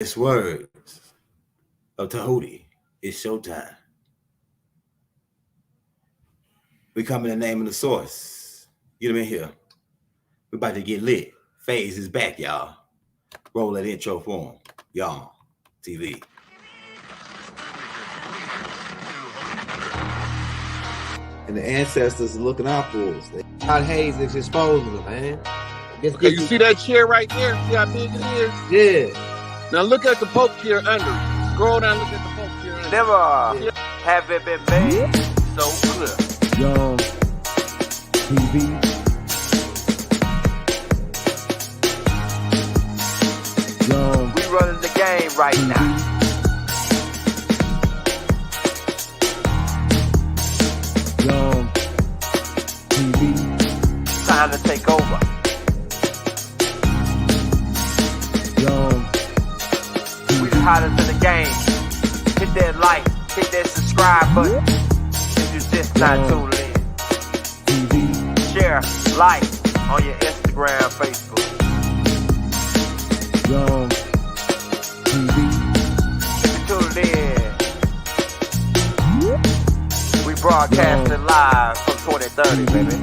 It's words of Tahuti. It's showtime. We come in the name of the source. Get them in here. We about to get lit. Faise is back, y'all. Roll that intro for him. Y'all. TV. And the ancestors are looking out for us. God Hayes is exposing them, man. Okay, you see that chair right there? See how big it is? Yeah. Now look at the Pope chair under. Scroll down, look at the Pope chair under. Never have it been made so clear. Young TV. Young. We running the game right now. Young TV. Time to take over. Young We the hottest in the game. Hit that like, hit that subscribe button. If you just not tuned in. TV. Share, like on your Instagram, Facebook. Young TV. If you tuned in, we broadcasting live from 2030, baby.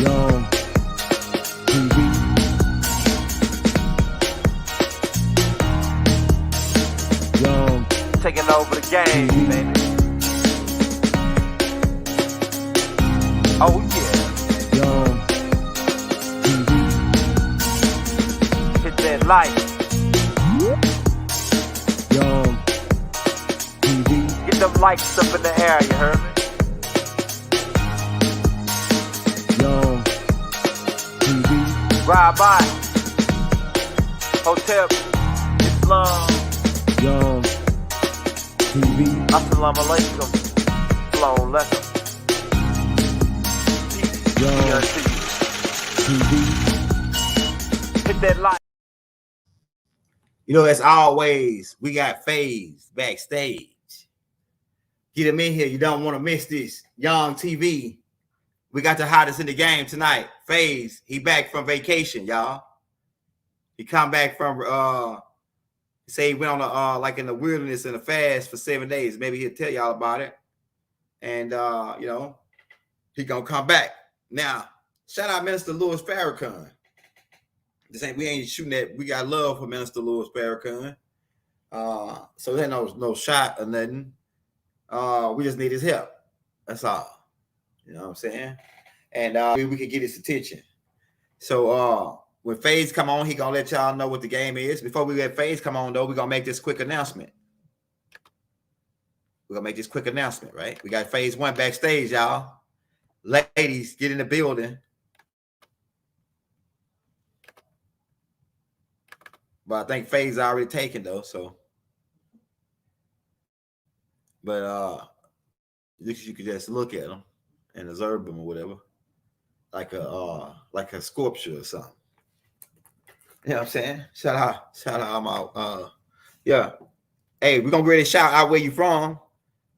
Young TV. Young Taking over the game, baby. Oh yeah. Young TV. Hit that like. Young TV. Get them likes up in the air, you heard me? Young TV. Ride by. Hotel Islam. Young TV. Assalamu alaikum. Flown lesson. Peace be Young unto you. TV. Hit that like. You know, as always, we got Faise backstage. Get him in here. You don't want to miss this. Young TV. We got the hottest in the game tonight. Faise, he back from vacation, y'all. He come back from say he went on a like in the wilderness in a fast for 7 days. Maybe he'll tell y'all about it. And you know, he gonna come back. Now, shout out Minister Louis Farrakhan. We ain't shooting that. We got love for Minister Louis Farrakhan. So there no shot or nothing. We just need his help. That's all. You know what I'm saying? And we can get his attention. So when Faise come on, he gonna let y'all know what the game is. Before we let Faise come on, though, we're gonna make this quick announcement. Right? We got Faise One backstage, y'all. Ladies, get in the building. But I think Faise already taken though, so. But you could just look at them and observe them or whatever, like a sculpture or something. You know what I'm saying? Shout out, I'm out. Yeah. Hey, we're gonna really shout out where you from.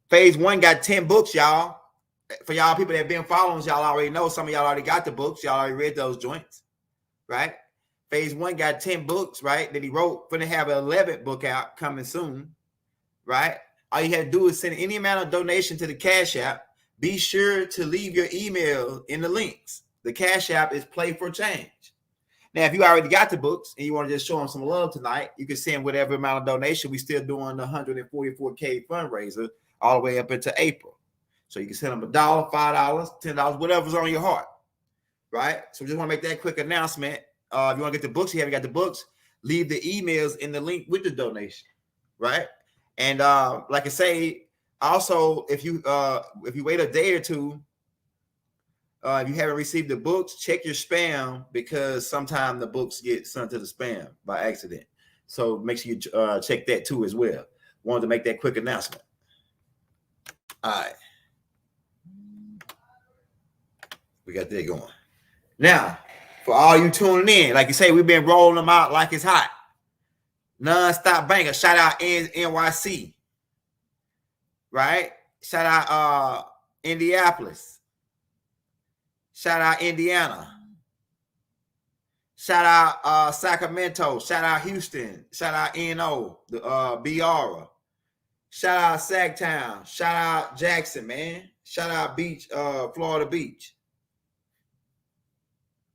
Faise One got 10 books, y'all. For y'all people that have been following us, y'all already know. Some of y'all already got the books. Y'all already read those joints, right? Faise One got 10 books, right? That he wrote. Gonna have an 11th book out coming soon, right? All you have to do is send any amount of donation to the Cash App. Be sure to leave your email in the links. The Cash App is Play for Change. Now, if you already got the books and you want to just show them some love tonight, you can send whatever amount of donation. We still doing the 144K fundraiser all the way up into April. So you can send them $1, $5, $10, whatever's on your heart, right? So we just want to make that quick announcement. If you want to get the books, you haven't got the books, leave the emails in the link with the donation, right? And like I say, also, if you wait a day or two, if you haven't received the books, check your spam because sometimes the books get sent to the spam by accident. So make sure you check that too as well. Wanted to make that quick announcement. All right. We got that going. Now, for all you tuning in, like you say, we've been rolling them out like it's hot. Non-stop banger. Shout out NYC. Right? Shout out Indianapolis. Shout out Indiana. Shout out Sacramento. Shout out Houston. Shout out NO, the BR. Shout out Sacktown. Shout out Jackson, man. Shout out Beach, Florida Beach.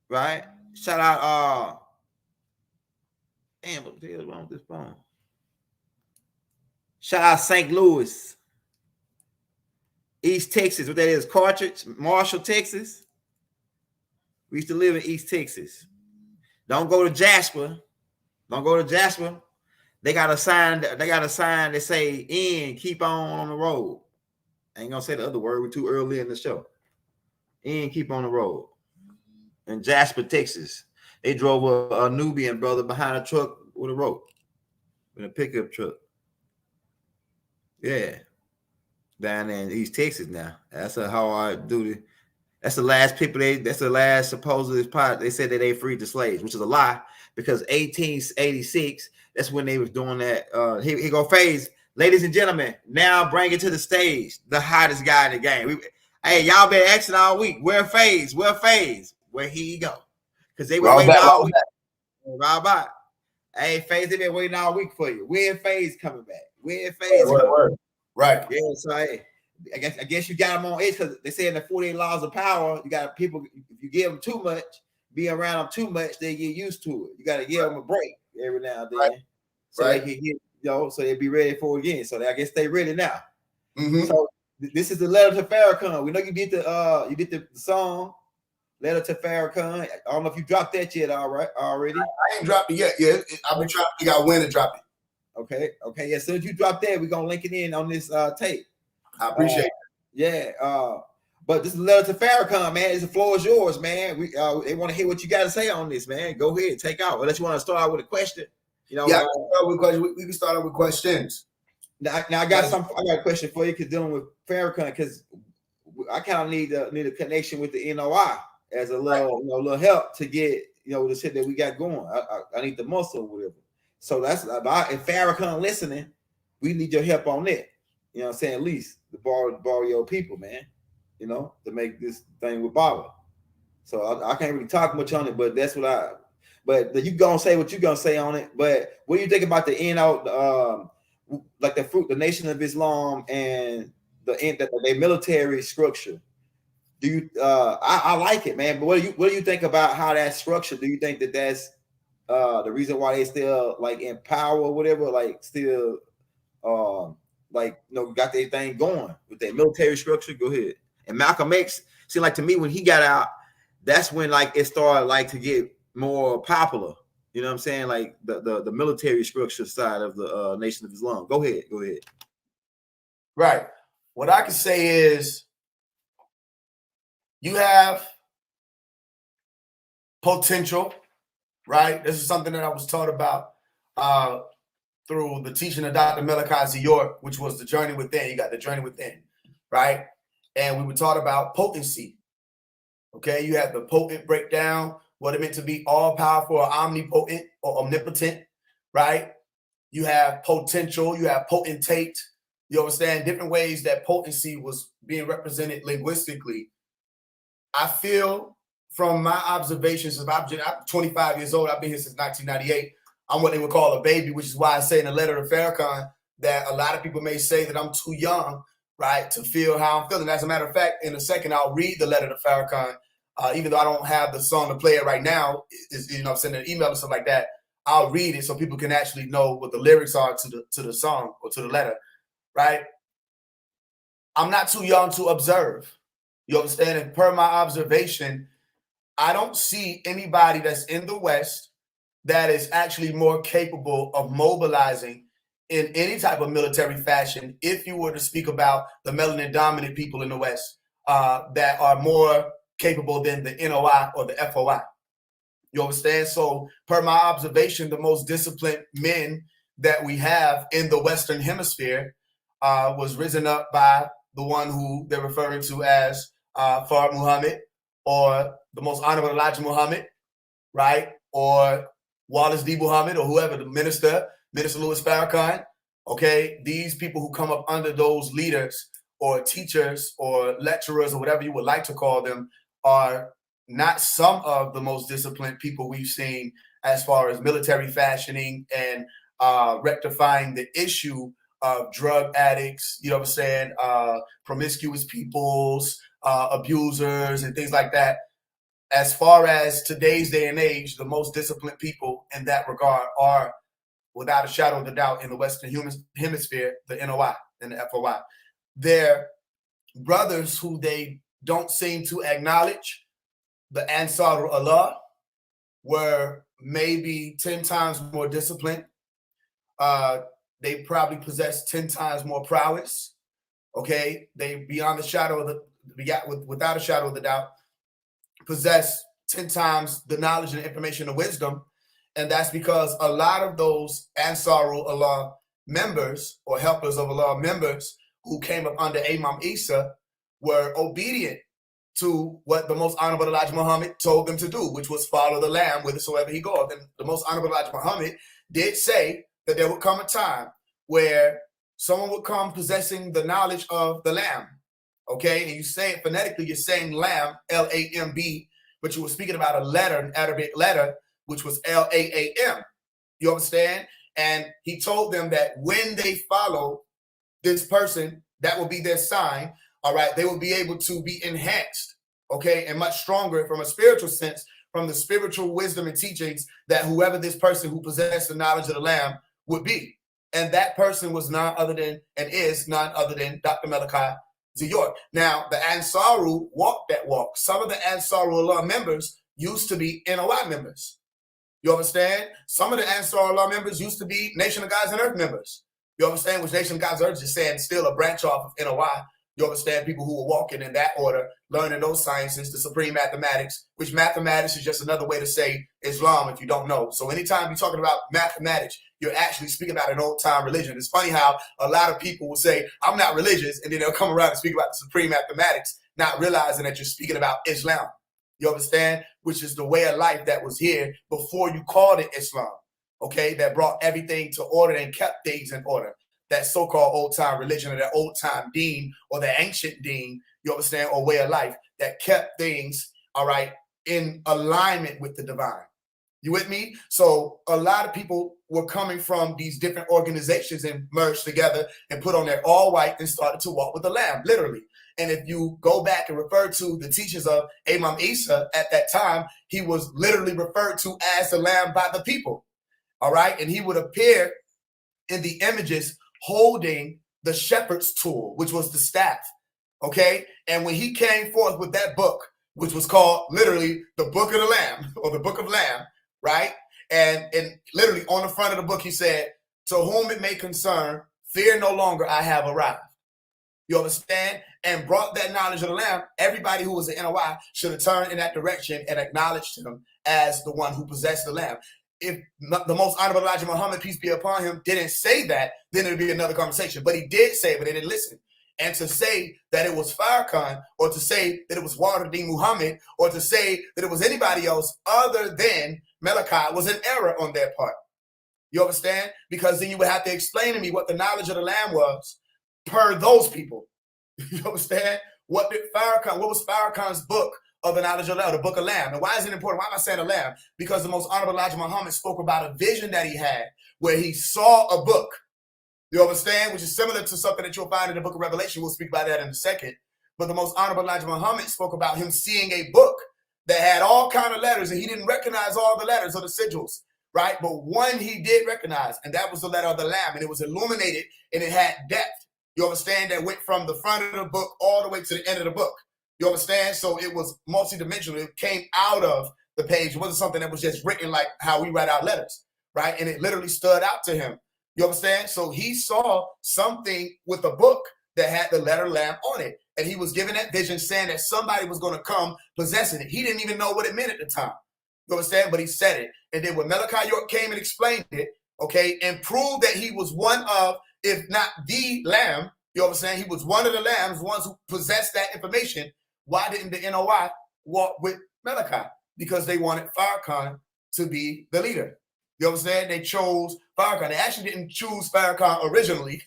Right? Shout out damn, what the hell is wrong with this phone? Shout out St. Louis. East Texas, what that is, Cartridge, Marshall, Texas. We used to live in East Texas. Don't go to Jasper. Don't go to Jasper. They got a sign that say "in, keep on the road." I ain't gonna say the other word. We're too early in the show. In, keep on the road. In Jasper, Texas, they drove a Nubian brother behind a truck with a rope, with a pickup truck. Yeah, down there in East Texas now. That's how I do it. That's the last people that's the last supposedly part. They said that they freed the slaves, which is a lie, because 1886, that's when they was doing that. Here go Faise. Ladies and gentlemen, now bring it to the stage, the hottest guy in the game. Hey, y'all been asking all week, where Faise? Where Faise? Where he go? Because they were waiting all week. Right. Hey, Faise, they been waiting all week for you. Where Faise coming back? Where Faise coming? Right. Yeah, so hey, I guess you got them on edge because they say in the 48 laws of power, you got people, if you give them too much, be around them too much, they get used to it. You got to give them a break every now and then. Right. So they can get, so they be ready for it again. So I guess they ready now. Mm-hmm. So this is the letter to Farrakhan. We know you did the song Letter to Farrakhan. I don't know if you dropped that yet already. I ain't dropped it yet. Yeah, I've been trying to figure out when to drop it. Okay. Yeah, as soon as you drop that, we're gonna link it in on this tape. I appreciate it. Yeah. But this is a letter to Farrakhan, man. The floor is yours, man. They want to hear what you got to say on this, man. Go ahead, take out. Unless you want to start out with a question. We can start out with questions. Now I got a question for you because dealing with Farrakhan, because I kind of need a connection with the NOI as a little little help to get the shit that we got going. I need the muscle or whatever. So that's about if Farrakhan listening, we need your help on that. You know what I'm saying? At least to borrow your people, man. To make this thing with Baba. So I can't really talk much on it, but that's what but you gonna say what you gonna say on it. But what do you think about like the Nation of Islam and the military structure? Do you I like it, man. But what do you think about how that's structured? Do you think that that's the reason why they still like in power or whatever, like still got their thing going with their military structure? Go ahead. And Malcolm X seemed like to me when he got out, that's when like it started like to get more popular. You know what I'm saying? Like the military structure side of the Nation of Islam. Go ahead. Right. What I can say is you have potential, right? This is something that I was taught about through the teaching of Dr. Malachi Z. York, which was the journey within. You got the journey within, right? And we were taught about potency. Okay, you have the potent breakdown, what it meant to be all powerful or omnipotent or omnipotent, right? You have potential, you have potentate. You understand different ways that potency was being represented linguistically. I feel from my observations, I'm 25 years old, I've been here since 1998. I'm what they would call a baby, which is why I say in the letter to Farrakhan that a lot of people may say that I'm too young, right, to feel how I'm feeling. As a matter of fact, in a second, I'll read the letter to Farrakhan, even though I don't have the song to play it right now. I'm sending an email or something like that. I'll read it so people can actually know what the lyrics are to the song or to the letter, right? I'm not too young to observe. You understand? And per my observation, I don't see anybody that's in the West that is actually more capable of mobilizing in any type of military fashion, if you were to speak about the melanin dominant people in the West that are more capable than the NOI or the FOI. You understand? So per my observation, the most disciplined men that we have in the Western hemisphere was risen up by the one who they're referring to as Farrakhan Muhammad, or the most honorable Elijah Muhammad, right? Or Wallace D. Muhammad, or whoever, the Minister Louis Farrakhan. Okay, these people who come up under those leaders or teachers or lecturers or whatever you would like to call them are not some of the most disciplined people we've seen as far as military fashioning and rectifying the issue of drug addicts, you know what I'm saying, promiscuous peoples, abusers, and things like that. As far as today's day and age, the most disciplined people in that regard are, without a shadow of a doubt, in the Western Hemisphere, the NOI and the FOI. They're brothers who they don't seem to acknowledge. The Ansar Allah were maybe 10 times more disciplined. They probably possess 10 times more prowess. Okay, they beyond the shadow of the without a shadow of the doubt possess 10 times the knowledge and information and wisdom, and that's because a lot of those Ansarul Allah members or helpers of Allah members who came up under Imam Isa were obedient to what the most honorable Elijah Muhammad told them to do, which was follow the Lamb whithersoever he goeth. And the most honorable Elijah Muhammad did say that there would come a time where someone would come possessing the knowledge of the Lamb. Okay, and you say it phonetically, you're saying Lamb, L-A-M-B, but you were speaking about a letter, an Arabic letter, which was L-A-A-M. You understand? And he told them that when they follow this person, that will be their sign. All right, they will be able to be enhanced, okay, and much stronger from a spiritual sense, from the spiritual wisdom and teachings that whoever this person who possessed the knowledge of the Lamb would be. And that person was none other than, and is none other than Dr. Malachi York. Now, the Ansaru walked that walk. Some of the Ansaru Allah members used to be NOI members. You understand? Some of the Ansaru Allah members used to be Nation of Gods and Earth members. You understand? Which Nation of Gods and Earth is saying still a branch off of NOI. You understand? People who were walking in that order, learning those sciences, the supreme mathematics, which mathematics is just another way to say Islam if you don't know. So anytime you're talking about mathematics, you're actually speaking about an old-time religion. It's funny how a lot of people will say, I'm not religious, and then they'll come around and speak about the supreme mathematics, not realizing that you're speaking about Islam. You understand? Which is the way of life that was here before you called it Islam, okay? That brought everything to order and kept things in order. That so-called old-time religion or that old-time deen or the ancient deen, you understand, or way of life that kept things, all right, in alignment with the divine. You with me? So a lot of people were coming from these different organizations and merged together and put on their all white and started to walk with the Lamb, literally. And if you go back and refer to the teachings of Imam Isa at that time, he was literally referred to as the Lamb by the people, all right? And he would appear in the images holding the shepherd's tool, which was the staff, okay? And when he came forth with that book, which was called literally the Book of the Lamb or the Book of Lamb, right? And literally on the front of the book, he said, to whom it may concern, fear no longer, I have arrived. You understand? And brought that knowledge of the Lamb. Everybody who was an NOI should have turned in that direction and acknowledged him as the one who possessed the Lamb. If the most honorable Elijah Muhammad, peace be upon him, didn't say that, then it would be another conversation. But he did say it, but they didn't listen. And to say that it was Farrakhan, or to say that it was Wardadeen Muhammad, or to say that it was anybody else other than Malachi was an error on their part. You understand? Because then you would have to explain to me what the knowledge of the Lamb was per those people. You understand? What was Farrakhan's book of the knowledge of the Book of Lamb? And why is it important? Why am I saying the Lamb? Because the most honorable Elijah Muhammad spoke about a vision that he had where he saw a book. You understand? Which is similar to something that you'll find in the book of Revelation. We'll speak about that in a second. But the most honorable Elijah Muhammad spoke about him seeing a book that had all kind of letters, and he didn't recognize all the letters or the sigils, right? But one he did recognize, and that was the letter of the Lamb, and it was illuminated, and it had depth. You understand? That went from the front of the book all the way to the end of the book. You understand? So it was multidimensional. It came out of the page. It wasn't something that was just written like how we write our letters, right? And it literally stood out to him. You understand? So he saw something with a book that had the letter Lamb on it. And he was given that vision saying that somebody was going to come possessing it. He didn't even know what it meant at the time. You understand? But he said it. And then when Malachi York came and explained it, okay, and proved that he was one of, if not the Lamb, you understand? He was one of the Lambs, ones who possessed that information. Why didn't the NOI walk with Malachi? Because they wanted Farrakhan to be the leader. You understand? They chose Farrakhan. They actually didn't choose Farrakhan originally.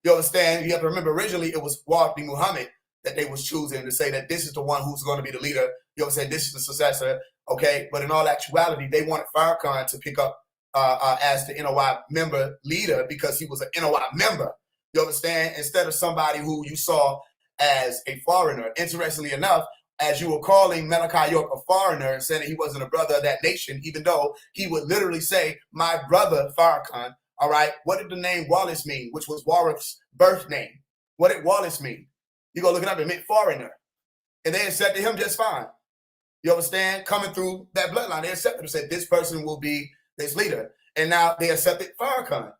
You understand? You have to remember, originally it was Wardadeen Muhammad that they was choosing to say that this is the one who's going to be the leader You know what I'm saying? This is the successor, okay? But in all actuality, they wanted Farrakhan to pick up as the NOI member leader because he was an NOI member. You understand? Instead of somebody who you saw as a foreigner. Interestingly enough, as you were calling Malachi York a foreigner and saying that he wasn't a brother of that nation, even though he would literally say, my brother Farrakhan, all right? What did the name Wallace mean, which was Warwick's birth name? What did Wallace mean? You go look it up, it meant foreigner. And they accepted him just fine. You understand? Coming through that bloodline, they accepted him, said this person will be this leader. And now they accepted Farrakhan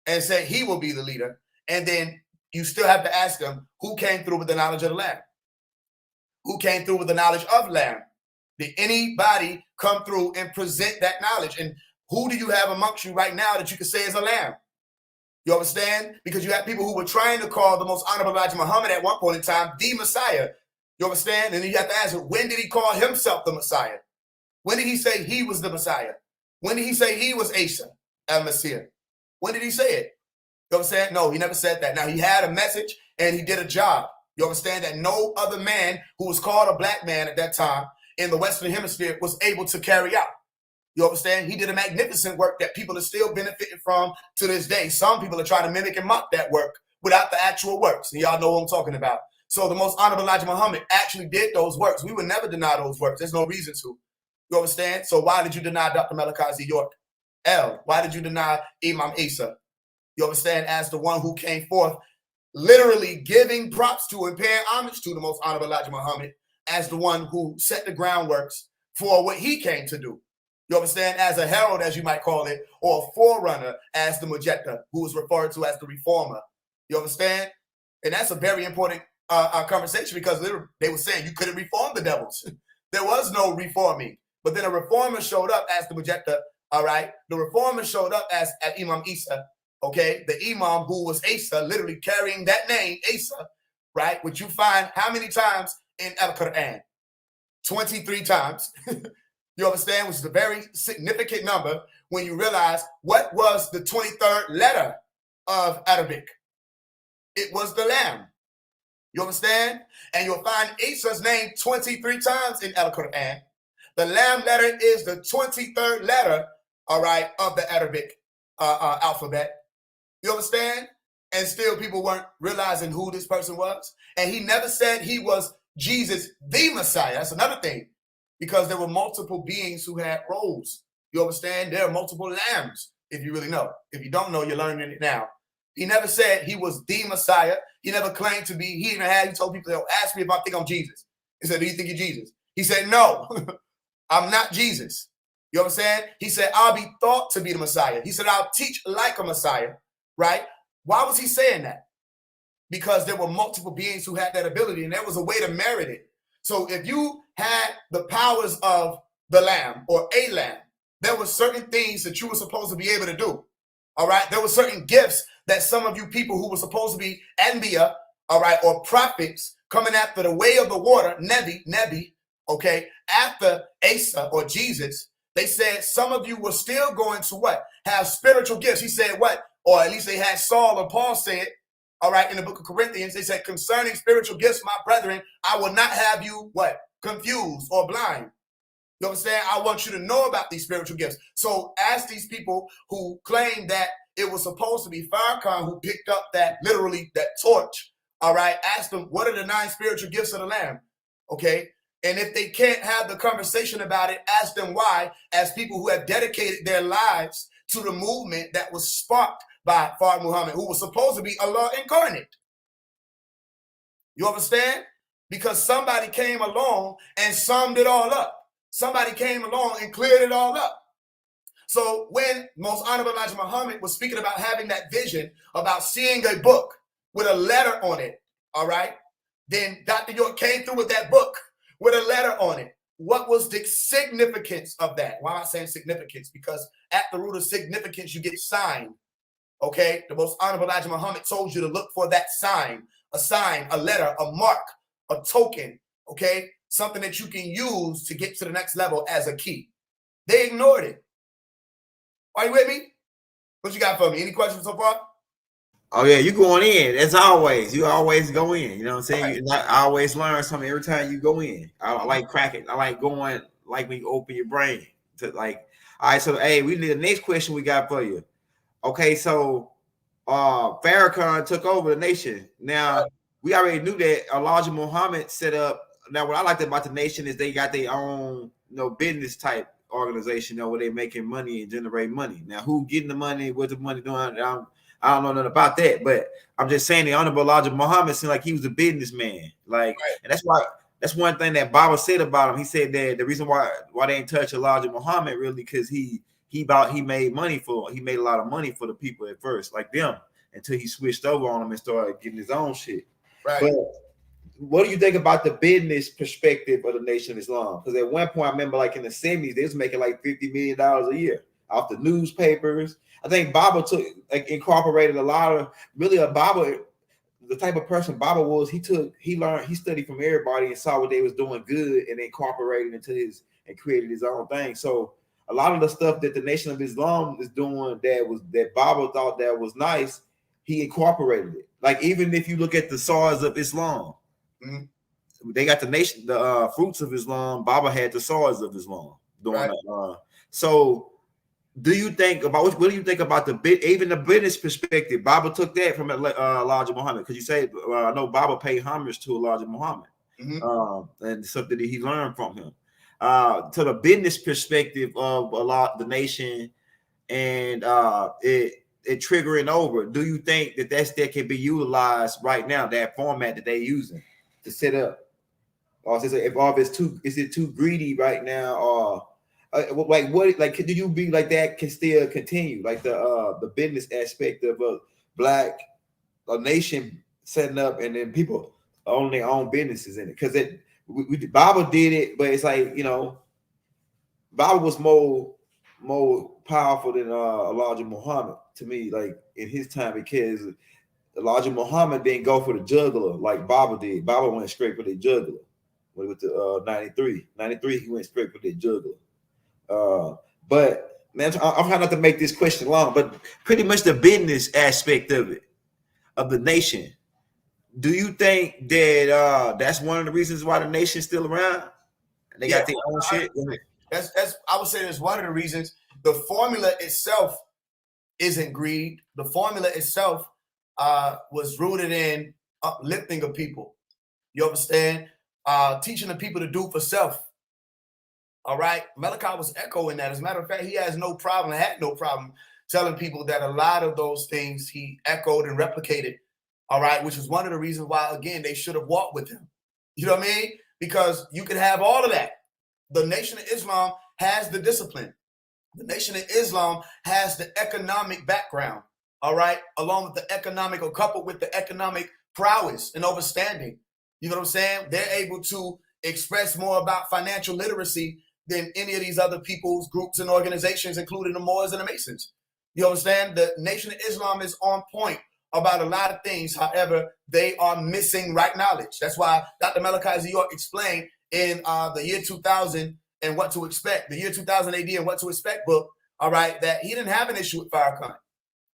and said he will be the leader. And then you still have to ask them, who came through with the knowledge of the Lamb? Who came through with the knowledge of Lamb? Did anybody come through and present that knowledge? And who do you have amongst you right now that you can say is a Lamb? You understand? Because you have people who were trying to call the most honorable Elijah Muhammad at one point in time the Messiah. You understand? And then you have to ask, when did he call himself the Messiah? When did he say he was the Messiah? When did he say he was Asa al-Messiah? When did he say it? You understand? No, he never said that. Now, he had a message and he did a job. You understand that no other man who was called a black man at that time in the Western Hemisphere was able to carry out. You understand? He did a magnificent work that people are still benefiting from to this day. Some people are trying to mimic and mock that work without the actual works. And y'all know what I'm talking about. So the most honorable Elijah Muhammad actually did those works. We would never deny those works. There's no reason to. You understand? So why did you deny Dr. Malachi Z. York? Why did you deny Imam Isa? You understand? As the one who came forth, literally giving props to and paying homage to the most honorable Elijah Muhammad as the one who set the groundworks for what he came to do. You understand? As a herald, as you might call it, or a forerunner as the Mujetta, who is referred to as the reformer. You understand? And that's a very important conversation because they were saying you couldn't reform the devils. There was no reforming. But then a reformer showed up as the Mujetta, all right? The reformer showed up as Imam Isa, okay? The Imam who was Asa, literally carrying that name, Asa, right? Which you find how many times in Al-Quran? 23 times. You understand? Which is a very significant number when you realize what was the 23rd letter of Arabic. It was the Lamb. You understand? And you'll find Isa's name 23 times in Al-Quran. The Lamb letter is the 23rd letter, all right, of the Arabic alphabet. You understand? And still people weren't realizing who this person was. And he never said he was Jesus, the Messiah. That's another thing. Because there were multiple beings who had roles. You understand? There are multiple lambs, if you really know. If you don't know, you're learning it now. He never said he was the Messiah. He never claimed to be. He told people, they'll ask me if I think I'm Jesus. He said, do you think you're Jesus? He said, no, I'm not Jesus. You know what I'm saying? He said, I'll be thought to be the Messiah. He said, I'll teach like a Messiah, right? Why was he saying that? Because there were multiple beings who had that ability, and there was a way to merit it. So if you had the powers of the Lamb or a Lamb, there were certain things that you were supposed to be able to do. All right. There were certain gifts that some of you people who were supposed to be Anbiya, all right, or prophets coming after the way of the water, Nebi, okay, after Asa or Jesus, they said some of you were still going to what? Have spiritual gifts. He said what? Or at least they had Saul or Paul say it. All right, in the book of Corinthians, they said, concerning spiritual gifts, my brethren, I will not have you, what? Confused or blind. You understand? I want you to know about these spiritual gifts. So ask these people who claim that it was supposed to be Farrakhan who picked up that, literally, that torch. All right, ask them, what are the 9 spiritual gifts of the Lamb? Okay, and if they can't have the conversation about it, ask them why, as people who have dedicated their lives to the movement that was sparked by Farrakhan Muhammad, who was supposed to be Allah incarnate. You understand? Because somebody came along and summed it all up. Somebody came along and cleared it all up. So when Most Honorable Elijah Muhammad was speaking about having that vision about seeing a book with a letter on it, all right, then Dr. York came through with that book with a letter on it. What was the significance of that? Why am I saying significance? Because at the root of significance, you get sign. Okay, the Most Honorable Elijah Muhammad told you to look for that sign, a letter, a mark, a token, okay? Something that you can use to get to the next level as a key. They ignored it. Are you with me? What you got for me? Any questions so far? Oh yeah, you going in as always. You always go in. You know what I'm saying? Right. You I always learn something every time you go in. I like cracking. I like going like when you open your brain to like. All right, so hey, we need the next question we got for you. Okay, so Farrakhan took over the nation. Now we already knew that Elijah Muhammad set up. Now what I liked about the nation is they got their own, business type organization, where they making money and generate money. Now who getting the money, what the money doing? I don't know nothing about that, but I'm just saying the Honorable Elijah Muhammad seemed like he was a businessman. Like, and that's one thing that Baba said about him. He said that the reason why they didn't touch Elijah Muhammad really because he made a lot of money for the people at first, like them, until he switched over on them and started getting his own shit. Right. But what do you think about the business perspective of the Nation of Islam? Because at one point, I remember like in the 70s, they was making like $50 million a year off the newspapers. I think Baba incorporated a lot of Baba, the type of person Baba was. He studied from everybody and saw what they was doing good and incorporated into and created his own thing. So a lot of the stuff that the Nation of Islam is doing that Baba thought that was nice, he incorporated it. Like even if you look at the SARS of Islam, they got the fruits of Islam. Baba had the SARS of Islam doing that. So do you think about what do you think about even the business perspective? Baba took that from Elijah Muhammad because you say I know Baba paid homage to Elijah Muhammad, and something that he learned from him. To the business perspective of the nation and it triggering over. Do you think that can be utilized right now? That format that they're using to set up, or is it too greedy right now, or do you be like that can still continue like the business aspect of a nation setting up and then people own their own businesses in it? Because Baba did it, but it's like Baba was more powerful than Elijah Muhammad to me, like in his time, because Elijah Muhammad didn't go for the jugular like Baba did. Baba went straight for the jugular. With the 93, he went straight for the jugular. But man, I'm trying not to make this question long, but pretty much the business aspect of it, of the nation. Do you think that that's one of the reasons why the nation's still around? They got their own shit. That's I would say that's one of the reasons. The formula itself isn't greed. The formula itself was rooted in uplifting of people. You understand? Teaching the people to do for self. All right. Malachi was echoing that. As a matter of fact, he had no problem telling people that a lot of those things he echoed and replicated. All right. Which is one of the reasons why, again, they should have walked with him. You know what I mean? Because you can have all of that. The Nation of Islam has the discipline. The Nation of Islam has the economic background. All right. Along with the economic, or coupled with the economic prowess and understanding. You know what I'm saying? They're able to express more about financial literacy than any of these other people's groups and organizations, including the Moors and the Masons. You understand? The Nation of Islam is on point about a lot of things. However, they are missing right knowledge. That's why Dr. Malachi Z. York explained in the year 2000 and what to expect, the year 2000 AD and what to expect book, all right, that he didn't have an issue with Farrakhan. You know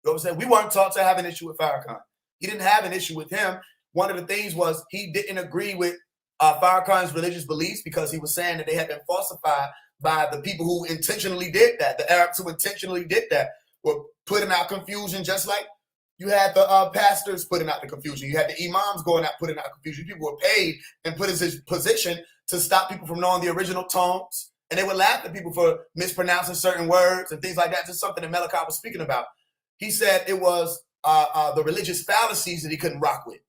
what I'm saying? We weren't taught to have an issue with Farrakhan. He didn't have an issue with him. One of the things was he didn't agree with Farrakhan's religious beliefs because he was saying that they had been falsified by the people who intentionally did that. The Arabs who intentionally did that were putting out confusion, just like you had the pastors putting out the confusion. You had the imams going out putting out confusion. People were paid and put in this position to stop people from knowing the original tones. And they would laugh at people for mispronouncing certain words and things like that. Just something that Malachi was speaking about. He said it was the religious fallacies that he couldn't rock with.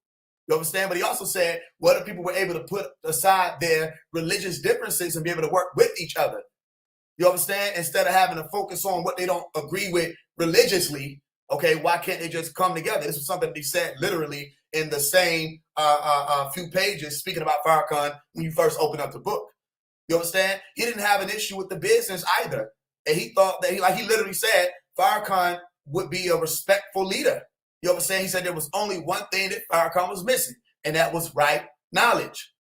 You understand? But he also said, what if people were able to put aside their religious differences and be able to work with each other? You understand? Instead of having to focus on what they don't agree with religiously, okay, why can't they just come together? This was something that he said literally in the same few pages, speaking about Farrakhan when you first opened up the book. You understand? He didn't have an issue with the business either. And he thought that, he literally said, Farrakhan would be a respectful leader. You understand? He said there was only one thing that Farrakhan was missing, and that was right knowledge.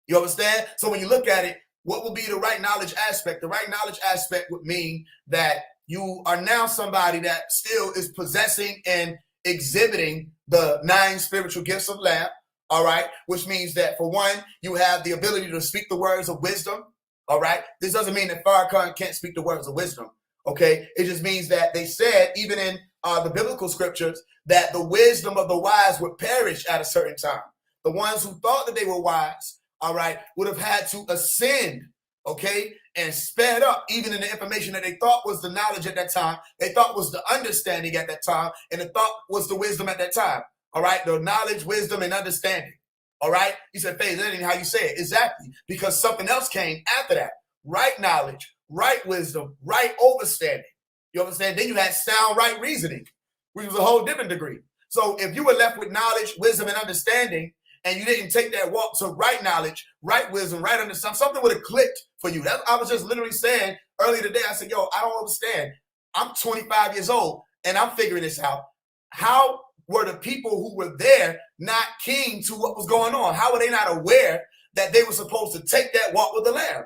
You understand? So when you look at it, what would be the right knowledge aspect? The right knowledge aspect would mean that you are now somebody that still is possessing and exhibiting the 9 spiritual gifts of Lamb, all right, which means that for one, you have the ability to speak the words of wisdom, all right. This doesn't mean that Farrakhan can't speak the words of wisdom, okay. It just means that they said, even in the biblical scriptures, that the wisdom of the wise would perish at a certain time. The ones who thought that they were wise, all right, would have had to ascend, okay, and sped up even in the information that they thought was the knowledge at that time, they thought was the understanding at that time, and the thought was the wisdom at that time, all right, the knowledge, wisdom, and understanding, all right. He said, Faise, that ain't how you say it. Exactly, because something else came after that, right knowledge, right wisdom, right understanding. You understand? Then you had sound right reasoning, which was a whole different degree. So if you were left with knowledge, wisdom, and understanding, and you didn't take that walk to right knowledge, right wisdom, right understanding, something would have clicked for you. I was just literally saying earlier today, I said, yo, I don't understand. I'm 25 years old, and I'm figuring this out. How were the people who were there not keen to what was going on? How were they not aware that they were supposed to take that walk with the Lamb?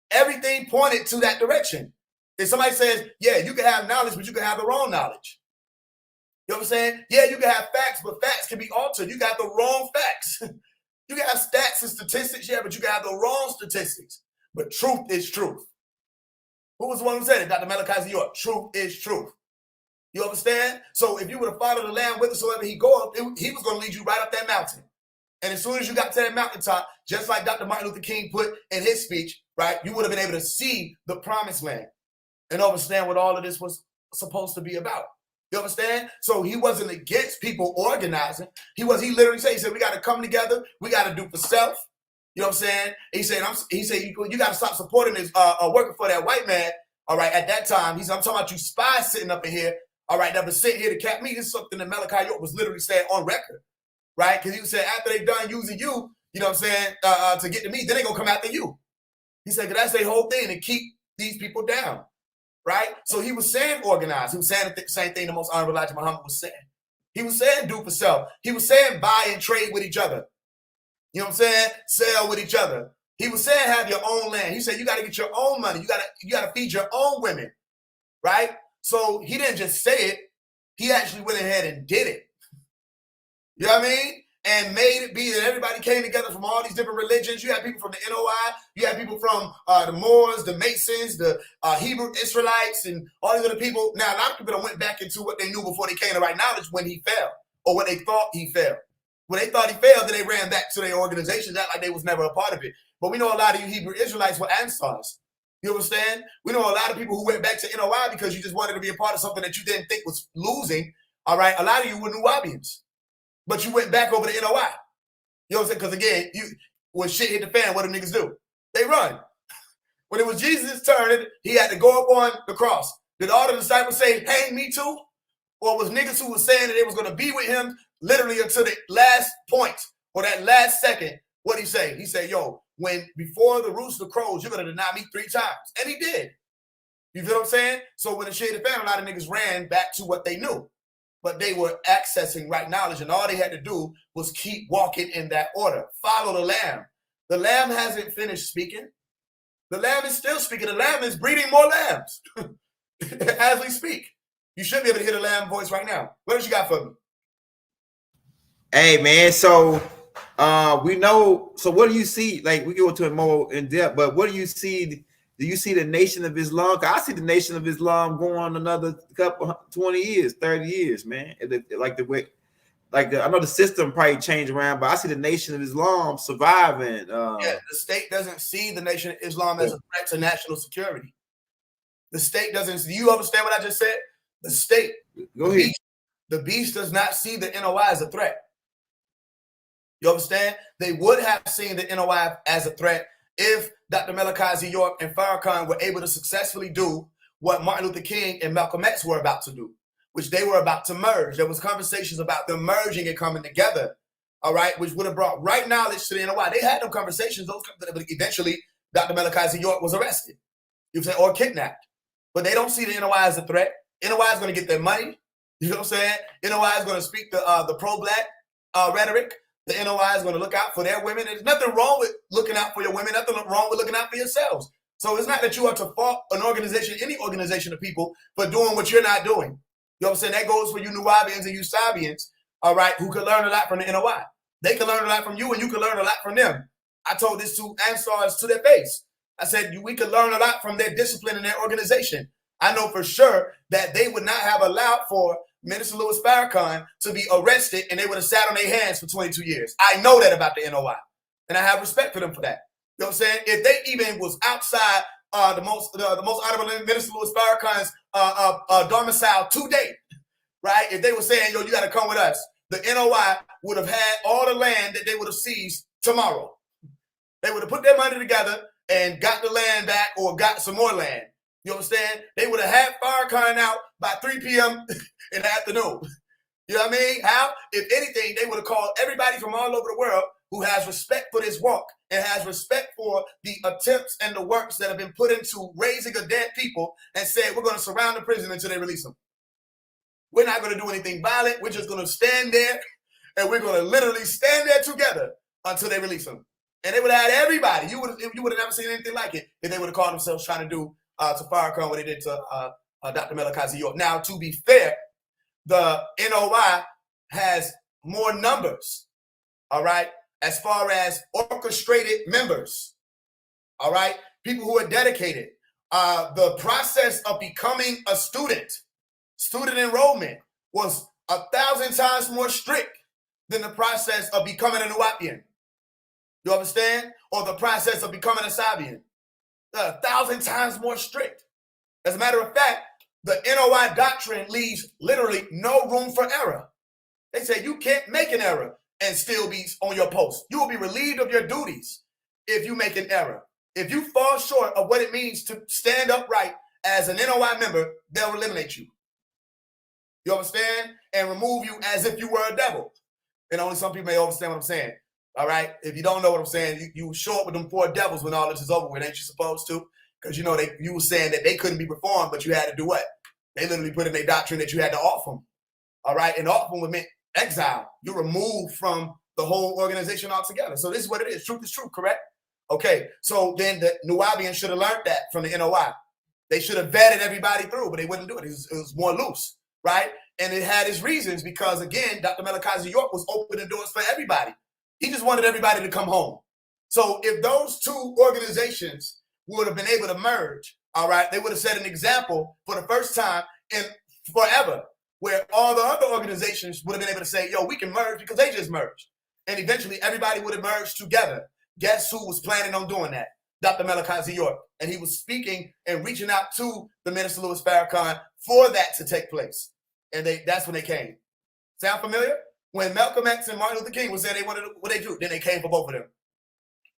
Everything pointed to that direction. If somebody says, yeah, you can have knowledge, but you can have the wrong knowledge. You know what I'm saying? Yeah, you can have facts, but facts can be altered. You got the wrong facts. You can have stats and statistics, yeah, but you can have the wrong statistics. But truth is truth. Who was the one who said it? Dr. Malachi York. Truth is truth. You understand? So if you would have followed the Lamb whithersoever he goeth, he was going to lead you right up that mountain. And as soon as you got to that mountaintop, just like Dr. Martin Luther King put in his speech, right, you would have been able to see the promised land and understand what all of this was supposed to be about. You understand? So he wasn't against people organizing. He literally said, he said, we got to come together. We got to do for self. You know what I'm saying? He said, you got to stop supporting this, working for that white man. All right. At that time, he said, I'm talking about you spies sitting up in here. All right. That was sitting here to cap me. This is something that Malachi York was literally saying on record. Right. Because he was saying after they done using you, you know what I'm saying, to get to me, then they going to come after you. He said, that's their whole thing, to keep these people down. Right? So he was saying organize. He was saying the same thing the most honorable Elijah Muhammad was saying. He was saying do for self. He was saying buy and trade with each other. You know what I'm saying? Sell with each other. He was saying have your own land. He said you got to get your own money. You got to feed your own women. Right? So he didn't just say it. He actually went ahead and did it. You know what I mean? And made it be that everybody came together from all these different religions. You had people from the NOI. You had people from the Moors, the Masons, the Hebrew Israelites, and all these other people. Now, a lot of people went back into what they knew before they came to right knowledge when he fell, or when they thought he fell. When they thought he failed, then they ran back to their organizations, act like they was never a part of it. But we know a lot of you Hebrew Israelites were Ansars. You understand? We know a lot of people who went back to NOI because you just wanted to be a part of something that you didn't think was losing. All right? A lot of you were Nuwabians. But you went back over to NOI. You know what I'm saying? Because again, when shit hit the fan, what do niggas do? They run. When it was Jesus' turn, he had to go up on the cross. Did all the disciples say, hang me too? Or was niggas who was saying that they was going to be with him literally until the last point or that last second? What'd he say? He said, yo, before the rooster crows, you're going to deny me 3 times. And he did. You feel what I'm saying? So when the shit hit the fan, a lot of niggas ran back to what they knew. But they were accessing right knowledge, and all they had to do was keep walking in that order. Follow the Lamb. The Lamb hasn't finished speaking. The Lamb is still speaking. The Lamb is breeding more lambs as we speak. You should be able to hear the Lamb voice right now. What else you got for me? Hey, man. So we know. So what do you see? Like, we go into it more in depth, but what do you see? Do you see the Nation of Islam? I see the Nation of Islam going another couple 20 years, 30 years, man. I know the system probably changed around, but I see the Nation of Islam surviving. The state doesn't see the Nation of Islam as a threat to national security. The state doesn't. Do you understand what I just said? The state. Go ahead. The beast does not see the NOI as a threat. You understand? They would have seen the NOI as a threat if Dr. Malachi York and Farrakhan were able to successfully do what Martin Luther King and Malcolm X were about to do, which they were about to merge. There was conversations about them merging and coming together, all right, which would have brought right knowledge to the NOI. They had them conversations. But eventually, Dr. Malachi York was arrested, you know, or kidnapped. But they don't see the NOI as a threat. NOI is going to get their money. You know what I'm saying? NOI is going to speak the pro-black rhetoric. The NOI is going to look out for their women. There's nothing wrong with looking out for your women, nothing wrong with looking out for yourselves. So it's not that you are to fault an organization, any organization of people, for doing what you're not doing. You know what I'm saying? That goes for you Nuwabians and you Sabians, all right, who can learn a lot from the NOI. They can learn a lot from you and you can learn a lot from them. I told this to Ansars to their face. I said, we could learn a lot from their discipline and their organization. I know for sure that they would not have allowed for Minister Louis Farrakhan to be arrested and they would have sat on their hands for 22 years. I know that about the NOI. And I have respect for them for that. You know what I'm saying? If they even was outside the most honorable Minister Louis Farrakhan's domicile today, right? If they were saying, yo, you got to come with us, the NOI would have had all the land that they would have seized tomorrow. They would have put their money together and got the land back or got some more land. You understand? They would have had Farrakhan out by 3 p.m. in the afternoon. You know what I mean? How? If anything, they would have called everybody from all over the world who has respect for this walk and has respect for the attempts and the works that have been put into raising a dead people and said, we're going to surround the prison until they release them. We're not going to do anything violent. We're just going to stand there and we're going to literally stand there together until they release them. And they would have had everybody. You would have never seen anything like it if they would have called themselves trying to do to Farrakhan what they did to Dr. Melakazi York. Now, to be fair, the NOI has more numbers, all right, as far as orchestrated members, all right, people who are dedicated. The process of becoming a student enrollment was 1,000 times more strict than the process of becoming a Nuwapian. You understand? Or the process of becoming a Sabian. 1,000 times more strict. As a matter of fact, the NOI doctrine leaves literally no room for error. They say you can't make an error and still be on your post. You will be relieved of your duties if you make an error. If you fall short of what it means to stand upright as an NOI member, they'll eliminate you. You understand? And remove you as if you were a devil. And only some people may understand what I'm saying. All right? If you don't know what I'm saying, you show up with them 4 devils when all this is over with, ain't you supposed to? Because you know you were saying that they couldn't be reformed, but you had to do what? They literally put in their doctrine that you had to off them. All right? And off them would mean exile. You're removed from the whole organization altogether. So this is what it is. Truth is truth, correct? Okay. So then the Nuwabians should have learned that from the NOI. They should have vetted everybody through, but they wouldn't do it. It was more loose, right? And it had its reasons because, again, Dr. Melakazi York was opening doors for everybody. He just wanted everybody to come home. So if those two organizations would have been able to merge, all right, they would have set an example for the first time in forever, where all the other organizations would have been able to say, yo, we can merge because they just merged. And eventually everybody would have merged together. Guess who was planning on doing that? Dr. Melakazi York. And he was speaking and reaching out to the Minister Louis Farrakhan for that to take place. And that's when they came. Sound familiar? When Malcolm X and Martin Luther King was saying they wanted to, what they do, then they came for both of them.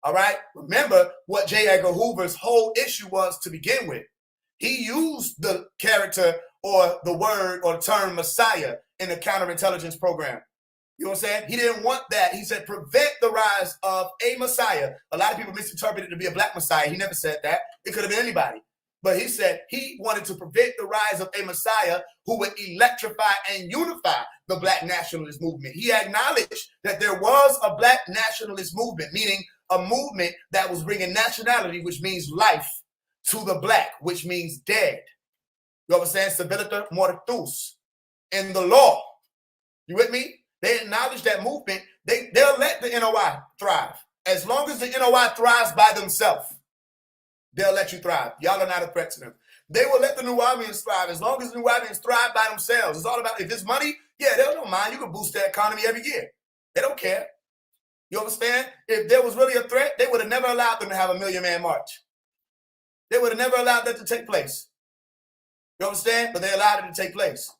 All right? Remember what J. Edgar Hoover's whole issue was to begin with. He used the character or the word or term Messiah in the counterintelligence program. You know what I'm saying? He didn't want that. He said, prevent the rise of a Messiah. A lot of people misinterpreted it to be a black Messiah. He never said that. It could have been anybody. But he said he wanted to prevent the rise of a Messiah who would electrify and unify the black nationalist movement. He acknowledged that there was a black nationalist movement, meaning a movement that was bringing nationality, which means life, to the black, which means dead. You understand? Civilita mortus. In the law. You with me? They acknowledge that movement. They'll let the NOI thrive. As long as the NOI thrives by themselves, they'll let you thrive. Y'all are not a threat to them. They will let the Nuwabians thrive. As long as the Nuwabians thrive by themselves. It's all about, if it's money, yeah, they don't mind. You can boost their economy every year. They don't care. You understand? If there was really a threat, they would have never allowed them to have a 1 million man march. They would have never allowed that to take place. You understand? But they allowed it to take place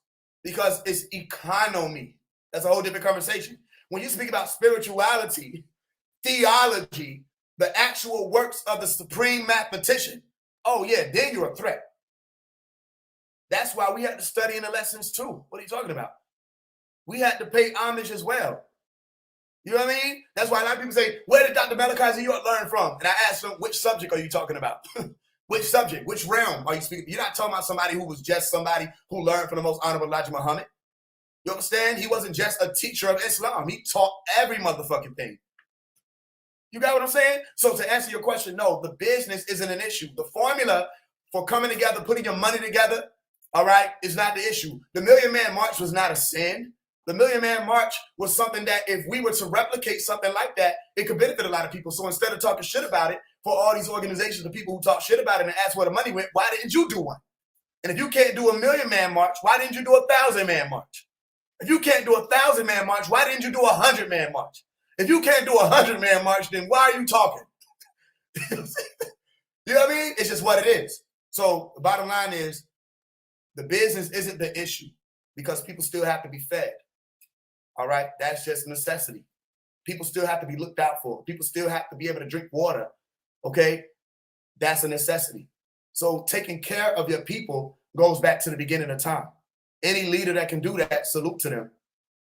because it's economy. That's a whole different conversation. When you speak about spirituality, theology, the actual works of the supreme mathematician, oh yeah, then you're a threat. That's why we had to study in the lessons too. What are you talking about? We had to pay homage as well. You know what I mean? That's why a lot of people say, where did Dr. Melakazi York learn from? And I asked them, which subject are you talking about? Which subject? Which realm are you speaking? You're not talking about somebody who was just somebody who learned from the most honorable Elijah Muhammad. You understand? He wasn't just a teacher of Islam. He taught every motherfucking thing. You got what I'm saying? So to answer your question, no, the business isn't an issue. The formula for coming together, putting your money together, All right, it's not the issue. The Million Man March was not a sin. The Million Man March was something that if we were to replicate something like that, it could benefit a lot of people. So instead of talking shit about it, for all these organizations, the people who talk shit about it and ask where the money went, why didn't you do one? And if you can't do a Million Man March, why didn't you do a 1,000 Man March? If you can't do a 1,000 Man March, why didn't you do a 100 Man March? If you can't do a 100 Man March, then why are you talking? You know what I mean? It's just what it is. So the bottom line is the business isn't the issue because people still have to be fed. All right? That's just a necessity. People still have to be looked out for. People still have to be able to drink water. Okay? That's a necessity. So taking care of your people goes back to the beginning of time. Any leader that can do that, salute to them.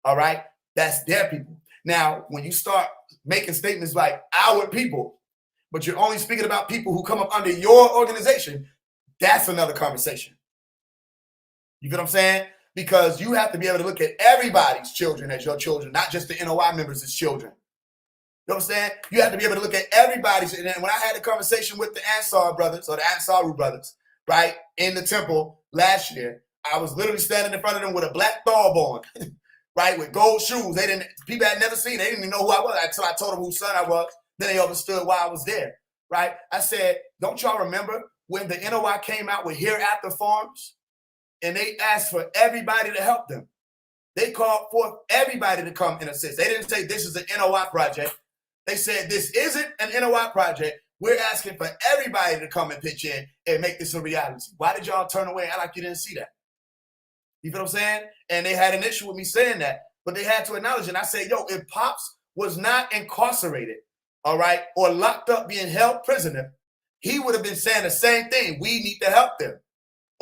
All right? That's their people. Now, when you start making statements like our people, but you're only speaking about people who come up under your organization, that's another conversation. You get what I'm saying? Because you have to be able to look at everybody's children as your children, not just the NOI members as children. You know what I'm saying? You have to be able to look at everybody's. And when I had a conversation with the Ansar brothers or the Ansaru brothers, right, in the temple last year, I was literally standing in front of them with a black thawb on, right, with gold shoes. People had never seen it. They didn't even know who I was until I told them whose son I was. Then they understood why I was there, right? I said, don't y'all remember when the NOI came out with Hereafter Farms? And they asked for everybody to help them. They called for everybody to come and assist. They didn't say this is an NOI project. They said this isn't an NOI project. We're asking for everybody to come and pitch in and make this a reality. Why did y'all turn away and act like you didn't see that? You feel what I'm saying? And they had an issue with me saying that, but they had to acknowledge it. And I said, yo, if Pops was not incarcerated, all right, or locked up being held prisoner, he would have been saying the same thing. We need to help them.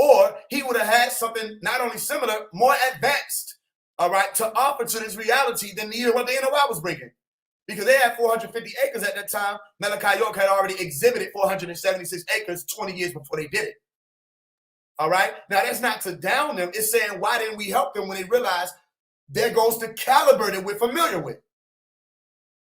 Or he would have had something not only similar, more advanced, all right, to offer to this reality than what the NOI was bringing. Because they had 450 acres at that time. Malachi York had already exhibited 476 acres 20 years before they did it. All right? Now, that's not to down them. It's saying, why didn't we help them when they realized there goes the caliber that we're familiar with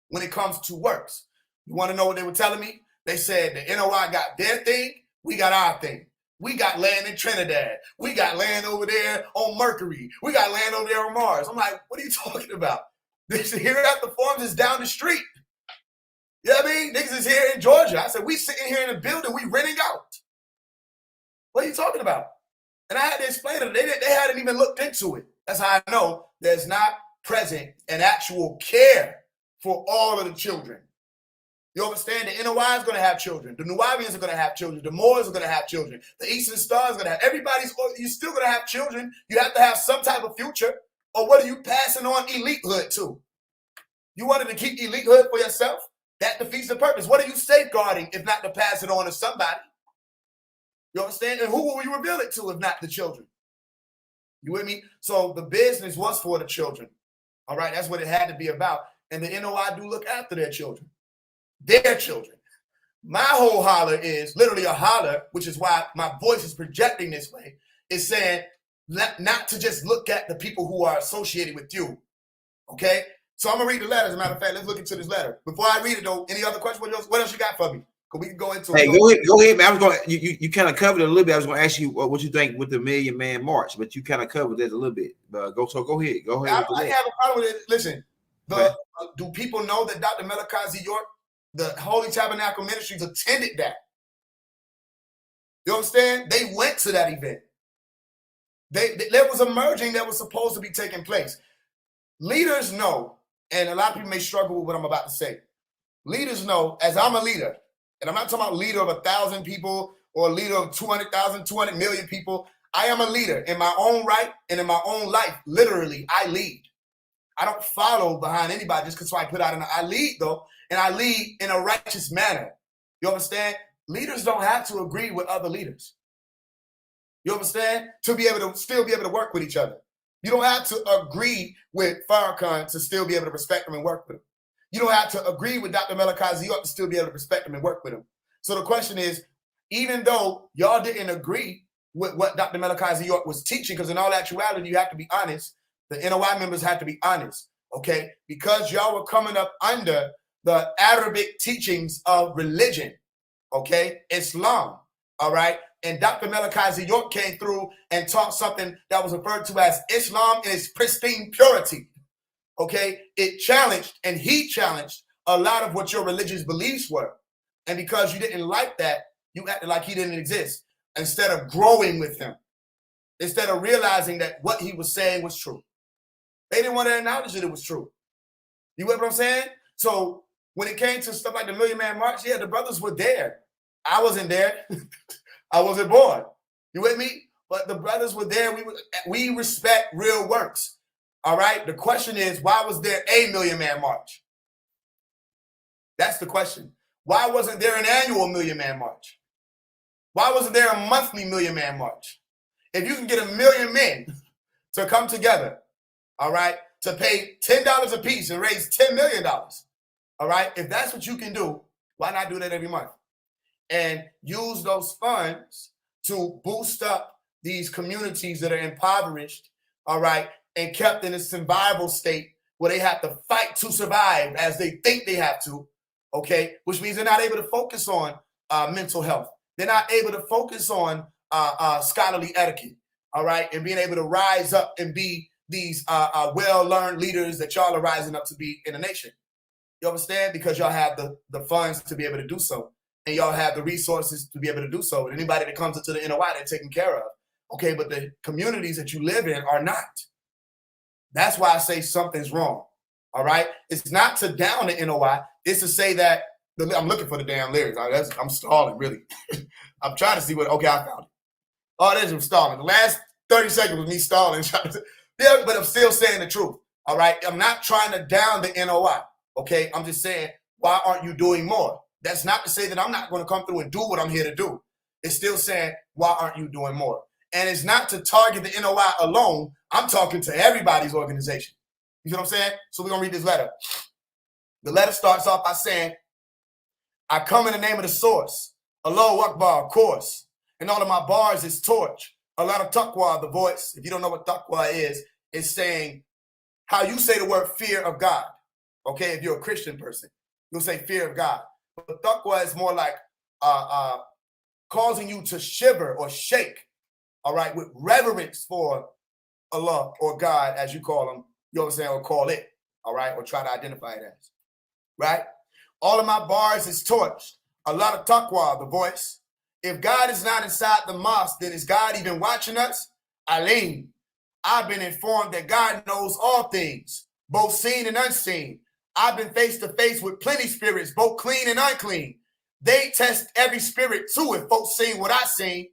when it comes to works. You want to know what they were telling me? They said the NOI got their thing, we got our thing. We got land in Trinidad. We got land over there on Mercury. We got land over there on Mars. I'm like, what are you talking about? This Hereafter Farms is down the street. You know what I mean? Niggas is here in Georgia. I said, we sitting here in the building, we renting out. What are you talking about? And I had to explain to them. They hadn't even looked into it. That's how I know there's not present an actual care for all of the children. You understand? The NOI is going to have children. The Nubians are going to have children. The Moors are going to have children. The Eastern Star is going to have. You're still going to have children. You have to have some type of future. Or what are you passing on elitehood to? You wanted to keep elitehood for yourself? That defeats the purpose. What are you safeguarding if not to pass it on to somebody? You understand? And who will we reveal it to if not the children? You with me? So the business was for the children. All right? That's what it had to be about. And the NOI do look after their children. Their children. My whole holler is literally a holler, which is why my voice is projecting this way, is saying not to just look at the people who are associated with you. Okay? So I'm going to read the letter. As a matter of fact, let's look into this letter. Before I read it, though, any other questions? What else you got for me? Because we can go into it. Hey, go ahead, man. I was going. You kind of covered it a little bit. I was going to ask you what you think with the Million Man March, but you kind of covered it a little bit. Go ahead. Go ahead. I have a problem with it. Listen, do people know that Dr. Malachi York, the Holy Tabernacle Ministries, attended that? You understand? They went to that event. There was a merging that was supposed to be taking place. Leaders know, and a lot of people may struggle with what I'm about to say. Leaders know, as I'm a leader, and I'm not talking about leader of 1,000 people or a leader of 200,000, 200 million people. I am a leader in my own right and in my own life. Literally, I lead. I don't follow behind anybody just because I put out I lead, though, and I lead in a righteous manner. You understand? Leaders don't have to agree with other leaders. You understand? To be able to still be able to work with each other. You don't have to agree with Farrakhan to still be able to respect him and work with him. You don't have to agree with Dr. Malachi York to still be able to respect him and work with him. So the question is, even though y'all didn't agree with what Dr. Malachi York was teaching, because in all actuality, you have to be honest. The NOI members have to be honest, okay? Because y'all were coming up under the Arabic teachings of religion, okay? Islam, all right? And Dr. Malachi Z. York came through and taught something that was referred to as Islam in its pristine purity. Okay, it challenged, and he challenged a lot of what your religious beliefs were. And because you didn't like that, you acted like he didn't exist instead of growing with him, instead of realizing that what he was saying was true. They didn't want to acknowledge that it was true. You get what I'm saying? So when it came to stuff like the Million Man March, yeah, the brothers were there. I wasn't there. I wasn't born. You with me? But the brothers were there. We respect real works. All right? The question is, why was there a Million Man March? That's the question. Why wasn't there an annual Million Man March? Why wasn't there a monthly Million Man March? If you can get 1 million men to come together, all right, to pay $10 a piece and raise $10 million, all right, if that's what you can do, why not do that every month? And use those funds to boost up these communities that are impoverished, all right, and kept in a survival state where they have to fight to survive as they think they have to, okay, which means they're not able to focus on mental health. They're not able to focus on scholarly etiquette, all right, and being able to rise up and be these well-learned leaders that y'all are rising up to be in the nation. You understand? Because y'all have the funds to be able to do so, and y'all have the resources to be able to do so. And anybody that comes into the NOI, they're taken care of, okay, but the communities that you live in are not. That's why I say something's wrong, all right? It's not to down the NOI. It's to say that, I'm looking for the damn lyrics. I'm stalling, really. I'm trying to see what, okay, I found it. Oh, there's some stalling. The last 30 seconds was me stalling. Yeah, but I'm still saying the truth, all right? I'm not trying to down the NOI, okay? I'm just saying, why aren't you doing more? That's not to say that I'm not going to come through and do what I'm here to do. It's still saying, why aren't you doing more? And it's not to target the NOI alone. I'm talking to everybody's organization. You know what I'm saying? So we're going to read this letter. The letter starts off by saying, I come in the name of the source. Allahu Akbar, of course. And all of my bars is torch. A lot of taqwa, the voice. If you don't know what taqwa is, it's saying how you say the word fear of God. Okay, if you're a Christian person, you'll say fear of God. But taqwa is more like causing you to shiver or shake, all right, with reverence for Allah or God, as you call them, you know what I'm saying, or call it, all right, or try to identify it as, right? All of my bars is torched. A lot of taqwa, the voice. If God is not inside the mosque, then is God even watching us? Alim. I've been informed that God knows all things, both seen and unseen. I've been face to face with plenty spirits, both clean and unclean. They test every spirit too, if folks seen what I seen.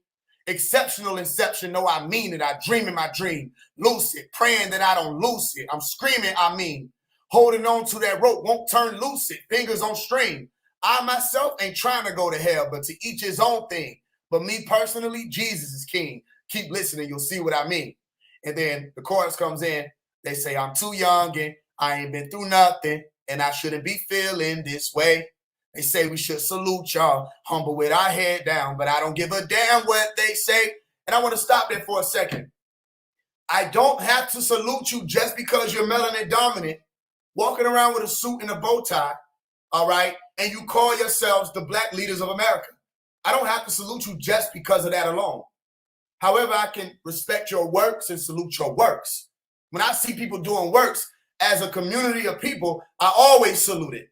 Exceptional inception, no, I mean it. I dream in my dream. Lucid, praying that I don't lose it. I'm screaming, I mean. Holding on to that rope, won't turn lucid. Fingers on string. I myself ain't trying to go to hell, but to each his own thing. But me personally, Jesus is king. Keep listening, you'll see what I mean. And then the chorus comes in. They say, I'm too young and I ain't been through nothing, and I shouldn't be feeling this way. They say we should salute y'all, humble with our head down, but I don't give a damn what they say. And I want to stop there for a second. I don't have to salute you just because you're melanin dominant, walking around with a suit and a bow tie, all right, and you call yourselves the Black leaders of America. I don't have to salute you just because of that alone. However, I can respect your works and salute your works. When I see people doing works as a community of people, I always salute it.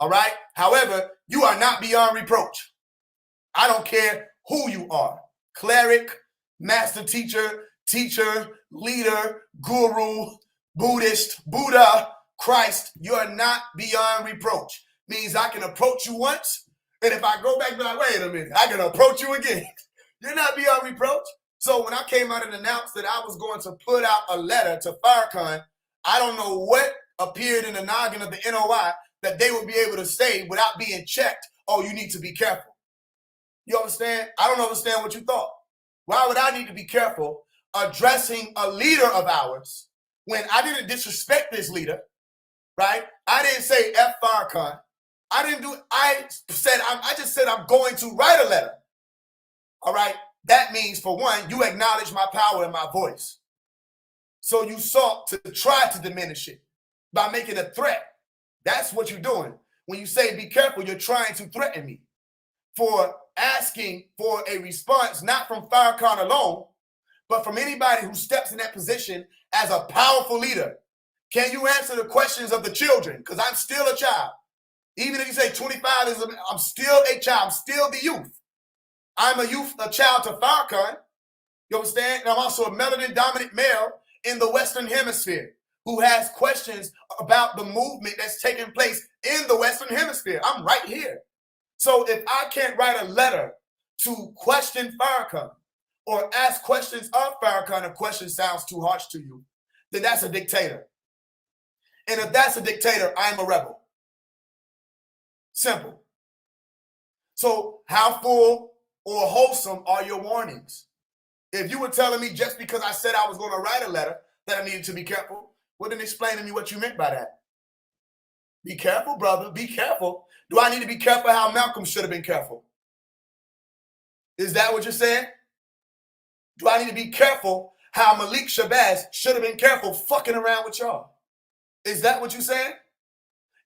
All right. However, you are not beyond reproach. I don't care who you are. Cleric, master teacher, leader, guru, Buddhist, Buddha, Christ. You are not beyond reproach. Means I can approach you once, and if I go back and be like, wait a minute, I can approach you again. You're not beyond reproach. So when I came out and announced that I was going to put out a letter to Farrakhan, I don't know what appeared in the noggin of the NOI that they would be able to say without being checked, oh, you need to be careful. You understand? I don't understand what you thought. Why would I need to be careful addressing a leader of ours when I didn't disrespect this leader, right? I didn't say F Farrakhan. I just said I'm going to write a letter. All right? That means, for one, you acknowledge my power and my voice. So you sought to try to diminish it by making a threat. That's what you're doing. When you say be careful, you're trying to threaten me. for asking for a response, not from Farrakhan alone, but from anybody who steps in that position as a powerful leader. Can you answer the questions of the children? Because I'm still a child. Even if you say 25 I'm still a child. I'm still the youth. I'm a child to Farrakhan. You understand? And I'm also a melanin dominant male in the Western Hemisphere who has questions about the movement that's taking place in the Western Hemisphere. I'm right here. So if I can't write a letter to question Farrakhan or ask questions of Farrakhan, a question sounds too harsh to you, then that's a dictator. And if that's a dictator, I'm a rebel. Simple. So how full or wholesome are your warnings? If you were telling me just because I said I was going to write a letter that I needed to be careful, well, then explain to me what you meant by that. Be careful, brother. Be careful. Do I need to be careful how Malcolm should have been careful? Is that what you're saying? Do I need to be careful how Malik Shabazz should have been careful fucking around with y'all? Is that what you're saying?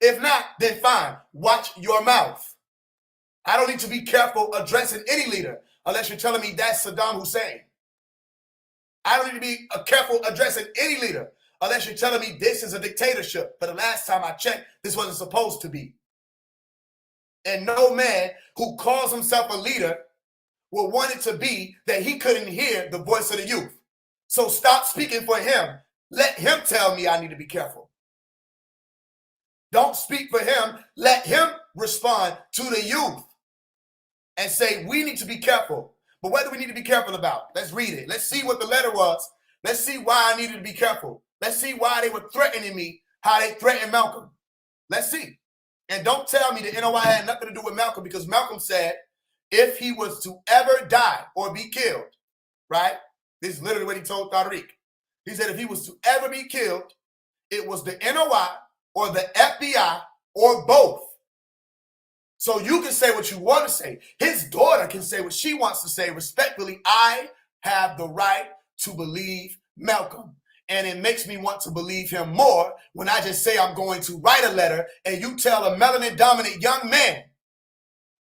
If not, then fine. Watch your mouth. I don't need to be careful addressing any leader unless you're telling me that's Saddam Hussein. I don't need to be careful addressing any leader unless you're telling me this is a dictatorship. But the last time I checked, this wasn't supposed to be. And no man who calls himself a leader will want it to be that he couldn't hear the voice of the youth. So stop speaking for him. Let him tell me I need to be careful. Don't speak for him. Let him respond to the youth and say, we need to be careful. But what do we need to be careful about? Let's read it. Let's see what the letter was. Let's see why I needed to be careful. Let's see why they were threatening me, how they threatened Malcolm. Let's see. And don't tell me the NOI had nothing to do with Malcolm, because Malcolm said if he was to ever die or be killed, right? This is literally what he told Tariq. He said if he was to ever be killed, it was the NOI or the FBI or both. So you can say what you want to say. His daughter can say what she wants to say. Respectfully, I have the right to believe Malcolm. And it makes me want to believe him more when I just say I'm going to write a letter and you tell a melanin-dominant young man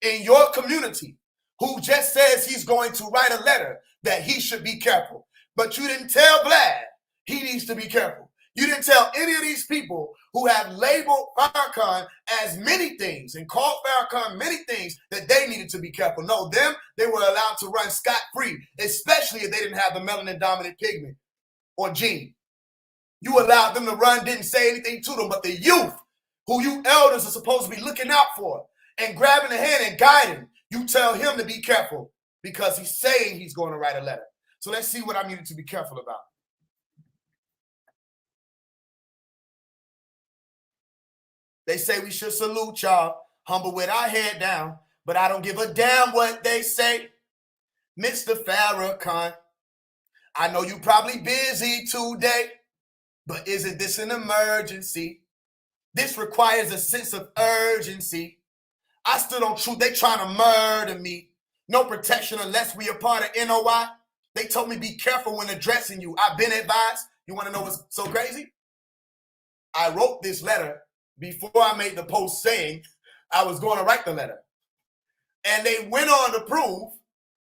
in your community who just says he's going to write a letter that he should be careful. But you didn't tell Vlad he needs to be careful. You didn't tell any of these people who have labeled Farrakhan as many things and called Farrakhan many things that they needed to be careful. No, they were allowed to run scot-free, especially if they didn't have the melanin-dominant pigment or gene. You allowed them to run, didn't say anything to them, but the youth, who you elders are supposed to be looking out for and grabbing the hand and guiding, you tell him to be careful because he's saying he's going to write a letter. So let's see what I needed to be careful about. They say we should salute y'all, humble with our head down, but I don't give a damn what they say. Mr. Farrakhan, I know you probably busy today, but isn't this an emergency? This requires a sense of urgency. I stood on truth. They trying to murder me. No protection unless we are part of NOI. They told me be careful when addressing you. I've been advised. You want to know what's so crazy? I wrote this letter before I made the post saying I was going to write the letter. And they went on to prove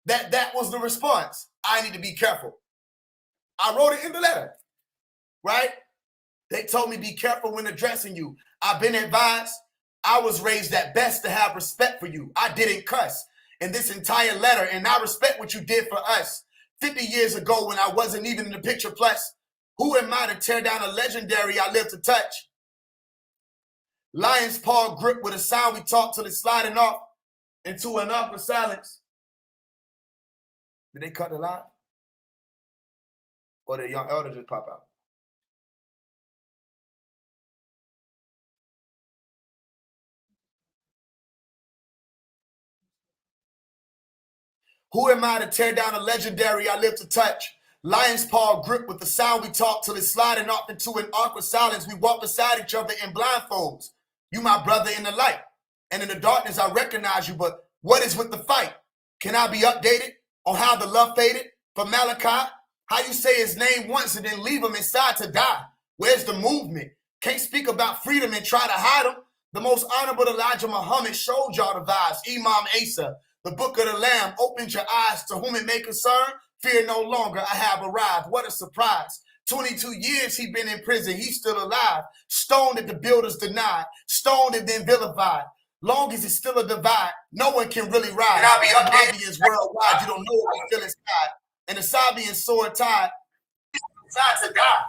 that that was the response. I need to be careful. I wrote it in the letter, right? They told me be careful when addressing you. I've been advised. I was raised at best to have respect for you. I didn't cuss in this entire letter, and I respect what you did for us 50 years ago when I wasn't even in the picture. Plus, who am I to tear down a legendary I live to touch? Lion's paw grip with a sound we talk till it's sliding off into an awkward silence. Did they cut the line? Or did the young elder just pop out? Who am I to tear down a legendary I live to touch? Lion's paw grip with the sound we talk till it's sliding off into an awkward silence. We walk beside each other in blindfolds. You my brother in the light. And in the darkness I recognize you, but what is with the fight? Can I be updated on how the love faded for Malachi? How you say his name once and then leave him inside to die? Where's the movement? Can't speak about freedom and try to hide him. The most honorable Elijah Muhammad showed y'all the vibes. Imam Asa, the book of the Lamb, opened your eyes to whom it may concern. Fear no longer, I have arrived. What a surprise. 22 years he been in prison, he's still alive. Stoned if the builders denied, stoned and then vilified. Long as it's still a divide, no one can really ride. And I'll be obvious worldwide, you don't know what we feel inside. And the Sabian sword tied, side to God.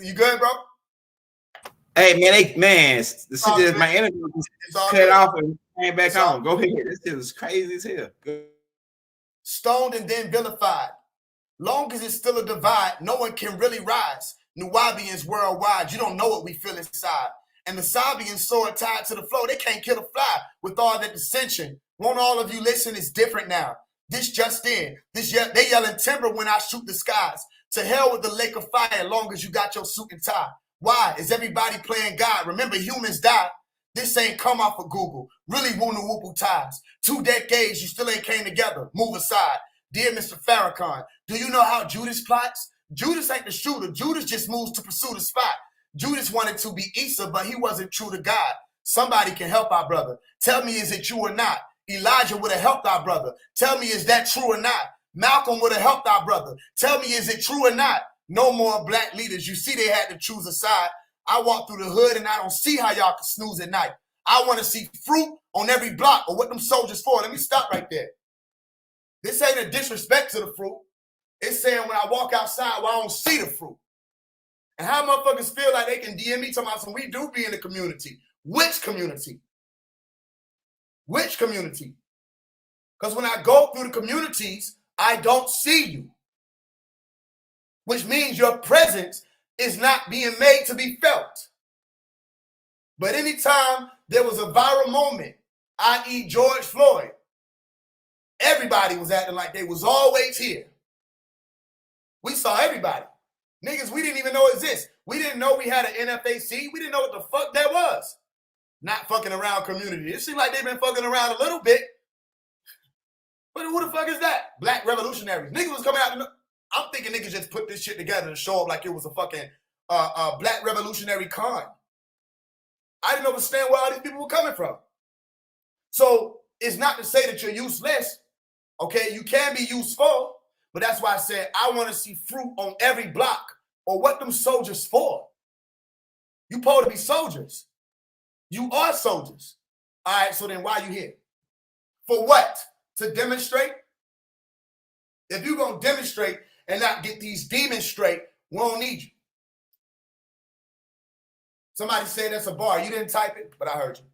You good, bro? Hey man, the shit is my energy was cut off and came back on. Go ahead. This shit was crazy as hell. Good. Stoned and then vilified. Long as it's still a divide, no one can really rise. Nuwabians worldwide, you don't know what we feel inside. And the Sabian sword tied to the floor, they can't kill a fly with all that dissension. Won't all of you listen? It's different now. This just in. They yelling timber when I shoot the skies. To hell with the lake of fire, long as you got your suit and tie. Why? Is everybody playing God? Remember, humans die. This ain't come off of Google. Really woo whoopoo ties. 2 decades, you still ain't came together. Move aside. Dear Mr. Farrakhan, do you know how Judas plots? Judas ain't the shooter. Judas just moves to pursue the spot. Judas wanted to be Isa, but he wasn't true to God. Somebody can help our brother. Tell me, is it true or not? Elijah would have helped our brother. Tell me, is that true or not? Malcolm would have helped our brother. Tell me, is it true or not? No more black leaders. You see, they had to choose a side. I walk through the hood and I don't see how y'all can snooze at night. I want to see fruit on every block or what them soldiers for. Let me stop right there. This ain't a disrespect to the fruit. It's saying when I walk outside, well, I don't see the fruit. And how motherfuckers feel like they can DM me talking about some, we do be in the community. Which community? Which community? Because when I go through the communities, I don't see you. Which means your presence is not being made to be felt. But anytime there was a viral moment, i.e. George Floyd, everybody was acting like they was always here. We saw everybody. Niggas we didn't even know exist. We didn't know we had an NFAC. We didn't know what the fuck that was. Not fucking around community. It seemed like they've been fucking around a little bit. But who the fuck is that? Black revolutionaries. Niggas was coming out. I'm thinking niggas just put this shit together to show up like it was a fucking black revolutionary con. I didn't understand where all these people were coming from. So it's not to say that you're useless. Okay, you can be useful. But that's why I said I want to see fruit on every block. Or what them soldiers for? You supposed to be soldiers. You are soldiers. All right, so then why you here? For what? To demonstrate? If you're going to demonstrate and not get these demons straight, we don't need you. Somebody said that's a bar. You didn't type it, but I heard you.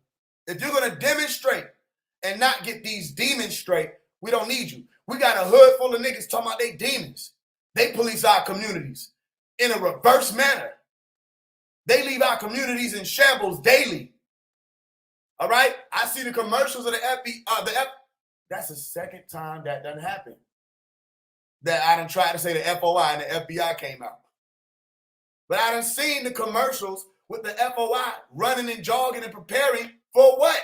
If you're going to demonstrate and not get these demons straight, we don't need you. We got a hood full of niggas talking about they demons. They police our communities in a reverse manner. They leave our communities in shambles daily. All right? I see the commercials of the FBI. That's the second time that done happened. That I done tried to say the FOI and the FBI came out. But I done seen the commercials with the FOI running and jogging and preparing for what?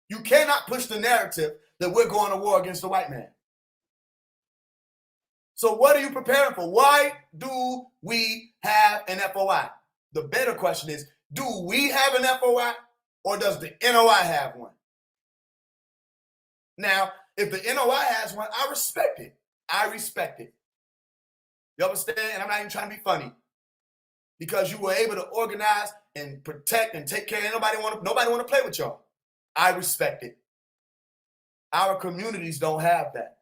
You cannot push the narrative that we're going to war against the white man. So what are you preparing for? Why do we have an FOI? The better question is, do we have an FOI or does the NOI have one? Now, if the NOI has one, I respect it. I respect it. You understand? And I'm not even trying to be funny. Because you were able to organize and protect and take care. Nobody want to play with y'all. I respect it. Our communities don't have that.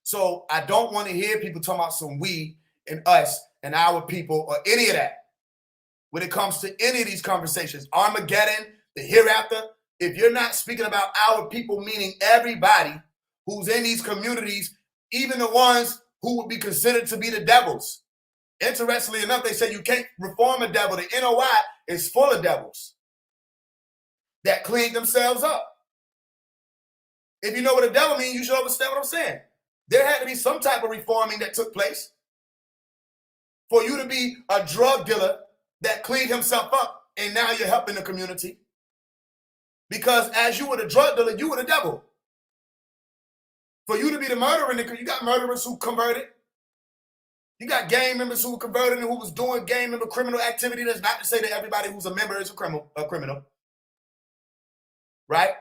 So I don't want to hear people talking about some we and us and our people or any of that. When it comes to any of these conversations, Armageddon, the hereafter, if you're not speaking about our people, meaning everybody who's in these communities, even the ones who would be considered to be the devils. Interestingly enough, they say you can't reform a devil. The NOI is full of devils that cleaned themselves up. If you know what a devil means, you should understand what I'm saying. There had to be some type of reforming that took place for you to be a drug dealer that cleaned himself up, and now you're helping the community. Because as you were the drug dealer, you were the devil. For you to be the murderer, you got murderers who converted. You got gang members who were converted and who was doing gang member criminal activity. That's not to say that everybody who's a member is a criminal. Right?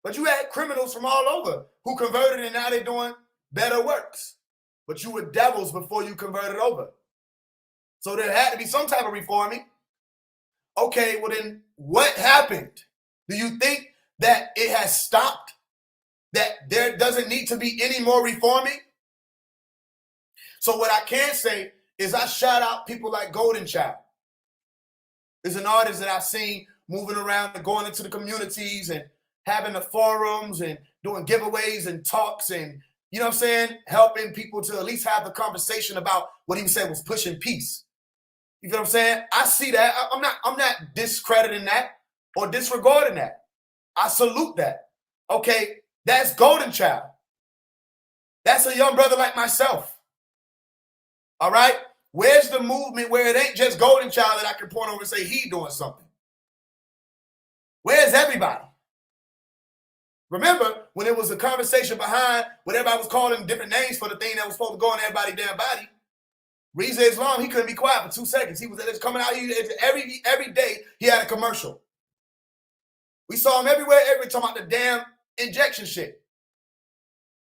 But you had criminals from all over who converted and now they're doing better works. But you were devils before you converted over. So there had to be some type of reforming. Okay, well then what happened? Do you think that it has stopped? That there doesn't need to be any more reforming? So what I can say is I shout out people like Golden Child. Is an artist that I've seen moving around and going into the communities and having the forums and doing giveaways and talks and, you know what I'm saying, helping people to at least have the conversation about what he said was pushing peace. You know what I'm saying? I see that. I'm not discrediting that or disregarding that. I salute that. Okay, that's Golden Child. That's a young brother like myself. All right? Where's the movement where it ain't just Golden Child that I can point over and say he doing something? Where's everybody? Remember when it was a conversation behind when everybody was calling different names for the thing that was supposed to go in everybody's damn body? Reza Islam, he couldn't be quiet for 2 seconds. He was coming out every day. He had a commercial. We saw him everywhere, talking about the damn injection shit.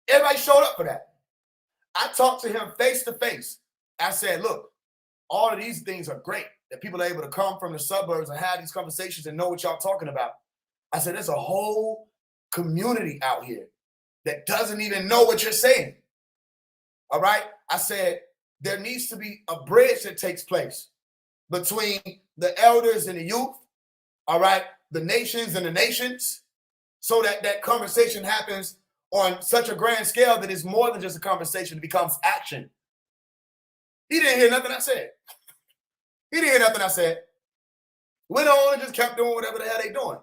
Everybody showed up for that. I talked to him face to face. I said, look, all of these things are great that people are able to come from the suburbs and have these conversations and know what y'all talking about. I said, there's a whole community out here that doesn't even know what you're saying. All right? I said, there needs to be a bridge that takes place between the elders and the youth, all right, the nations and the nations, so that that conversation happens on such a grand scale that it's more than just a conversation, it becomes action. He didn't hear nothing I said. He didn't hear nothing I said. Went on and just kept doing whatever the hell they doing,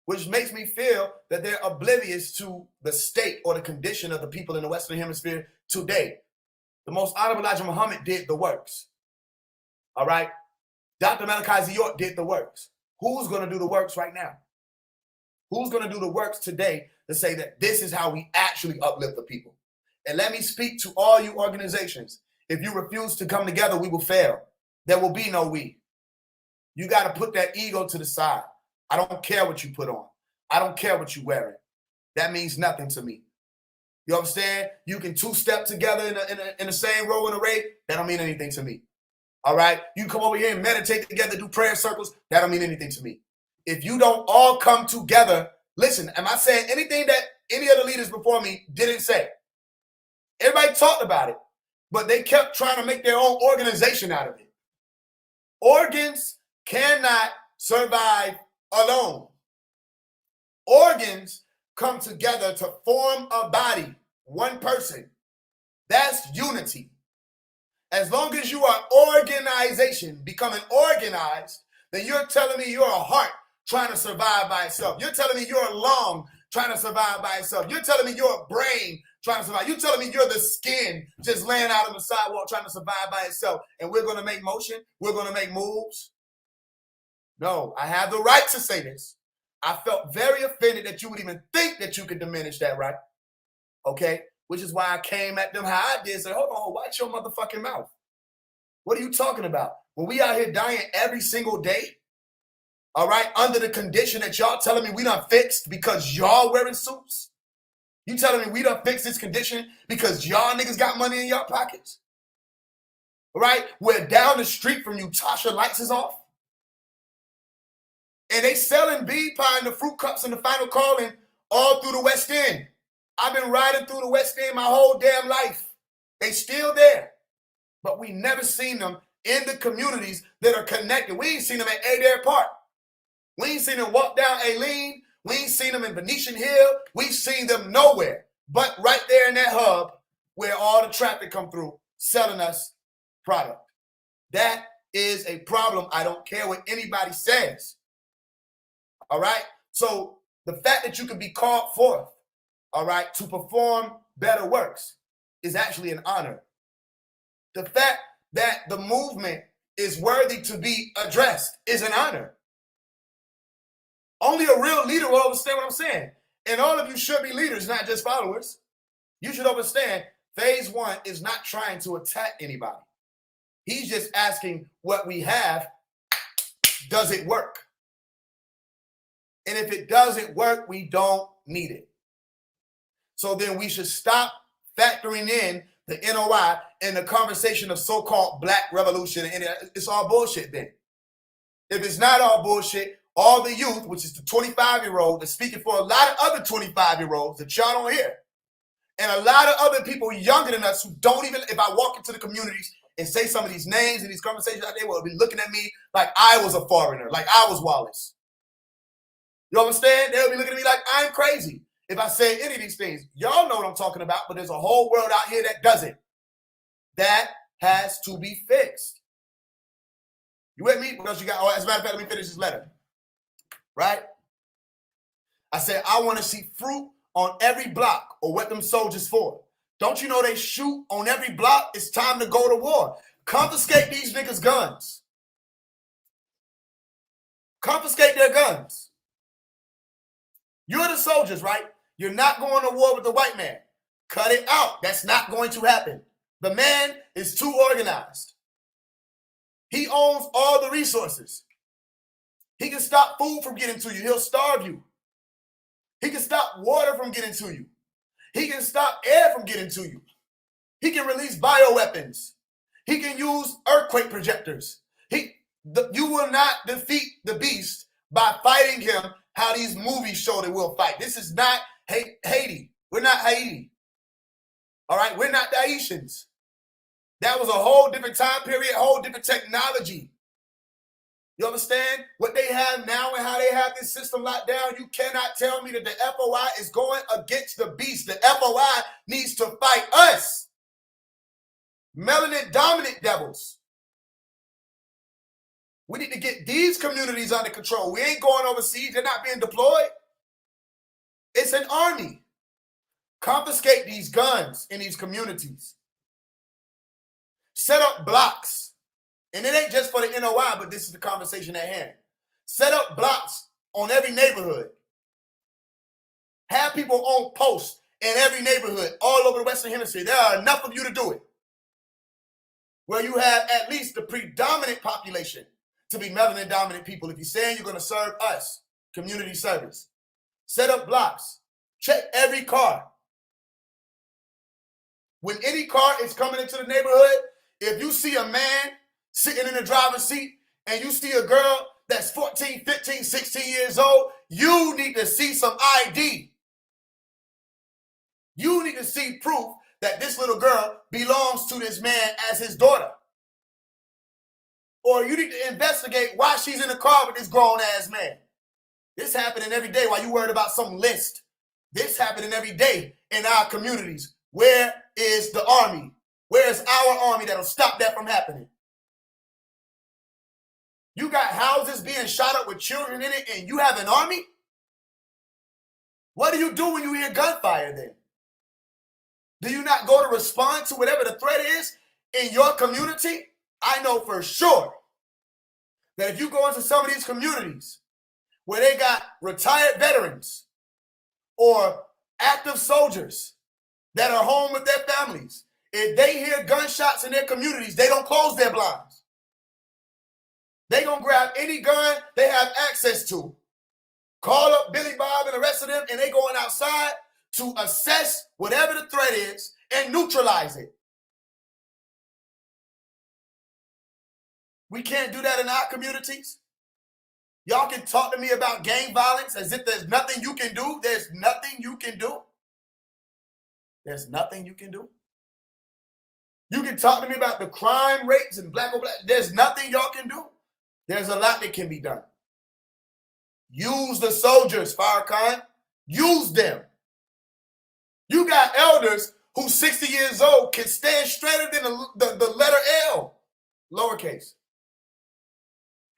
which makes me feel that they're oblivious to the state or the condition of the people in the Western Hemisphere today. The most honorable Elijah Muhammad did the works. All right? Dr. Malachi York did the works. Who's going to do the works right now? Who's going to do the works today to say that this is how we actually uplift the people? And let me speak to all you organizations. If you refuse to come together, we will fail. There will be no we. You got to put that ego to the side. I don't care what you put on. I don't care what you're wearing. That means nothing to me. You understand? You can two-step together in the same row in a raid. That don't mean anything to me. All right? You come over here and meditate together, do prayer circles. That don't mean anything to me. If you don't all come together, listen, am I saying anything that any of the leaders before me didn't say? Everybody talked about it, but they kept trying to make their own organization out of it. Organs cannot survive alone. Organs come together to form a body, one person. That's unity. As long as you are organization, becoming organized, then you're telling me you're a heart trying to survive by itself. You're telling me you're a lung trying to survive by itself. You're telling me you're a brain trying to survive. You're telling me you're the skin just laying out on the sidewalk trying to survive by itself. And we're going to make motion. We're going to make moves. No, I have the right to say this. I felt very offended that you would even think that you could diminish that right. Okay? Which is why I came at them how I did. Say, hold on, watch your motherfucking mouth. What are you talking about? When we out here dying every single day, all right, under the condition that y'all telling me we done fixed because y'all wearing suits? You telling me we done fixed this condition because y'all niggas got money in y'all pockets? All right? We're down the street from you, Tasha lights is off. And they selling bead pie and the fruit cups and the final calling all through the West End. I've been riding through the West End my whole damn life. They still there. But we never seen them in the communities that are connected. We ain't seen them at Adair Park. We ain't seen them walk down Aileen. We ain't seen them in Venetian Hill. We've seen them nowhere but right there in that hub where all the traffic come through selling us product. That is a problem. I don't care what anybody says. All right? So the fact that you can be called forth, all right, to perform better works is actually an honor. The fact that the movement is worthy to be addressed is an honor. Only a real leader will understand what I'm saying. And all of you should be leaders, not just followers. You should understand Phase One is not trying to attack anybody. He's just asking what we have, does it work? And if it doesn't work, we don't need it. So then we should stop factoring in the NOI in the conversation of so-called black revolution. And it's all bullshit then. If it's not all bullshit, all the youth, which is the 25-year-old that's speaking for a lot of other 25-year-olds that y'all don't hear, and a lot of other people younger than us who don't even, if I walk into the communities and say some of these names and these conversations, they will be looking at me like I was a foreigner, like I was Wallace. You understand? They'll be looking at me like I'm crazy if I say any of these things. Y'all know what I'm talking about, but there's a whole world out here that doesn't. That has to be fixed. You with me? What else you got? Oh, as a matter of fact, let me finish this letter. Right? I said, I want to see fruit on every block, or what them soldiers for. Don't you know they shoot on every block? It's time to go to war. Confiscate these niggas' guns. Confiscate their guns. You're the soldiers, right? You're not going to war with the white man. Cut it out. That's not going to happen. The man is too organized. He owns all the resources. He can stop food from getting to you. He'll starve you. He can stop water from getting to you. He can stop air from getting to you. He can release bioweapons. He can use earthquake projectors. You will not defeat the beast by fighting him how these movies show that we'll fight. This is not Haiti. We're not Haiti. All right? We're not the Haitians. That was a whole different time period, a whole different technology. You understand? What they have now and how they have this system locked down, you cannot tell me that the FOI is going against the beast. The FOI needs to fight us. Melanin dominant devils. We need to get these communities under control. We ain't going overseas. They're not being deployed. It's an army. Confiscate these guns in these communities. Set up blocks. And it ain't just for the NOI, but this is the conversation at hand. Set up blocks on every neighborhood. Have people on posts in every neighborhood all over the Western Hemisphere. There are enough of you to do it. Where you have at least the predominant population to be melanin dominant people. If you're saying you're going to serve us, community service. Set up blocks. Check every car. When any car is coming into the neighborhood, if you see a man sitting in the driver's seat and you see a girl that's 14, 15, 16 years old, you need to see some ID. You need to see proof that this little girl belongs to this man as his daughter. Or you need to investigate why she's in the car with this grown-ass man. This happening every day while you worried about some list. This happening every day in our communities. Where is the army? Where is our army that'll stop that from happening? You got houses being shot up with children in it and you have an army? What do you do when you hear gunfire then? Do you not go to respond to whatever the threat is in your community? I know for sure that if you go into some of these communities where they got retired veterans or active soldiers that are home with their families, if they hear gunshots in their communities, they don't close their blinds. They gonna grab any gun they have access to, call up Billy Bob and the rest of them, and they going outside to assess whatever the threat is and neutralize it. We can't do that in our communities. Y'all can talk to me about gang violence as if there's nothing you can do. There's nothing you can do. There's nothing you can do. You can talk to me about the crime rates and black on black. There's nothing y'all can do. There's a lot that can be done. Use the soldiers, Farrakhan. Use them. You got elders who 60 years old can stand straighter than the letter L, lowercase.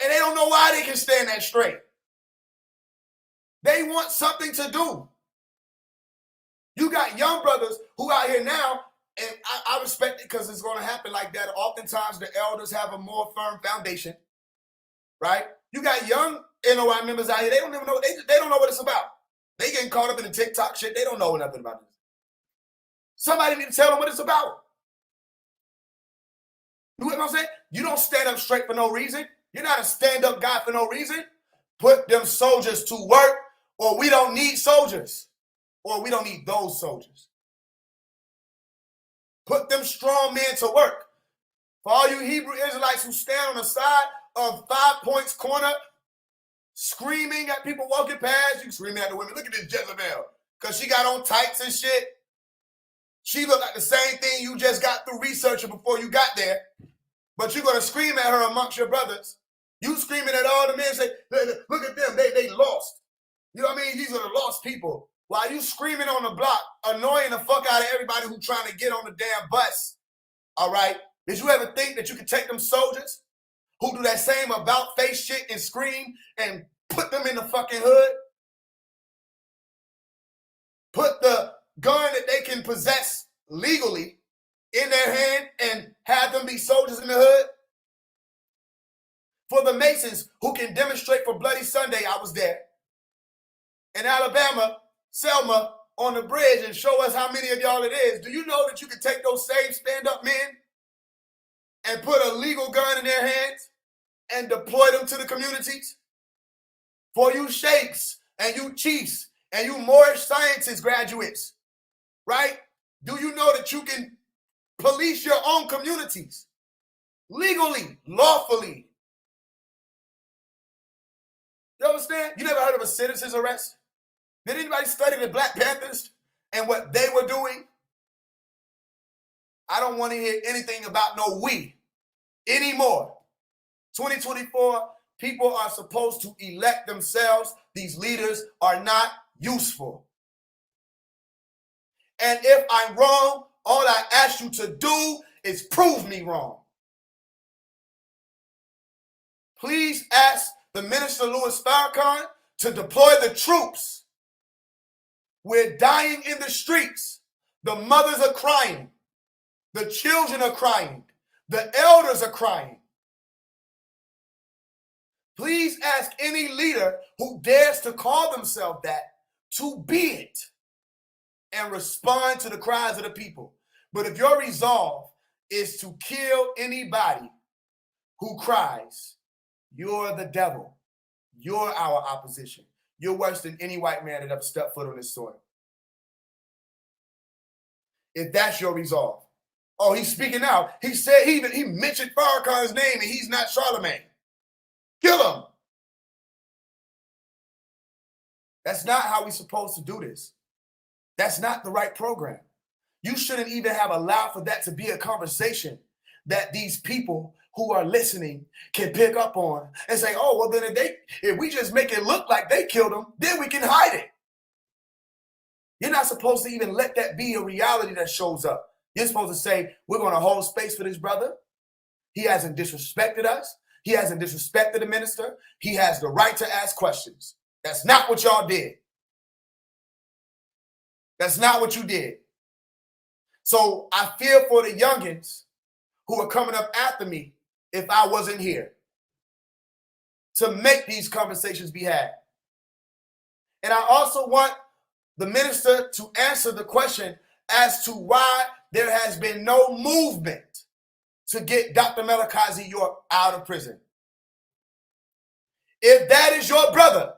And they don't know why they can stand that straight. They want something to do. You got young brothers who out here now, and I respect it because it's going to happen like that. Oftentimes the elders have a more firm foundation. Right? You got young NOI members out here. They don't even know. They don't know what it's about. They getting caught up in the TikTok shit. They don't know nothing about this. Somebody need to tell them what it's about. You know what I'm saying? You don't stand up straight for no reason. You're not a stand-up guy for no reason. Put them soldiers to work, or we don't need soldiers, or we don't need those soldiers. Put them strong men to work. For all you Hebrew Israelites who stand on the side of 5 Points Corner, screaming at people walking past, you screaming at the women. Look at this Jezebel, because she got on tights and shit. She looked like the same thing you just got through researching before you got there. But you're going to scream at her amongst your brothers. You screaming at all the men, say, look at them, they lost. You know what I mean? These are the lost people. While you screaming on the block, annoying the fuck out of everybody who's trying to get on the damn bus. All right? Did you ever think that you could take them soldiers who do that same about face shit and scream and put them in the fucking hood? Put the gun that they can possess legally in their hand and have them be soldiers in the hood? For the Masons who can demonstrate for Bloody Sunday, I was there. In Alabama, Selma, on the bridge and show us how many of y'all it is. Do you know that you can take those same stand-up men and put a legal gun in their hands and deploy them to the communities? For you sheikhs and you chiefs and you Moorish sciences graduates, right? Do you know that you can police your own communities legally, lawfully? You understand? You never heard of a citizen's arrest? Did anybody study the Black Panthers and what they were doing? I don't want to hear anything about no we anymore. 2024, people are supposed to elect themselves. These leaders are not useful. And if I'm wrong, all I ask you to do is prove me wrong. Please ask the Minister Louis Farrakhan to deploy the troops. We're dying in the streets. The mothers are crying. The children are crying. The elders are crying. Please ask any leader who dares to call themselves that to be it and respond to the cries of the people. But if your resolve is to kill anybody who cries, you're the devil. You're our opposition. You're worse than any white man that ever stepped foot on this soil. If that's your resolve. Oh, he's speaking now. He said he mentioned Farrakhan's name and he's not Charlemagne. Kill him. That's not how we're supposed to do this. That's not the right program. You shouldn't even have allowed for that to be a conversation that these people who are listening can pick up on and say, oh, well, then if we just make it look like they killed him, then we can hide it. You're not supposed to even let that be a reality that shows up. You're supposed to say, we're going to hold space for this brother. He hasn't disrespected us. He hasn't disrespected the minister. He has the right to ask questions. That's not what y'all did. That's not what you did. So I fear for the youngins who are coming up after me if I wasn't here to make these conversations be had. And I also want the minister to answer the question as to why there has been no movement to get Dr. Melakazi York out of prison. If that is your brother,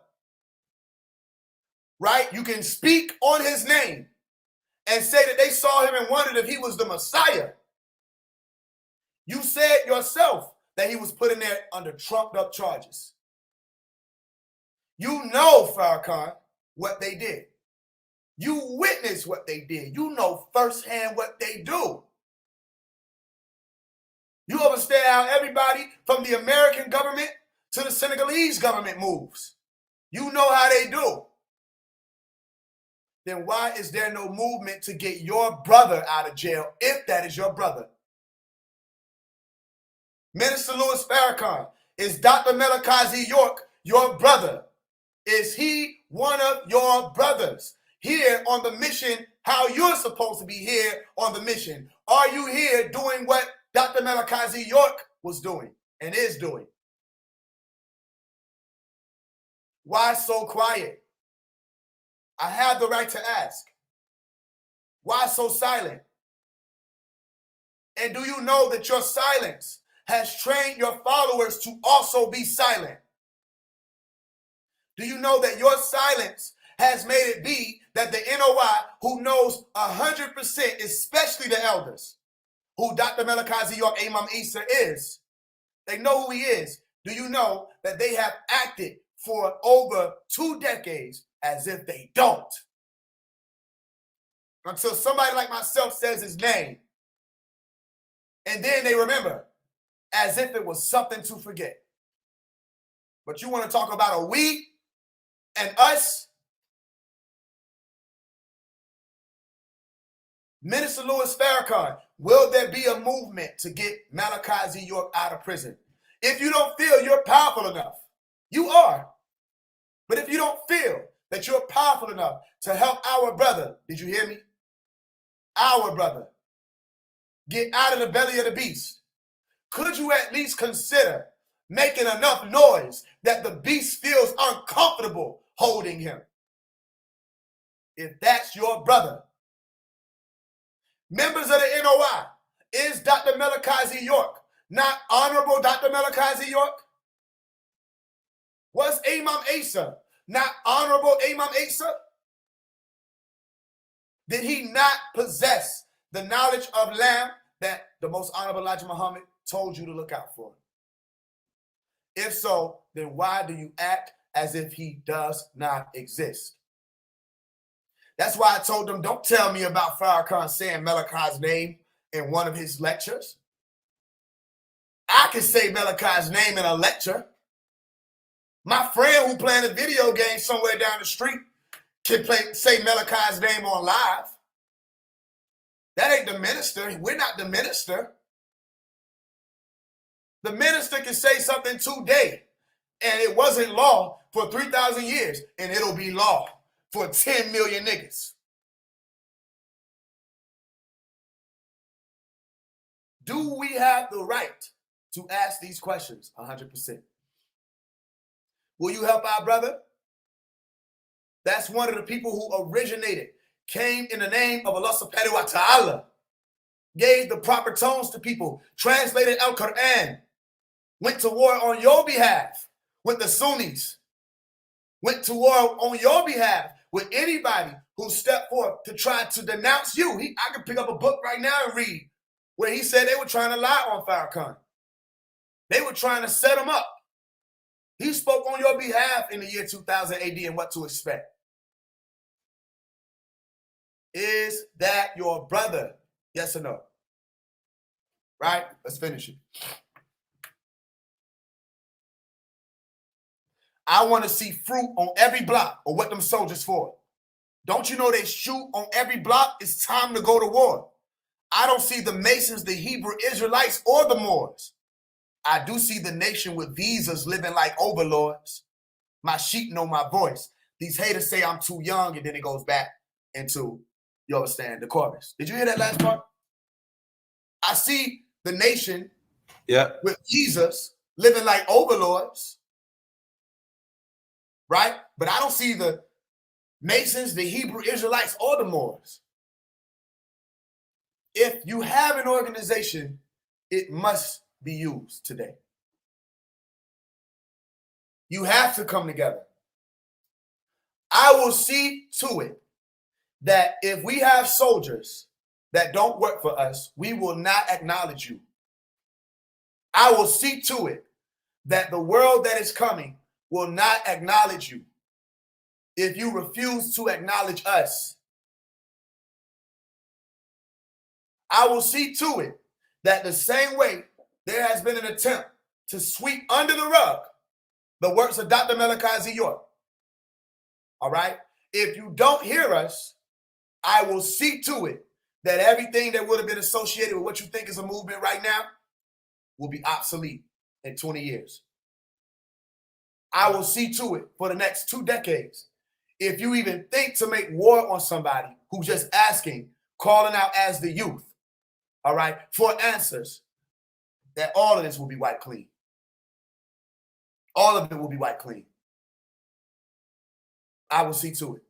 right, you can speak on his name and say that they saw him and wondered if he was the Messiah. You said yourself that he was put in there under trumped up charges. You know, Farrakhan, what they did. You witnessed what they did. You know firsthand what they do. You understand how everybody from the American government to the Senegalese government moves. You know how they do. Then why is there no movement to get your brother out of jail if that is your brother? Minister Louis Farrakhan, is Dr. Melakazi York your brother? Is he one of your brothers here on the mission how you're supposed to be here on the mission? Are you here doing what Dr. Melakazi York was doing and is doing? Why so quiet? I have the right to ask. Why so silent? And do you know that your silence has trained your followers to also be silent? Do you know that your silence has made it be that the NOI, who knows 100%, especially the elders, who Dr. Malachi York Imam Isa is, they know who he is. Do you know that they have acted for over 2 decades as if they don't? Until somebody like myself says his name. And then they remember as if it was something to forget. But you want to talk about a we and us? Minister Louis Farrakhan, will there be a movement to get Malachi Z. York out of prison? If you don't feel you're powerful enough, you are. But if you don't feel that you're powerful enough to help our brother, did you hear me? Our brother, get out of the belly of the beast, could you at least consider making enough noise that the beast feels uncomfortable holding him? If that's your brother. Members of the NOI, is Dr. Malachi Z. York not Honorable Dr. Malachi Z. York? Was Imam Isa not Honorable Imam Isa? Did he not possess the knowledge of Lamb that the most honorable Elijah Muhammad told you to look out for? If so, then why do you act as if he does not exist? That's why I told them, don't tell me about Farrakhan saying Malachi's name in one of his lectures. I can say Malachi's name in a lecture. My friend who playing a video game somewhere down the street can say Malachi's name on live. That ain't the minister. We're not the minister. The minister can say something today, and it wasn't law for 3,000 years, and it'll be law for 10 million niggas. Do we have the right to ask these questions? 100%. Will you help our brother? That's one of the people who originated, came in the name of Allah subhanahu wa ta'ala, gave the proper tones to people, translated Al-Quran, went to war on your behalf with the Sunnis, went to war on your behalf with anybody who stepped forth to try to denounce you. I could pick up a book right now and read where he said they were trying to lie on Farrakhan. They were trying to set him up. He spoke on your behalf in the year 2000 AD and what to expect. Is that your brother? Yes or no? Right? Let's finish it. I want to see fruit on every block, or what them soldiers for. Don't you know they shoot on every block? It's time to go to war. I don't see the Masons, the Hebrew Israelites, or the Moors. I do see the nation with visas living like overlords. My sheep know my voice. These haters say I'm too young, and then it goes back into, you understand, the chorus. Did you hear that last part? I see the nation with Jesus living like overlords, right? But I don't see the Masons, the Hebrew Israelites, or the Moors. If you have an organization, it must be used today. You have to come together. I will see to it that if we have soldiers that don't work for us, we will not acknowledge you. I will see to it that the world that is coming will not acknowledge you if you refuse to acknowledge us. I will see to it that the same way there has been an attempt to sweep under the rug the works of Dr. Malachi Z. York. All right? If you don't hear us, I will see to it that everything that would have been associated with what you think is a movement right now will be obsolete in 20 years. I will see to it for the next 2 decades. If you even think to make war on somebody who's just asking, calling out as the youth, all right, for answers, that all of this will be wiped clean. All of it will be wiped clean. I will see to it.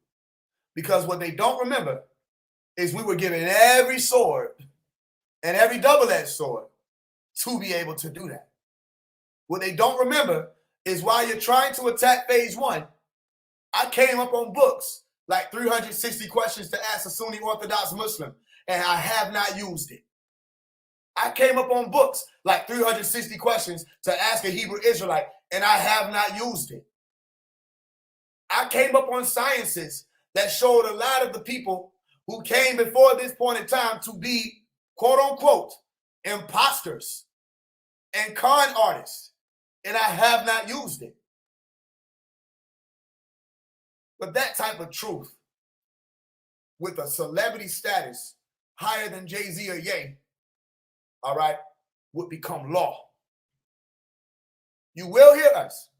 Because what they don't remember is we were given every sword and every double-edged sword to be able to do that. What they don't remember is while you're trying to attack Phase One, I came up on books like 360 questions to ask a Sunni Orthodox Muslim, and I have not used it. I came up on books like 360 questions to ask a Hebrew Israelite, and I have not used it. I came up on sciences that showed a lot of the people who came before this point in time to be, quote unquote, imposters and con artists, and I have not used it. But that type of truth with a celebrity status higher than Jay-Z or Ye, all right, would become law. You will hear us.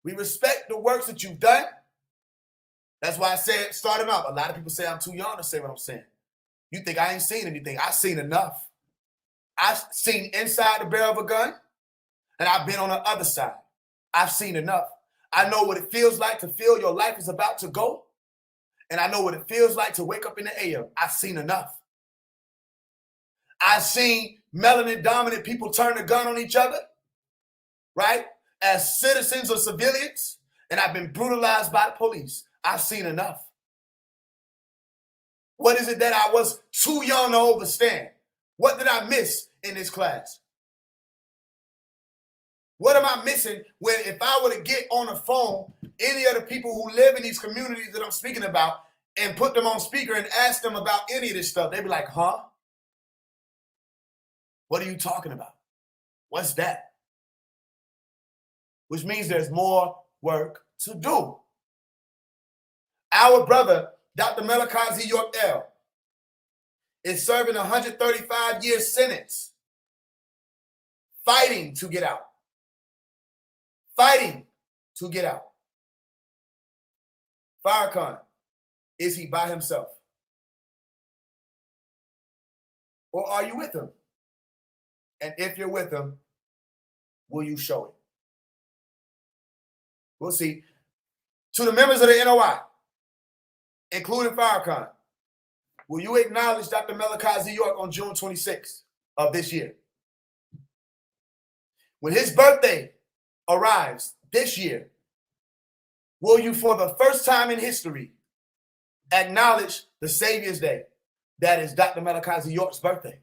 We respect the works that you've done. That's why I said, start them out. A lot of people say I'm too young to say what I'm saying. You think I ain't seen anything. I've seen enough. I've seen inside the barrel of a gun, and I've been on the other side. I've seen enough. I know what it feels like to feel your life is about to go, and I know what it feels like to wake up in the AM. I've seen enough. I've seen melanin-dominant people turn the gun on each other, right, as citizens or civilians, and I've been brutalized by the police. I've seen enough. What is it that I was too young to understand? What did I miss in this class? What am I missing when if I were to get on the phone any of the people who live in these communities that I'm speaking about and put them on speaker and ask them about any of this stuff, they'd be like, huh? What are you talking about? What's that? Which means there's more work to do. Our brother, Dr. Melakazi York L, is serving a 135-year sentence, fighting to get out. Fighting to get out. Farrakhan, is he by himself? Or are you with him? And if you're with him, will you show it? We'll see. To the members of the NOI, including Farrakhan, will you acknowledge Dr. Melakazi York on June 26th of this year? When his birthday arrives this year, will you, for the first time in history, acknowledge the Savior's Day? That is Dr. Melakazi York's birthday.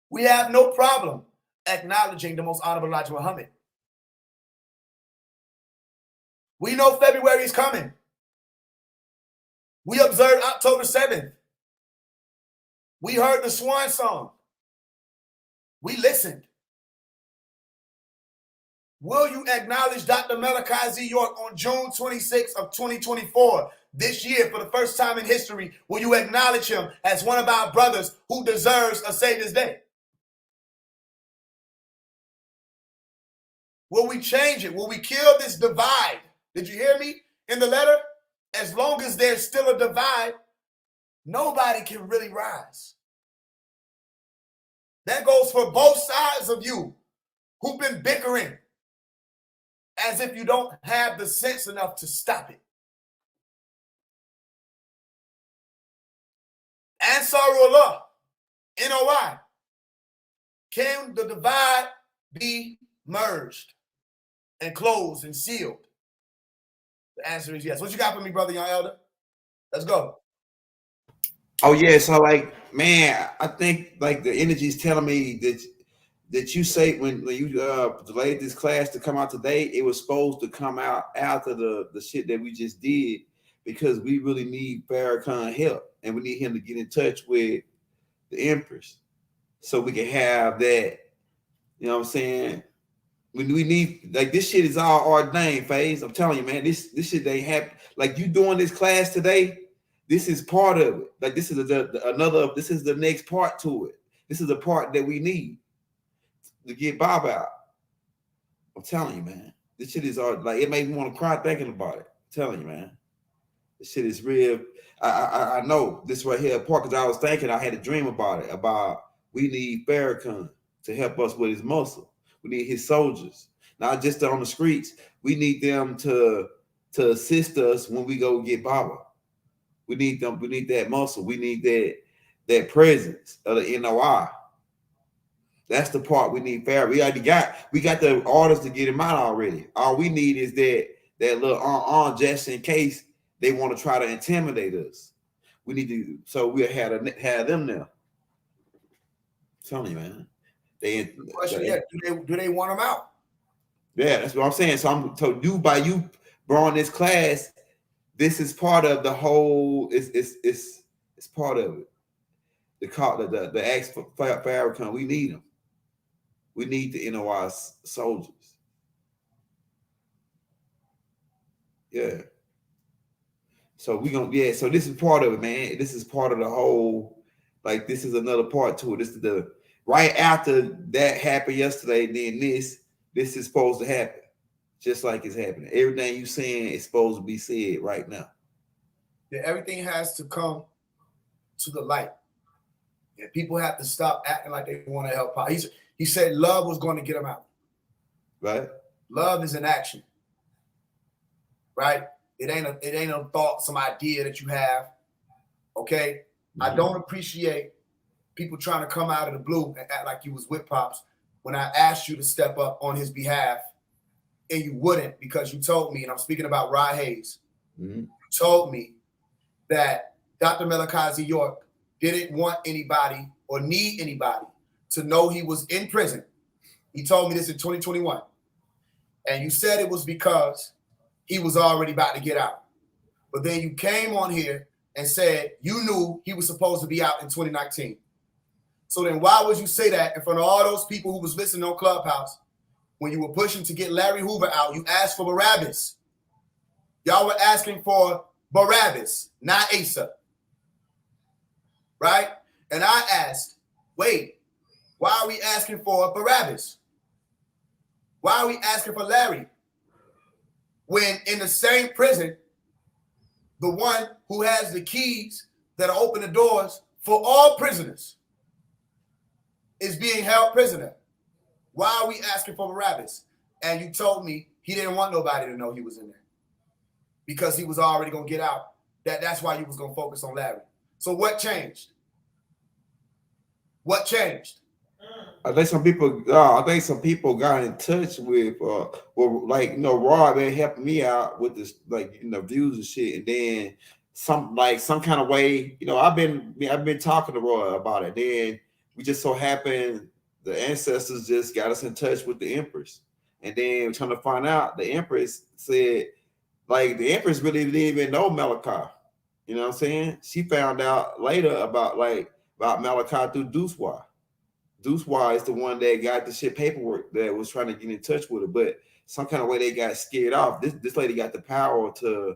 We have no problem acknowledging the most honorable Elijah Muhammad. We know February is coming. We observed October 7th. We heard the Swan song. We listened. Will you acknowledge Dr. Melakazi York on June 26th of 2024? This year, for the first time in history, will you acknowledge him as one of our brothers who deserves a Savior's Day? Will we change it? Will we kill this divide? Did you hear me in the letter? As long as there's still a divide, nobody can really rise. That goes for both sides of you who've been bickering as if you don't have the sense enough to stop it. Ansarullah, NOI, can the divide be merged and closed and sealed? The answer is yes. What you got for me, brother, young elder? Let's go. Oh yeah, so like, man, I think like the energy is telling me that you say when you delayed this class to come out today, it was supposed to come out after the shit that we just did, because we really need Farrakhan help and we need him to get in touch with the Empress so we can have that. You know what I'm saying? We need, like, this shit is all ordained, Faise. I'm telling you, man, this shit ain't happen. Like, you doing this class today, this is part of it. Like, this is this is the next part to it. This is the part that we need to get Bob out. I'm telling you, man, this shit is all, like, it made me want to cry thinking about it. I'm telling you, man, this shit is real. I know this right here part because I was thinking, I had a dream about it, about we need Farrakhan to help us with his muscle. We need his soldiers, not just on the streets. We need them to assist us when we go get Baba. We need them. We need that muscle. We need that presence of the NOI. That's the part we need fair. We got the orders to get him out already. All we need is that little just in case they want to try to intimidate us. We need to, so we'll have them there. Tell me, man. Do they want him out? Yeah, that's what I'm saying. So by you brought this class, this is part of the whole. It's part of it. The ask for Farrakhan. We need them. We need the NOI soldiers. Yeah. So so this is part of it, man. This is part of the whole, like, this is another part to it. This is the right after that happened yesterday, then this is supposed to happen. Just like it's happening. Everything you saying is supposed to be said right now. Yeah, everything has to come to the light. And people have to stop acting like they want to help out. He said love was going to get him out. Right? Love is an action. Right? It ain't a thought, some idea that you have. Okay? Mm-hmm. I don't appreciate people trying to come out of the blue and act like you was with Pops when I asked you to step up on his behalf, and you wouldn't, because you told me, and I'm speaking about Rod Hayes, you told me that Dr. Malachi York didn't want anybody or need anybody to know he was in prison. He told me this in 2021. And you said it was because he was already about to get out. But then you came on here and said you knew he was supposed to be out in 2019. So then why would you say that in front of all those people who was listening on Clubhouse when you were pushing to get Larry Hoover out? You asked for Barabbas. Y'all were asking for Barabbas, not Asa. Right? And I asked, wait, why are we asking for Barabbas? Why are we asking for Larry? When in the same prison, the one who has the keys that open the doors for all prisoners is being held prisoner. Why are we asking for Barabbas? And you told me he didn't want nobody to know he was in there because he was already going to get out. That's why you was going to focus on Larry. So what changed? What changed? I think some people got in touch with, Rod, man, helping me out with this, views and shit. And then some kind of way, I've been talking to Roy about it. Then we just so happened the ancestors just got us in touch with the Empress. And then we're trying to find out, the Empress said, the Empress really didn't even know Malachi. You know what I'm saying? She found out later about Malachi through Deucewa. Deucewa is the one that got the shit paperwork that was trying to get in touch with her, but some kind of way they got scared off. This lady got the power to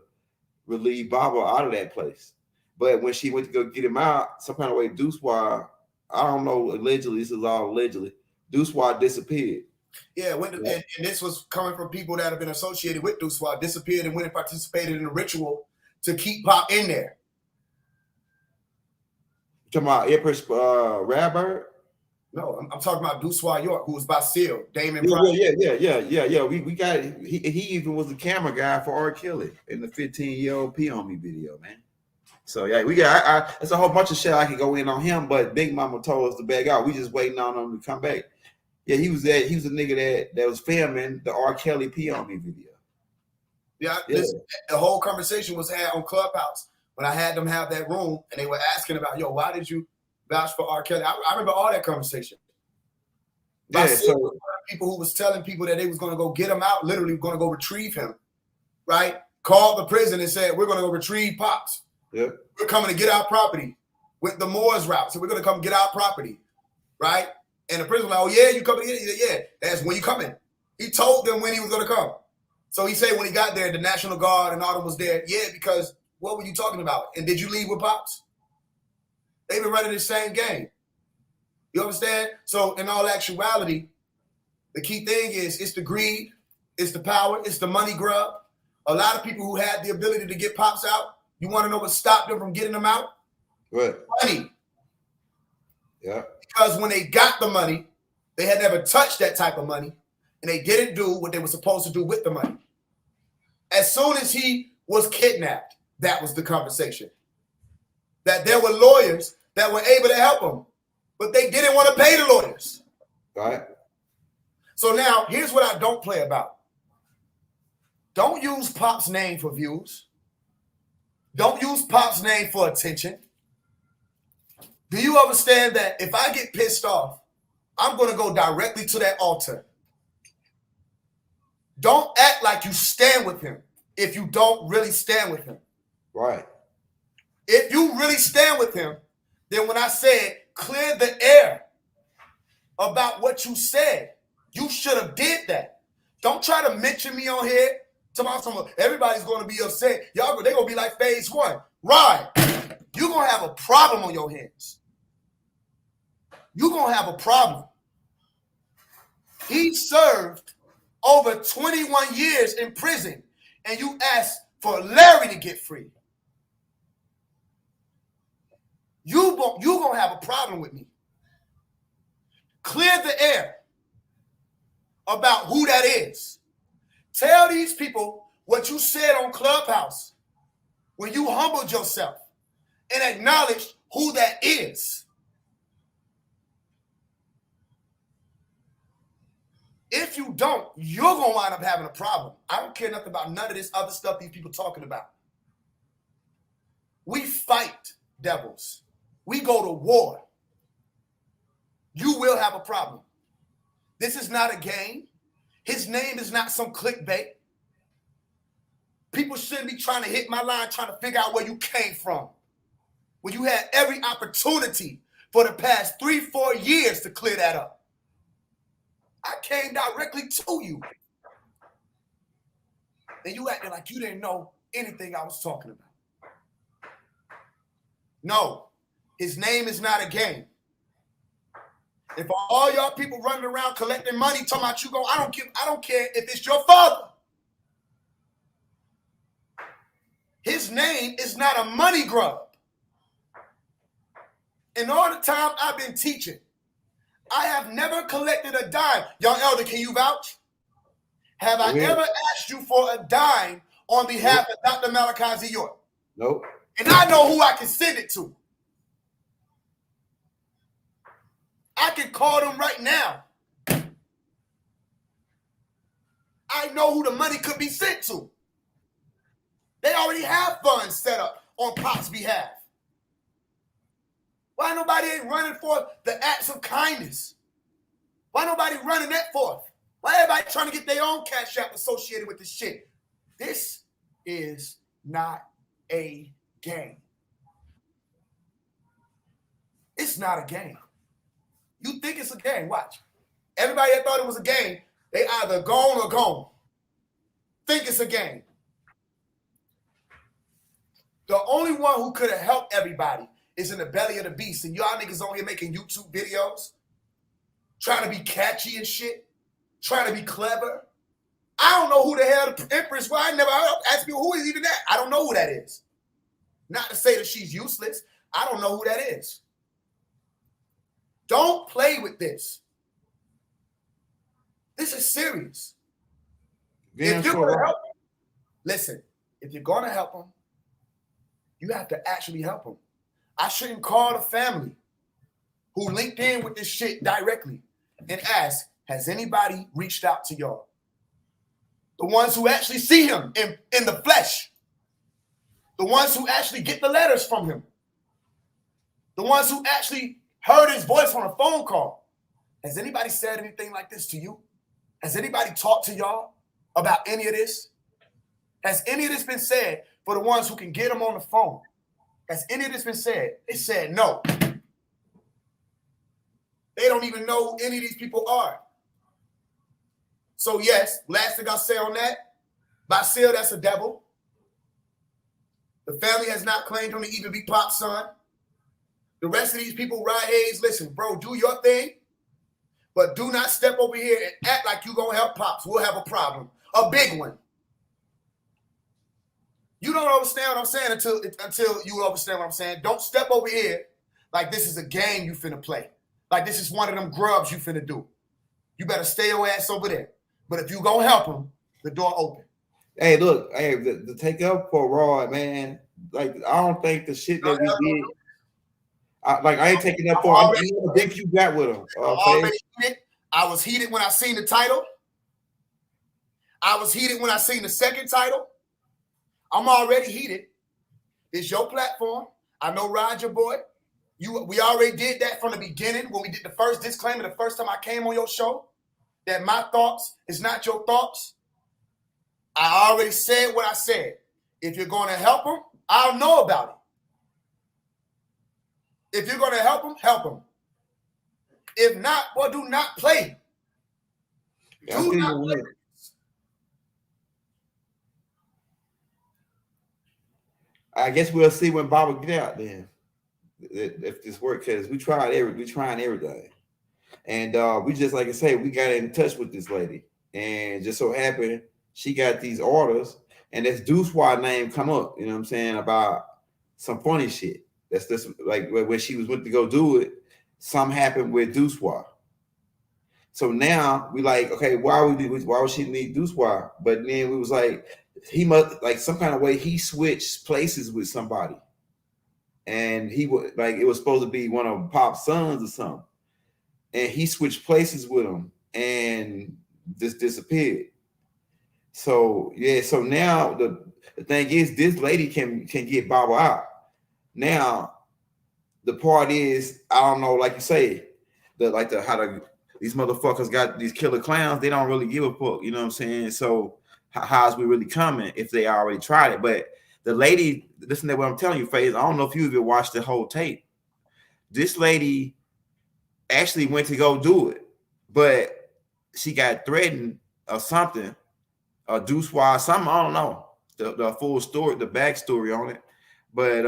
relieve Baba out of that place. But when she went to go get him out, some kind of way Deucewa, I don't know, allegedly, this is all allegedly, Deucewa disappeared. Yeah, and this was coming from people that have been associated with Deucewa, disappeared and went and participated in a ritual to keep Pop in there. You talking about Empress Radbird? No, I'm talking about Deucewa York, who was by Seal, Damon. Yeah. We got he even was the camera guy for R. Kelly in the 15-year-old P on Me video, man. So yeah, we got that's a whole bunch of shit I could go in on him, but Big Mama told us to back out. We just waiting on him to come back. Yeah, he was there. He was a nigga that was filming the R. Kelly P on Me video. Yeah. The whole conversation was had on Clubhouse when I had them have that room, and they were asking about, why did you vouch for R. Kelly? I remember all that conversation. Yeah, so people who was telling people that they was going to go get him out, literally going to go retrieve him, right? Called the prison and said, we're going to go retrieve Pops. Yeah. We're coming to get our property with the Moors route. So we're going to come get our property, right? And the prison was like, oh, yeah, you coming to get it? Yeah, that's when you coming. He told them when he was going to come. So he said when he got there, the National Guard and all them was there. Yeah, because what were you talking about? And did you leave with Pops? They've been running the same game. You understand? So in all actuality, the key thing is it's the greed, it's the power, it's the money grub. A lot of people who had the ability to get Pops out, you want to know what stopped them from getting them out? What? Money. Yeah. Because when they got the money, they had never touched that type of money, and they didn't do what they were supposed to do with the money. As soon as he was kidnapped, that was the conversation. That there were lawyers that were able to help him, but they didn't want to pay the lawyers. Right. So now here's what I don't play about. Don't use Pop's name for views. Don't use Pop's name for attention. Do you understand that if I get pissed off, I'm going to go directly to that altar? Don't act like you stand with him if you don't really stand with him. Right. If you really stand with him, then when I said clear the air about what you said, you should have did that. Don't try to mention me on here. Everybody's going to be upset. Y'all, they're going to be like Faise One. Right. You're going to have a problem on your hands. You're going to have a problem. He served over 21 years in prison, and you asked for Larry to get free. You're going to have a problem with me. Clear the air about who that is. Tell these people what you said on Clubhouse when you humbled yourself and acknowledged who that is. If you don't, you're going to wind up having a problem. I don't care nothing about none of this other stuff these people talking about. We fight devils. We go to war. You will have a problem. This is not a game. His name is not some clickbait. People shouldn't be trying to hit my line, trying to figure out where you came from. When you had every opportunity for the past 3-4 years to clear that up. I came directly to you. And you acted like you didn't know anything I was talking about. No, his name is not a game. If all y'all people running around collecting money, talking about you go, I don't care if it's your father. His name is not a money grub. In all the time I've been teaching, I have never collected a dime. Young elder, can you vouch? Have I ever asked you for a dime on behalf of Dr. Malachi Z. York? Nope. And I know who I can send it to. I can call them right now. I know who the money could be sent to. They already have funds set up on Pop's behalf. Why nobody ain't running for the acts of kindness? Why nobody running that forth? Why everybody trying to get their own cash app associated with this shit? This is not a game. It's not a game. You think it's a game, watch. Everybody that thought it was a game, they either gone or gone. Think it's a game. The only one who could have helped everybody is in the belly of the beast. And y'all niggas on here making YouTube videos, trying to be catchy and shit, trying to be clever. I don't know who the hell the Empress was. I never asked people who is even that. I don't know who that is. Not to say that she's useless. I don't know who that is. Don't play with this. This is serious. If you're going to help them, listen, if you're going to help them, you have to actually help them. I shouldn't call the family who linked in with this shit directly and ask, has anybody reached out to y'all? The ones who actually see him in the flesh. The ones who actually get the letters from him. The ones who actually heard his voice on a phone call. Has anybody said anything like this to you? Has anybody talked to y'all about any of this? Has any of this been said for the ones who can get him on the phone? Has any of this been said? They said no. They don't even know who any of these people are. So yes, last thing I'll say on that, Basil, that's a devil. The family has not claimed him to even be Pop's son. The rest of these people, Rod Hayes, listen, bro, do your thing, but do not step over here and act like you're going to help Pops. We'll have a problem, a big one. You don't understand what I'm saying until you understand what I'm saying. Don't step over here like this is a game you finna play, like this is one of them grubs you finna do. You better stay your ass over there. But if you going to help him, the door open. Hey, look, hey, the take up for Rod, man. Like, I don't think the shit that we did. I ain't taking that I'm for. I already- know the beef you got with him. I'm already heated. I was heated when I seen the title. I was heated when I seen the second title. I'm already heated. It's your platform. I know Roger boy. We already did that from the beginning when we did the first disclaimer the first time I came on your show, that my thoughts is not your thoughts. I already said what I said. If you're going to help them, I'll know about it. If you're going to help them, help them. If not, well, do not play. Do not play. I guess we'll see when Baba get out then. If this works, because we trying everything. And we just, like I say, we got in touch with this lady. And just so happened she got these orders, and this Deuce Wide name come up, you know what I'm saying, about some funny shit. That's just like when she went to go do it, something happened with Deuce Wide. So now we like, okay, why would she need Deuce Wide? But then we was like, he must, like, some kind of way he switched places with somebody. And he was like, it was supposed to be one of Pop's sons or something. And he switched places with him and just disappeared. So yeah, so now the thing is, this lady can get Baba out. Now the part is, I don't know, like you say, these motherfuckers got these killer clowns, they don't really give a fuck, you know what I'm saying? So how's we really coming if they already tried it? But the lady, listen to what I'm telling you, Faise, I don't know if you even watched the whole tape. This lady actually went to go do it, but she got threatened or something, or Deuce Wide, something, I don't know the full story, the backstory on it. But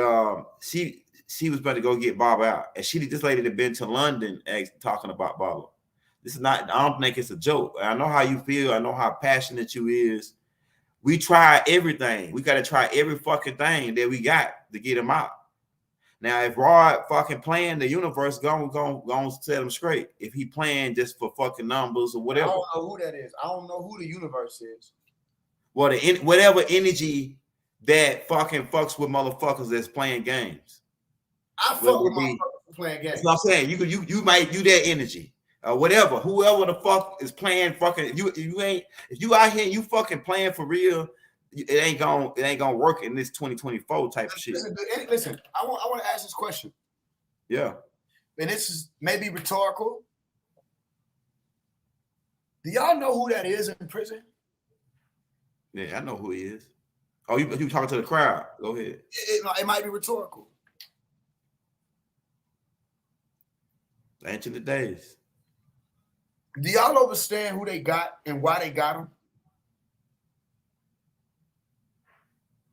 she was about to go get Bob out, and this lady had been to London talking about Bob. This is not, I don't think it's a joke. I know how you feel. I know how passionate you is. We try everything. We got to try every fucking thing that we got to get him out. Now, if Rod fucking playing, the universe gonna set him straight. If he playing just for fucking numbers or whatever. I don't know who that is. I don't know who the universe is. Well, whatever energy that fucking fucks with motherfuckers that's playing games. I fuck with motherfuckers playing games. That's what I'm saying. You might do that energy. Whatever, whoever the fuck is playing fucking, if you out here and you fucking playing for real, it ain't gonna work in this 2024 type of shit. Listen, I want to ask this question. Yeah. And this is maybe rhetorical. Do y'all know who that is in prison? Yeah, I know who he is. Oh, you talking to the crowd? Go ahead. It might be rhetorical. Ancient days. Do y'all understand who they got and why they got him?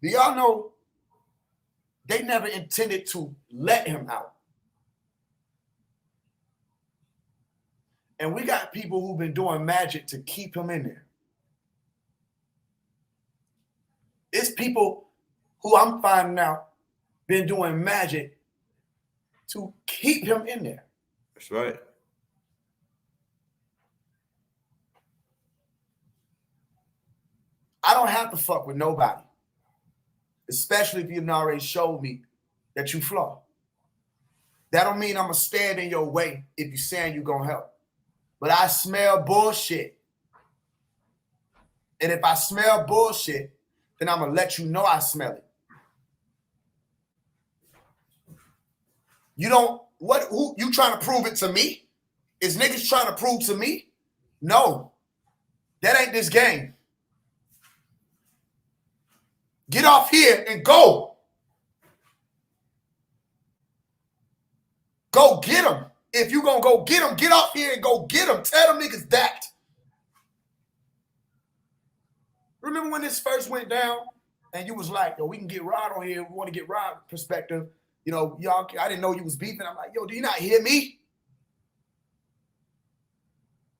Do y'all know they never intended to let him out? And we got people who've been doing magic to keep him in there. It's people who I'm finding out been doing magic to keep him in there. That's right. I don't have to fuck with nobody, especially if you've already showed me that you flaw. That don't mean I'm going to stand in your way if you're saying you're going to help. But I smell bullshit. And if I smell bullshit, then I'm going to let you know I smell it. Who you trying to prove it to me? Is niggas trying to prove to me? No. That ain't this game. Get off here and go. Go get them. If you gonna go get them, get off here and go get them. Tell them niggas that. Remember when this first went down and you was like, yo, we can get Rod on here. We want to get Rod perspective. You know, y'all, I didn't know you was beefing. I'm like, yo, do you not hear me?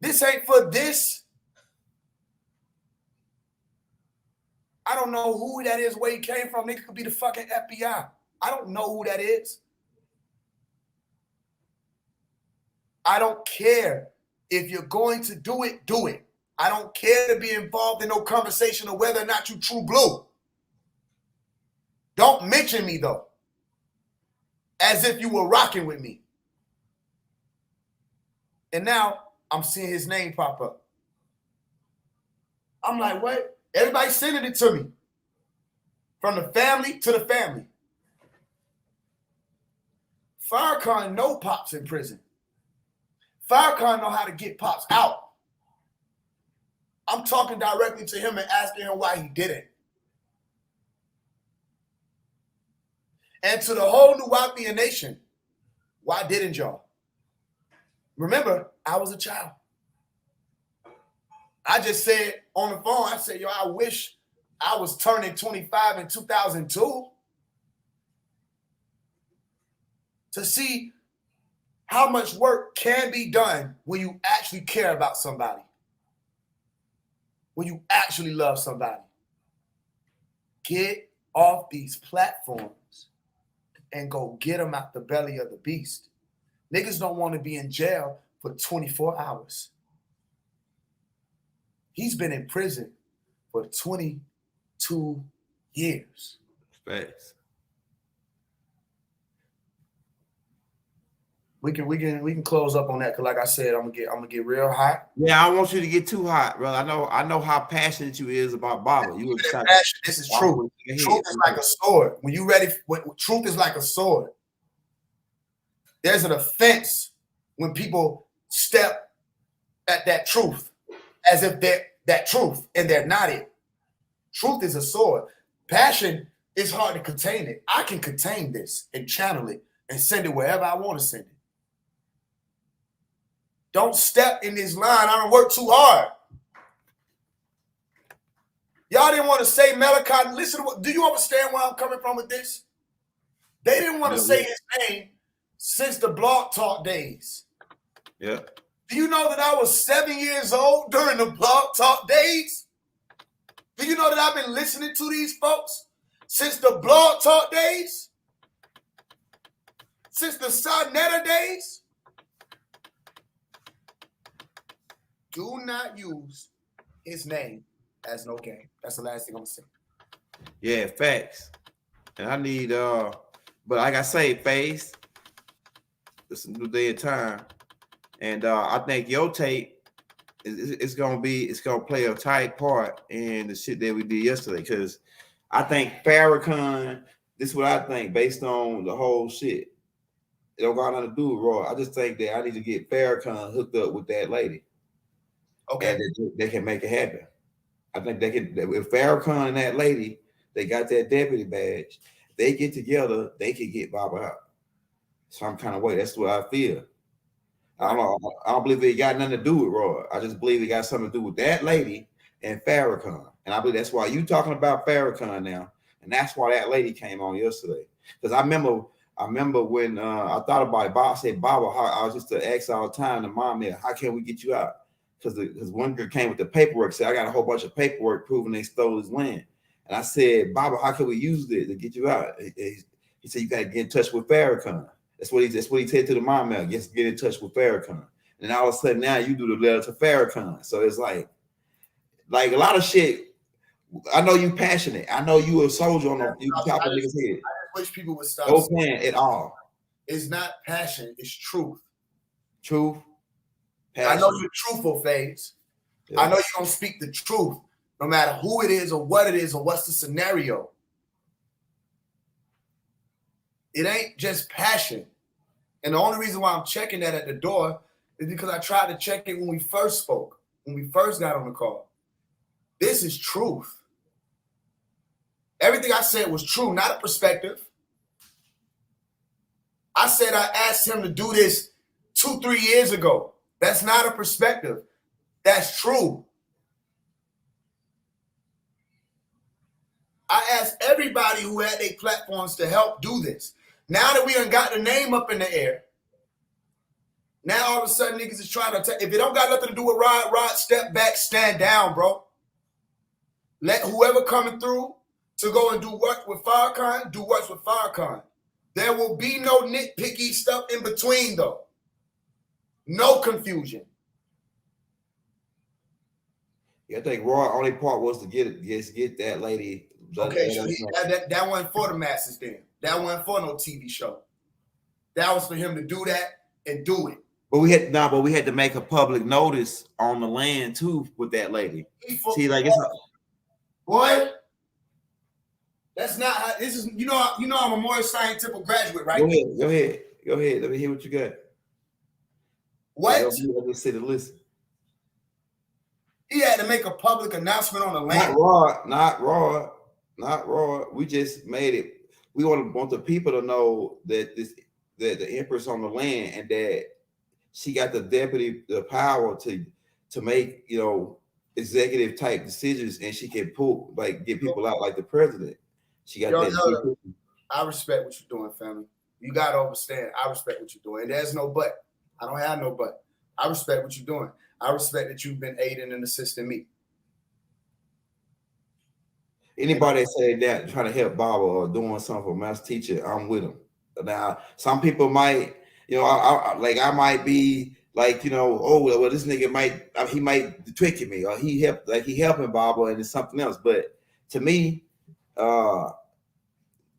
This ain't for this. I don't know who that is, where he came from. Nigga could be the fucking FBI. I don't know who that is. I don't care. If you're going to do it, do it. I don't care to be involved in no conversation of whether or not you true blue. Don't mention me, though. as if you were rocking with me. And now I'm seeing his name pop up. I'm like, what? Everybody sending it to me. From the family to the family. Farrakhan know Pops in prison. Farrakhan know how to get Pops out. I'm talking directly to him and asking him why he did it. And to the whole New Wapian nation, why didn't y'all? Remember, I was a child. I just said on the phone, I said, yo, I wish I was turning 25 in 2002 to see how much work can be done when you actually care about somebody, when you actually love somebody. Get off these platforms and go get them out the belly of the beast. Niggas don't want to be in jail for 24 hours. He's been in prison for 22 years. Facts. We can close up on that because, like I said, I'm gonna get real hot. Yeah, I don't want you to get too hot, bro. I know how passionate you is about Baba. You This is true. Truth is like a sword. When you ready, truth is like a sword. There's an offense when people step at that truth as if they're that truth and they're not it. Truth is a sword. Passion is hard to contain it. I can contain this and channel it and send it wherever I want to send it. Don't step in this line. I don't work too hard. Y'all didn't want to say Malachi. Listen, do you understand where I'm coming from with this? They didn't want to say his name since the Blog Talk days. Yeah. Do you know that I was 7 years old during the Blog Talk days? Do you know that I've been listening to these folks since the Blog Talk days? Since the Sonetta days? Do not use his name as no game. That's the last thing I'm gonna say. Yeah, facts. And I need but like I say, Faise, it's a new day of time. And I think your tape it's gonna play a tight part in the shit that we did yesterday. Cause I think Farrakhan, this is what I think based on the whole shit. It don't got nothing to do with Roy. I just think that I need to get Farrakhan hooked up with that lady. Okay. And they can make it happen. I think they can. If Farrakhan and that lady, they got that deputy badge, they get together, they can get Baba out. Some kind of way. That's what I feel. I don't believe it got nothing to do with Roy. I just believe it got something to do with that lady and Farrakhan. And I believe that's why you talking about Farrakhan now. And that's why that lady came on yesterday. Because I remember when I thought about it, Bob said, Baba, I was just to ask all the time to mom, man, how can we get you out? Because one girl came with the paperwork, said, I got a whole bunch of paperwork proving they stole his land. And I said, Baba, how can we use it to get you out? He said, you got to get in touch with Farrakhan. That's what he said to the mom mail. Just get in touch with Farrakhan. And all of a sudden now you do the letter to Farrakhan. So it's like a lot of shit. I know you passionate. I know you a soldier on the top of niggas' head. I wish people would stop. No plan at all. It's not passion, it's truth. Truth. Passion. I know you're truthful, Faise. Yeah. I know you're gonna speak the truth, no matter who it is or what it is or what's the scenario. It ain't just passion. And the only reason why I'm checking that at the door is because I tried to check it when we first spoke, when we first got on the call. This is truth. Everything I said was true, not a perspective. I said I asked him to do this 2-3 years ago. That's not a perspective. That's true. I asked everybody who had their platforms to help do this. Now that we done got the name up in the air, now all of a sudden niggas is trying to if it don't got nothing to do with Rod, step back, stand down, bro. Let whoever coming through to go and do work with Farrakhan, do work with Farrakhan. There will be no nitpicky stuff in between, though. No confusion. Yeah, I think Roy only part was to get that lady. Okay, so that wasn't for the masses then. That wasn't for no TV show. that was for him to do that and do it. But we had to make a public notice on the land too with that lady. See, like it's boy, that's not how this is. You know, I'm a more scientific graduate, right? Go ahead. Let me hear what you got. What? I just sit and listen. He had to make a public announcement on the land. Not raw. We just made it. We want the people to know that the empress on the land and that she got the power to make, you know, executive type decisions, and she can get people out like the president. She got that. I respect what you're doing, family. You gotta understand. I respect what you're doing. And there's no but. I don't have no but. I respect what you're doing. I respect that you've been aiding and assisting me. Anybody that say that trying to help Baba or doing something for master teacher, I'm with them. Now, some people might, you know, I might be like, you know, oh well, this nigga might trick me, or he helping Baba and it's something else. But to me,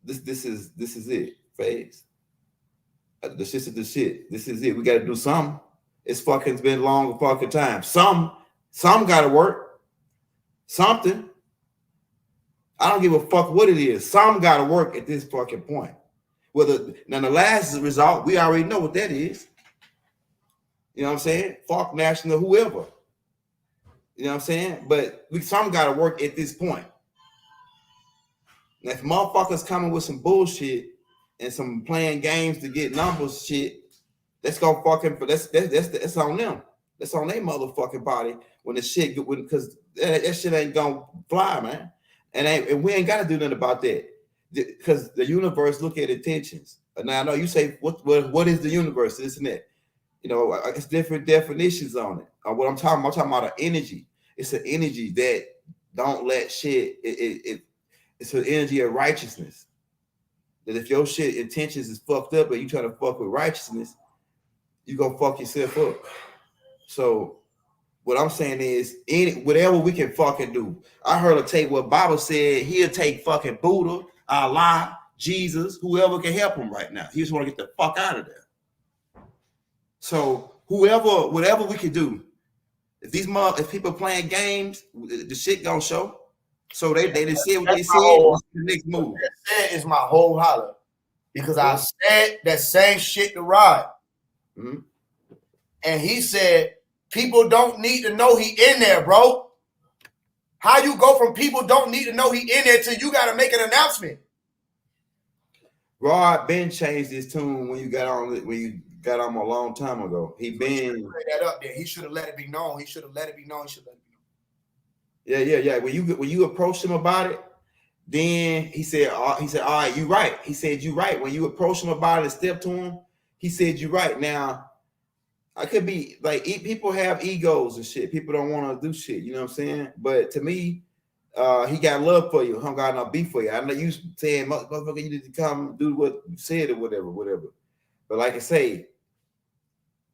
this is it, Faise. This is the shit. This is it. We got to do something. It's been long fucking time. Some got to work. Something. I don't give a fuck what it is. Some got to work at this fucking point. Now the last result, we already know what that is. You know what I'm saying? Fuck national, whoever. You know what I'm saying? But some got to work at this point. Now, if motherfuckers coming with some bullshit and some playing games to get numbers shit, that's gonna that's on them. That's on their motherfucking body when the shit because that shit ain't gonna fly, man. And we ain't gotta do nothing about that because the universe look at intentions. Now I know you say what is the universe? This and that. You know, it's different definitions on it. What I'm talking about an energy. It's an energy that don't let shit. It's an energy of righteousness. That if your shit intentions is fucked up and you try to fuck with righteousness, you gonna fuck yourself up. So what I'm saying is whatever we can fucking do. I heard a tape where Bible said he'll take fucking Buddha, Allah, Jesus, whoever can help him right now. He just want to get the fuck out of there. So whatever we can do, if people playing games, the shit gonna show. So they said what they said. The next move. That is my whole holler because I said that same shit to Rod. Mm-hmm. And he said, people don't need to know he in there, bro. How you go from people don't need to know he in there till you got to make an announcement? Rod Ben changed his tune when you got on a long time ago. He that up there. He should have let it be known. Yeah. When you approached him about it, then he said, all right, you right. He said, you right. When you approached him about it and stepped to him, he said, you right. Now, I could be like, people have egos and shit. People don't want to do shit. You know what I'm saying? But to me, he got love for you. He got no beef for you. I know you saying, motherfucker, you need to come do what you said or whatever. But like I say,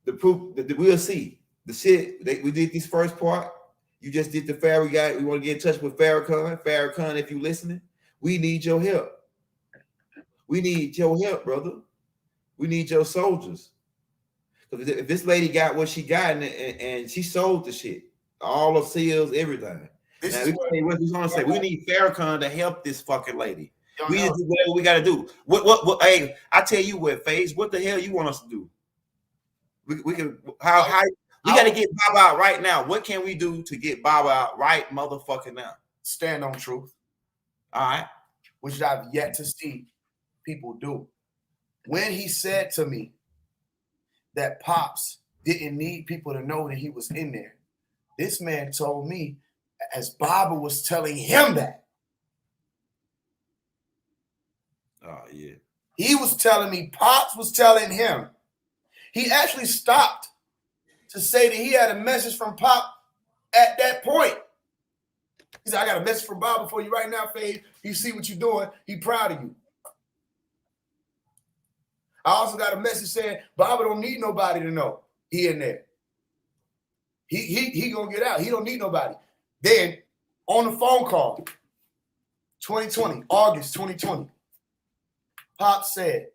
the proof, we'll see. The shit, we did this first part. You just did the Farrakhan guy. We want to get in touch with Farrakhan. Farrakhan, if you listening, we need your help. We need your help, brother. We need your soldiers. Because if this lady got what she got and she sold the shit, all the seals, everything. We need Farrakhan to help this fucking lady. We need to do whatever we got to do. What? Hey, I tell you what, Faise. What the hell you want us to do? We can how we got to get Baba out right now. What can we do to get Baba out right motherfucking now? Stand on truth. All right. Which I've yet to see people do. When he said to me that Pops didn't need people to know that he was in there, this man told me as Baba was telling him that. Oh, yeah. He was telling me, Pops was telling him. He actually stopped to say that he had a message from Pop at that point. He said, I got a message from Baba for you right now, Faise. You see what you're doing. He proud of you. I also got a message saying Baba don't need nobody to know he in there. He gonna get out. He don't need nobody. Then on the phone call, 2020, August 2020, Pop said,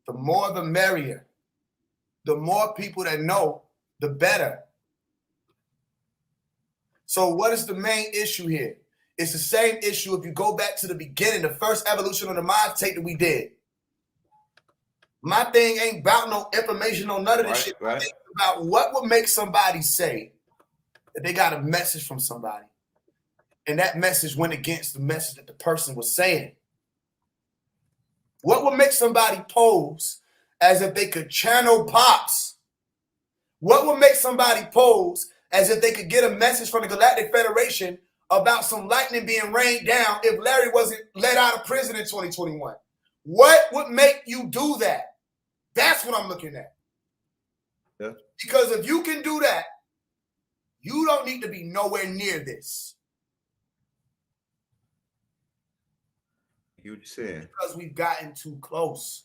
The more the merrier. The more people that know, the better. So what is the main issue here? It's the same issue if you go back to the beginning, the first evolution of the mind tape that we did. My thing ain't about no information on none of this shit. Right. It's about what would make somebody say that they got a message from somebody. And that message went against the message that the person was saying. What would make somebody pose as if they could channel Pops? What would make somebody pose as if they could get a message from the Galactic Federation about some lightning being rained down if Larry wasn't let out of prison in 2021? What would make you do that? That's what I'm looking at. Yeah. Because if you can do that, you don't need to be nowhere near this. You said Because we've gotten too close.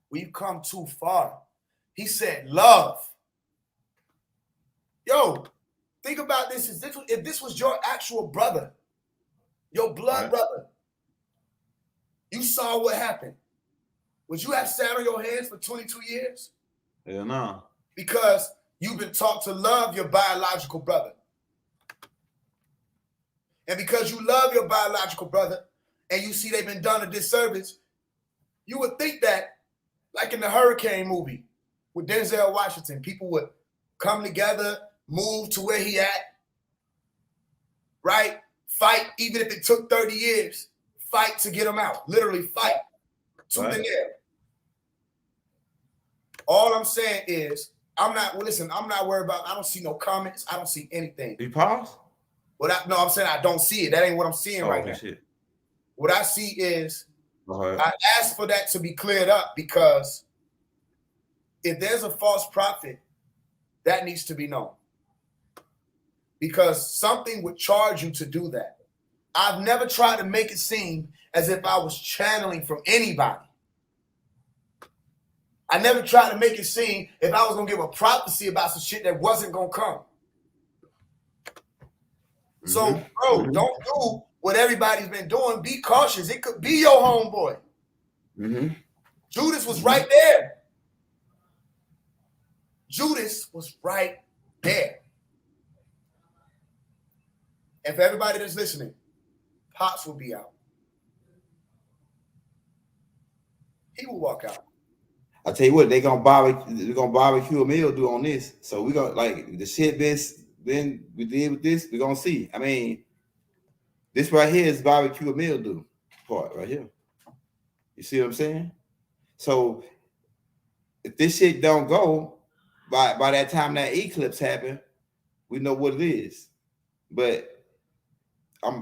We've come too far. He said love. Yo, think about this. If this was your actual brother, your blood brother, you saw what happened. Would you have sat on your hands for 22 years? hell no. Because you've been taught to love your biological brother. And because you love your biological brother and you see they've been done a disservice, you would think that, like in the Hurricane movie with Denzel Washington, people would come together, move to where he at, right? Fight, even if it took 30 years, fight to get him out. Literally fight to the nail. All I'm saying is, I'm not worried about, I don't see no comments. I don't see anything. You pause? I'm saying I don't see it. That ain't what I'm seeing right now. Shit. What I see is, Right. I asked for that to be cleared up because if there's a false prophet, that needs to be known. Because something would charge you to do that. I've never tried to make it seem as if I was channeling from anybody. I never tried to make it seem if I was going to give a prophecy about some shit that wasn't going to come. So, bro, don't do what everybody's been doing. Be cautious. It could be your homeboy. Judas was right there. Judas was right there. And for everybody that's listening, Pops will be out. He will walk out. I tell you what, they're gonna barbecue a meal do on this. So we gonna like the shit then we did with this, we're gonna see. I mean, this right here is barbecue a meal do part right here. You see what I'm saying? So if this shit don't go by that time that eclipse happened, we know what it is. But I'm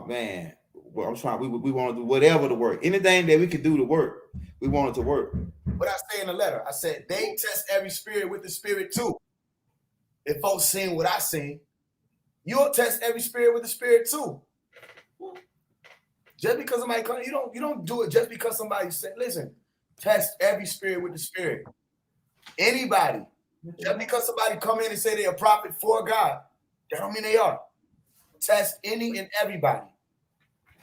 man, I'm trying. We want to do whatever to work. Anything that we could do to work, we want it to work. What I say in the letter, I said they test every spirit with the spirit too. If folks seen what I seen, you'll test every spirit with the spirit too. Just because somebody comes, you don't do it just because somebody said, listen, test every spirit with the spirit. Anybody. Just because somebody come in and say they're a prophet for God, that don't mean they are. Test any and everybody.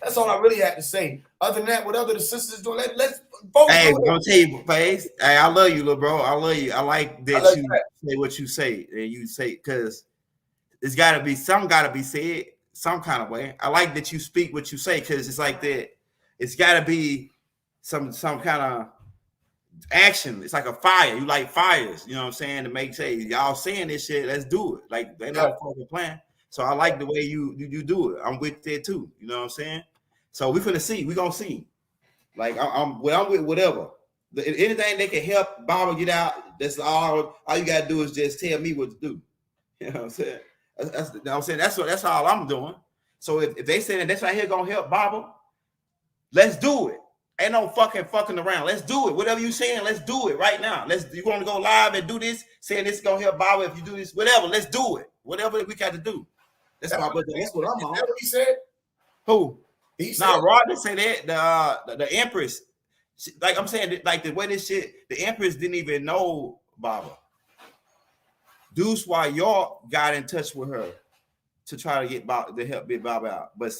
That's all I really had to say. Other than that, what other the sisters doing? Let's focus. Hey, I'm gonna tell you, Faise. Hey, I love you, little bro. I love you. I like that you say what you say, and you say because it's gotta be said some kind of way. I like that you speak what you say because it's like that. It's gotta be some kind of action. It's like a fire. You like fires, you know what I'm saying? To make say y'all saying this shit, let's do it. Like they know fucking plan. So I like the way you do it. I'm with it too. You know what I'm saying? So we're finna see. We're gonna see. Like I'm with whatever. Anything they can help Baba get out. That's all you gotta do is just tell me what to do. You know what I'm saying? That's you know what I'm saying. That's all I'm doing. So if they say that that's right here gonna help Baba, let's do it. Ain't no fucking around. Let's do it. Whatever you saying, let's do it right now. You want to go live and do this, saying this is gonna help Baba if you do this, whatever. Let's do it. Whatever we got to do. That's what I'm on. Is that what he said? Who? He said, Nah, Rod didn't say that. The Empress, like I'm saying, like the way this shit, the Empress didn't even know Baba. Deuce, why y'all got in touch with her to try to help get Baba out. But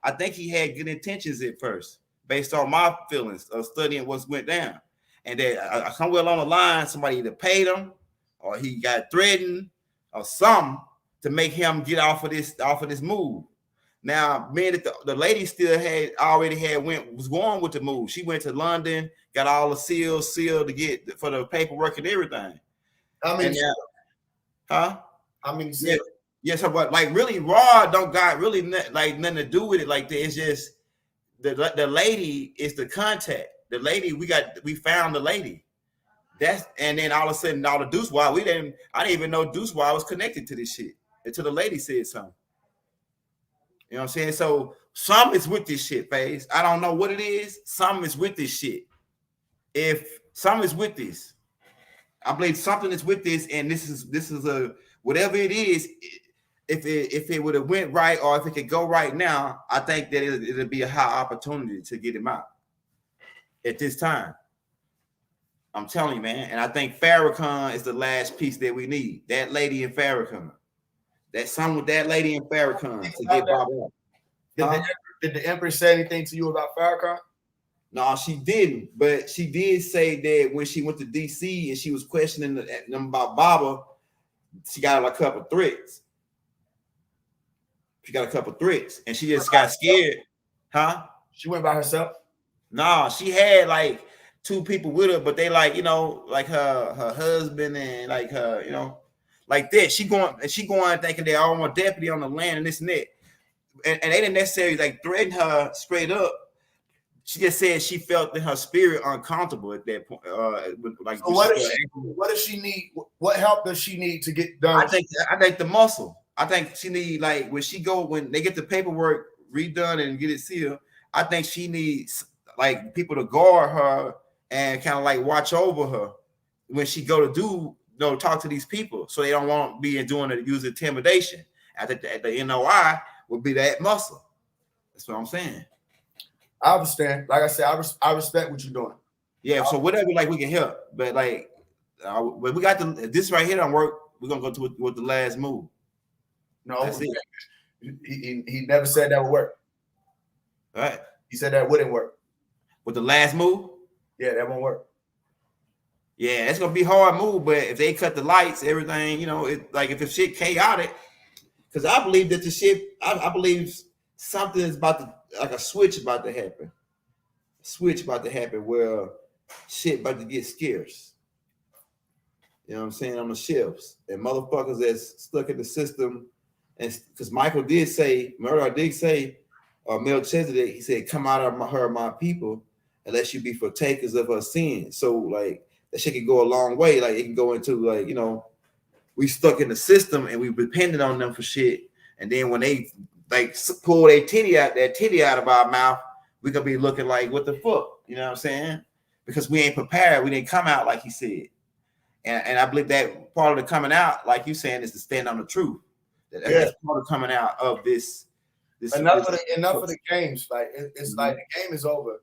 I think he had good intentions at first, based on my feelings of studying what went down. and then somewhere along the line, somebody either paid him or he got threatened or something to make him get off of this move. Now, man, the lady still was going with the move. She went to London, got all the sealed to get for the paperwork and everything. I mean, I mean, yes, but like really, Raw don't got really nothing to do with it like that. It's just the lady is the contact. The lady we found the lady. And then all of a sudden, all the Deuce Wild, I didn't even know Deuce Wild was connected to this shit until the lady said something. You know what I'm saying? So something is with this shit, Faise. I don't know what it is. Something is with this shit. If something is with this, I believe something is with this, and this is a whatever it is. If it would have went right, or if it could go right now, I think that it'll be a high opportunity to get him out at this time. I'm telling you, man. And I think Farrakhan is the last piece that we need. That lady in Farrakhan. That song with that lady in Farrakhan to get Bob up. Did the Empress say anything to you about Farrakhan? No, she didn't. But she did say that when she went to DC and she was questioning them about Baba, she got a couple threats. And she just got scared. Huh? She went by herself? No, she had like 2 people with her, but they like, like her husband and like her, like that. She going thinking they all want deputy on the land and this and that. And they didn't necessarily like threaten her straight up. She just said she felt in her spirit uncomfortable at that point. So what does she need? What help does she need to get done? I think the muscle. I think she need like when they get the paperwork redone and get it sealed. I think she needs like people to guard her and kind of like watch over her when she go to talk to these people, so they don't want to be doing it, use intimidation. I think the NOI would be that muscle. That's what I'm saying. I understand. Like I said, I respect what you're doing. Yeah. So whatever, like we can help, but like, but we got this right here don't work. We're gonna go to with the last move. No, he never said that would work. All right. He said that wouldn't work. With the last move? Yeah, that won't work. Yeah, it's gonna be a hard move, but if they cut the lights, everything, it like if the shit chaotic, because I believe that the shit, I believe something is like a switch about to happen. A switch about to happen where shit about to get scarce. You know what I'm saying? On the shelves. And motherfuckers that's stuck in the system, and because Michael did say, Murdoch did say, or Melchizedek, he said, come out of her, my people, unless you be partakers of her sins. So like that shit can go a long way. Like it can go into like, we stuck in the system and we depended on them for shit. And then when they like pull their titty out of our mouth, we could be looking like, what the fuck? You know what I'm saying? Because we ain't prepared. We didn't come out like he said. And I believe that part of the coming out, like you saying, is to stand on the truth. That's part of coming out of this. Enough of the games. Like it's like the game is over.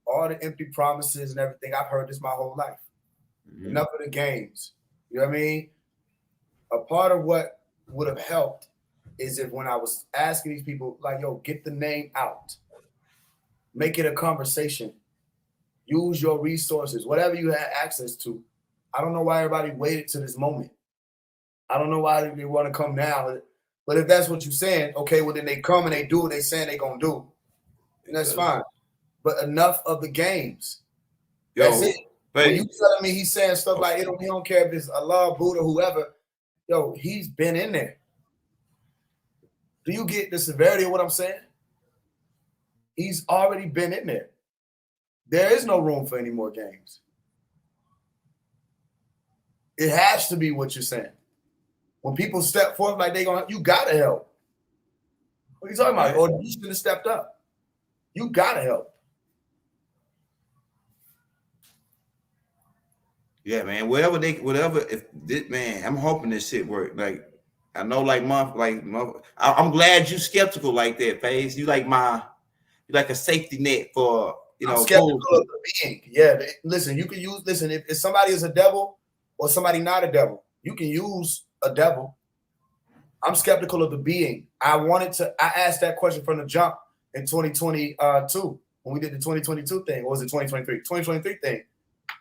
All the empty promises and everything. I've heard this my whole life. Mm-hmm. Enough of the games. You know what I mean? A part of what would have helped is if when I was asking these people, like, yo, get the name out. Make it a conversation. Use your resources, whatever you had access to. I don't know why everybody waited to this moment. I don't know why they want to come now. But if that's what you're saying, okay, well, then they come and they do what they saying they're going to do. And that's fine. But enough of the games. That's it. When you telling me he's saying stuff like, he don't care if it's Allah, Buddha, whoever. Yo, he's been in there. Do you get the severity of what I'm saying? He's already been in there. There is no room for any more games. It has to be what you're saying. When people step forth like you gotta help. What are you talking about? Or you should have stepped up. You gotta help. Yeah, man. I'm hoping this shit work. Like, I know, I'm glad you skeptical like that, Faise. You like a safety net for, I'm skeptical of the being. Yeah, listen, you can use, if somebody is a devil or somebody not a devil, you can use a devil. I'm skeptical of the being. I asked that question from the jump in 2022 when we did the 2022 thing, or was it 2023? 2023 thing.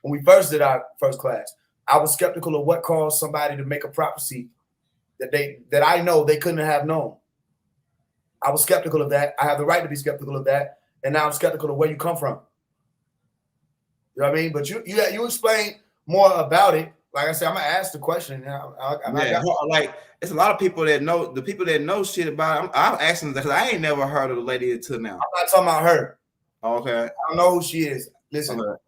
When we first did our first class, I was skeptical of what caused somebody to make a prophecy that I know they couldn't have known. I was skeptical of that. I have the right to be skeptical of that. And now I'm skeptical of where you come from. You know what I mean? But you explain more about it. Like I said, I'm gonna ask the question. Like it's a lot of people that know the people that know shit about it. I'm asking because I ain't never heard of the lady until now. I'm not talking about her. Okay. I don't know who she is. Listen, Okay.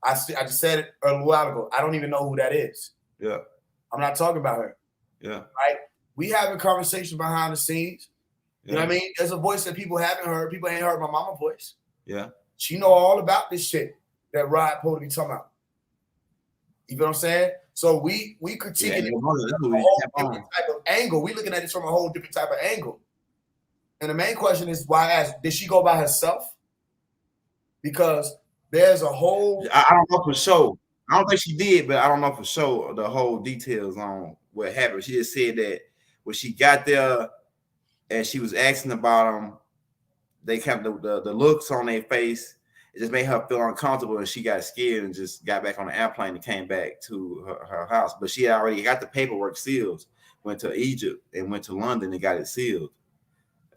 I just said it a little while ago. I don't even know who that is. Yeah. I'm not talking about her. Yeah. Right? We having conversation behind the scenes. You know what I mean? There's a voice that people haven't heard. People ain't heard my mama's voice. Yeah. She know all about this shit that Rod supposed to be talking about. You know what I'm saying? So we critiquing it from a whole different type of angle. We looking at it from a whole different type of angle. And the main question is why I asked, did she go by herself? Because there's a whole I don't know for sure. I don't think she did, but I don't know for sure the whole details on what happened. She just said that when she got there and she was asking about them, they kept the looks on their face. It just made her feel uncomfortable, and she got scared and just got back on the airplane and came back to her house. But she already got the paperwork sealed, went to Egypt and went to London and got it sealed.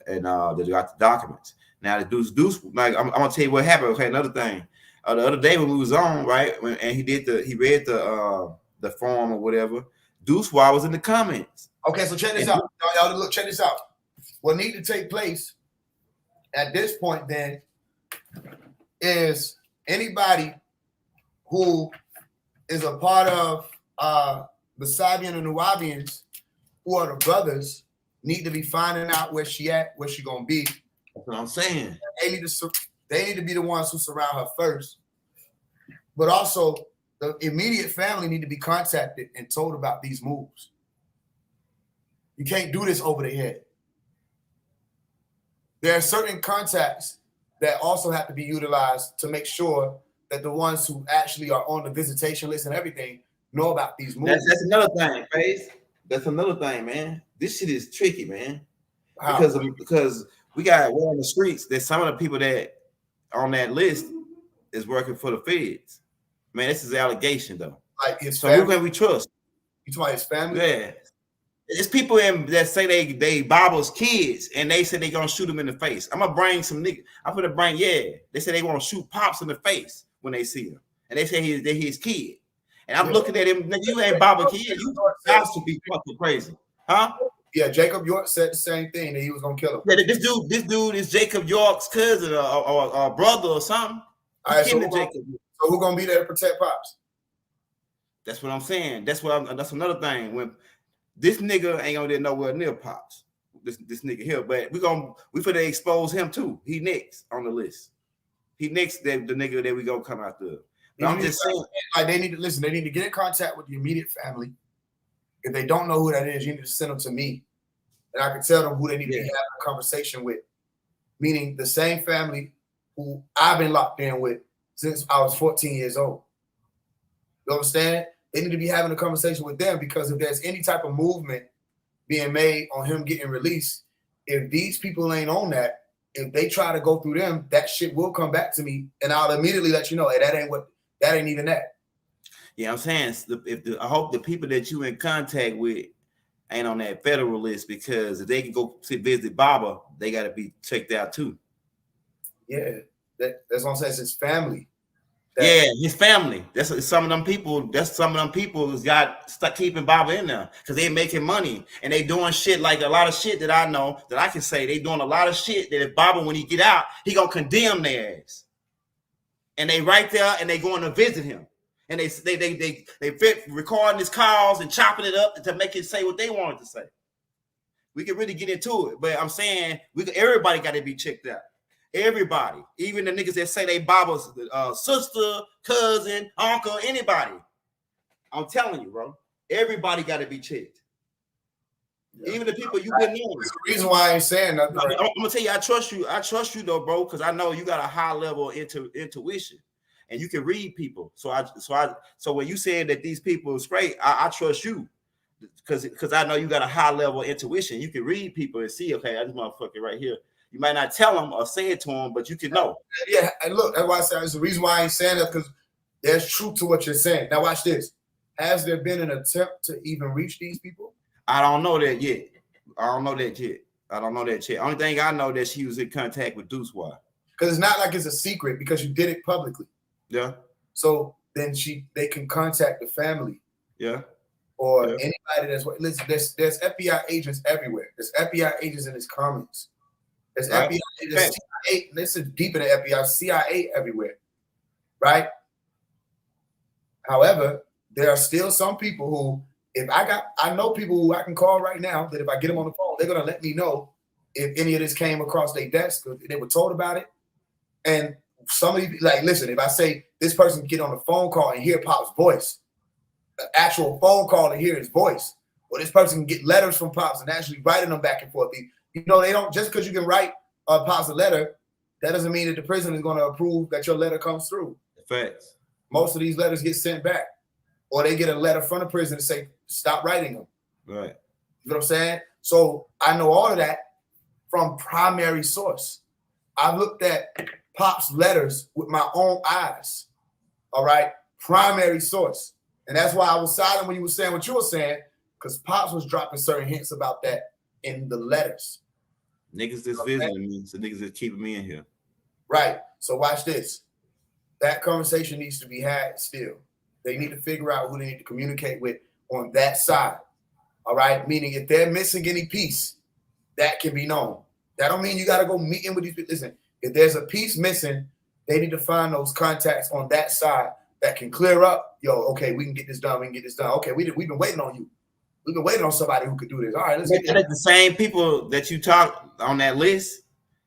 And they got the documents. Now the Deuce, like I'm gonna tell you what happened. Okay, another thing. The other day when we was on, right, and he read the form or whatever, Deuce Wild was in the comments. Okay, so check this out. Y'all look, check this out. What needs to take place at this point then is anybody who is a part of the Sabian and Nubians, who are the brothers, need to be finding out where she at, where she gonna be. That's what I'm saying. They need to be the ones who surround her first, but also the immediate family need to be contacted and told about these moves. You can't do this over the head. There are certain contacts that also have to be utilized to make sure that the ones who actually are on the visitation list and everything know about these moves. That's another thing, Faise. That's another thing, man. This shit is tricky, man. Wow. Because we're on the streets. There's some of the people that on that list is working for the feds. Man, this is an allegation though. Like his so family. who can we trust? You talking about his family? Yeah. It's people that say they Bible's kids and they say they gonna shoot him in the face. I'm gonna bring some niggas. I'm gonna bring, They say they want to shoot Pops in the face when they see him. And they say they're his kid. And I'm looking at him, you ain't Bible kid. You got to be fucking crazy. Huh? Yeah, Jacob York said the same thing, that he was gonna kill him. Yeah, this dude is Jacob York's cousin or brother or something. All right, so who gonna be there to protect Pops? That's what I'm saying. That's another thing. When this nigga ain't gonna get nowhere near Pops. This nigga here, but we finna expose him too. He next on the list. He next the nigga that we gonna come after. But I'm just saying, like they need to listen. They need to get in contact with the immediate family. If they don't know who that is, you need to send them to me, and I can tell them who they need to be having a conversation with. Meaning the same family who I've been locked in with since I was 14 years old. You understand? They need to be having a conversation with them, because if there's any type of movement being made on him getting released, if these people ain't on that, if they try to go through them, that shit will come back to me, and I'll immediately let you know, hey, that ain't even that. Yeah, I'm saying I hope the people that you in contact with ain't on that federal list, because if they can go visit Baba, they got to be checked out too. Yeah, that's what I'm saying. It's his family. His family. That's some of them people. That's some of them people who's got stuck keeping Baba in there because they making money and they doing shit, like a lot of shit that I know that I can say they doing a lot of shit that if Baba, when he get out, he gonna condemn their ass. And they right there and they going to visit him. And they fit recording his calls and chopping it up to make it say what they wanted to say. We can really get into it, but I'm saying everybody got to be checked out. Everybody, even the niggas that say they Baba's sister, cousin, uncle, anybody. I'm telling you, bro. Everybody got to be checked. Yeah. Even the people you wouldn't know. There's a reason why I ain't saying nothing. I'm gonna tell you, I trust you. I trust you though, bro, because I know you got a high level of intuition. And you can read people. So when you saying that these people are straight, I trust you because I know you got a high level of intuition. You can read people and see, okay, this motherfucker right here. You might not tell them or say it to them, but you can know. Yeah, and look, that's why I said it's the reason why I ain't saying that, because there's truth to what you're saying. Now watch this. Has there been an attempt to even reach these people? I don't know that yet. Only thing I know that she was in contact with Deuce Y. Because it's not like it's a secret because you did it publicly. Yeah. So then they can contact the family. Yeah. Or anybody that's listen. There's FBI agents everywhere. There's FBI agents in his comments. There's FBI, there's CIA. This is deep in the FBI, CIA everywhere, right? However, there are still some people who, I know people who I can call right now that if I get them on the phone, they're gonna let me know if any of this came across their desk, or they were told about it. And somebody like, listen, if I say this person can get on a phone call and hear Pop's voice, an actual phone call and hear his voice, or this person can get letters from Pops and actually writing them back and forth. You know, they don't, just because you can write Pops a letter, that doesn't mean that the prison is going to approve that your letter comes through. Facts. Most of these letters get sent back, or they get a letter from the prison to say, stop writing them. Right. You know what I'm saying? So I know all of that from primary source. I've looked at Pop's letters with my own eyes. All right. Primary source. And that's why I was silent when you were saying what you were saying, because Pops was dropping certain hints about that in the letters. Niggas just visiting me, so niggas just keeping me in here. Right. So watch this. That conversation needs to be had still. They need to figure out who they need to communicate with on that side. All right. Meaning if they're missing any piece, that can be known. That don't mean you got to go meet in with these people. Listen, if there's a piece missing, they need to find those contacts on that side that can clear up. Yo, okay, we can get this done. We can get this done. Okay, we've been waiting on you. We've been waiting on somebody who could do this. All right, let's get this. The same people that you talk on that list,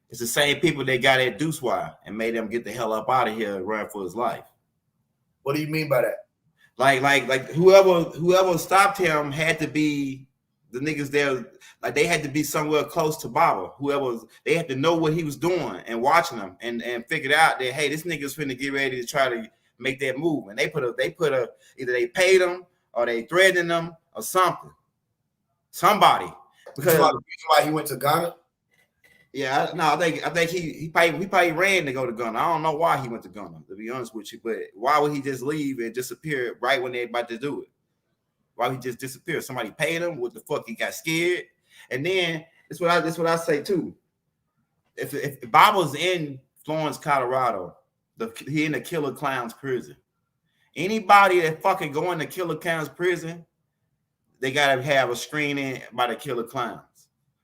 it's the same people that got at Deuce Y and made him get the hell up out of here and run for his life. What do you mean by that? Like whoever stopped him had to be the niggas there. Like they had to be somewhere close to Baba. They had to know what he was doing and watching him and figured out that, hey, this nigga's finna get ready to try to make that move. And they put a either they paid him or they threatened them or something. Somebody. Because the reason why he went to Ghana? Yeah, I think he probably ran to go to Ghana. I don't know why he went to Ghana, to be honest with you. But why would he just leave and disappear right when they're about to do it? Why would he just disappear? Somebody paid him. What the fuck? He got scared. And then that's what I say too. If Bob was in Florence, Colorado, he in the Killer Clowns prison. Anybody that fucking go in the Killer Clowns prison, they gotta have a screening by the Killer Clowns.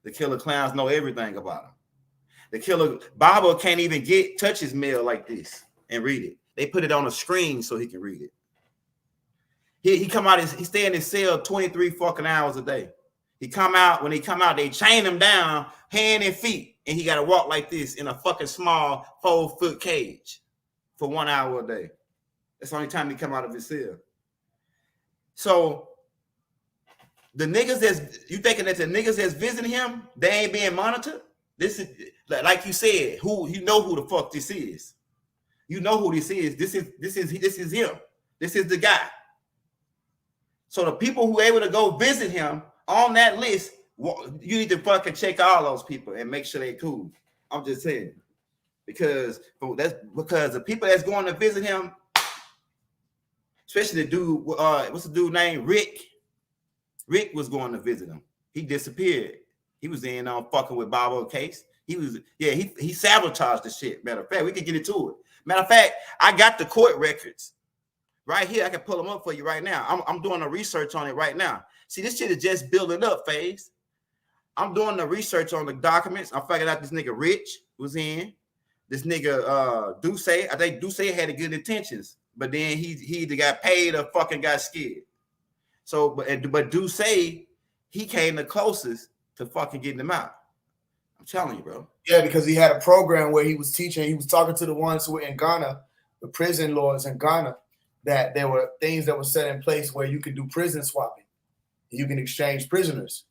The Killer Clowns know everything about him. Baba can't even touch his mail like this and read it. They put it on a screen so he can read it. He stay in his cell 23 fucking hours a day. When he come out, they chain him down, hand and feet, and he got to walk like this in a fucking small 4-foot cage for 1 hour a day. That's the only time he come out of his cell. So the niggas you thinking that the niggas that's visiting him, they ain't being monitored? This is like you said, you know who the fuck this is. You know who this is. This is him. This is the guy. So the people who are able to go visit him on that list, you need to fucking check all those people and make sure they cool. I'm just saying. Because the people that's going to visit him, especially the dude, what's the dude named Rick? Rick was going to visit him. He disappeared. He was in on fucking with Bobo case. He sabotaged the shit. Matter of fact, we can get into it. Matter of fact, I got the court records right here. I can pull them up for you right now. I'm doing the research on it right now. See, this shit is just building up, Faise. I'm doing the research on the documents. I figured out this nigga Rich was in. This nigga Duce. I think Duce had the good intentions, but then he either got paid or fucking got scared. So, but Duce, he came the closest to fucking getting him out. I'm telling you, bro. Yeah, because he had a program where he was teaching. He was talking to the ones who were in Ghana, the prison laws in Ghana, that there were things that were set in place where you could do prison swapping. You can exchange prisoners,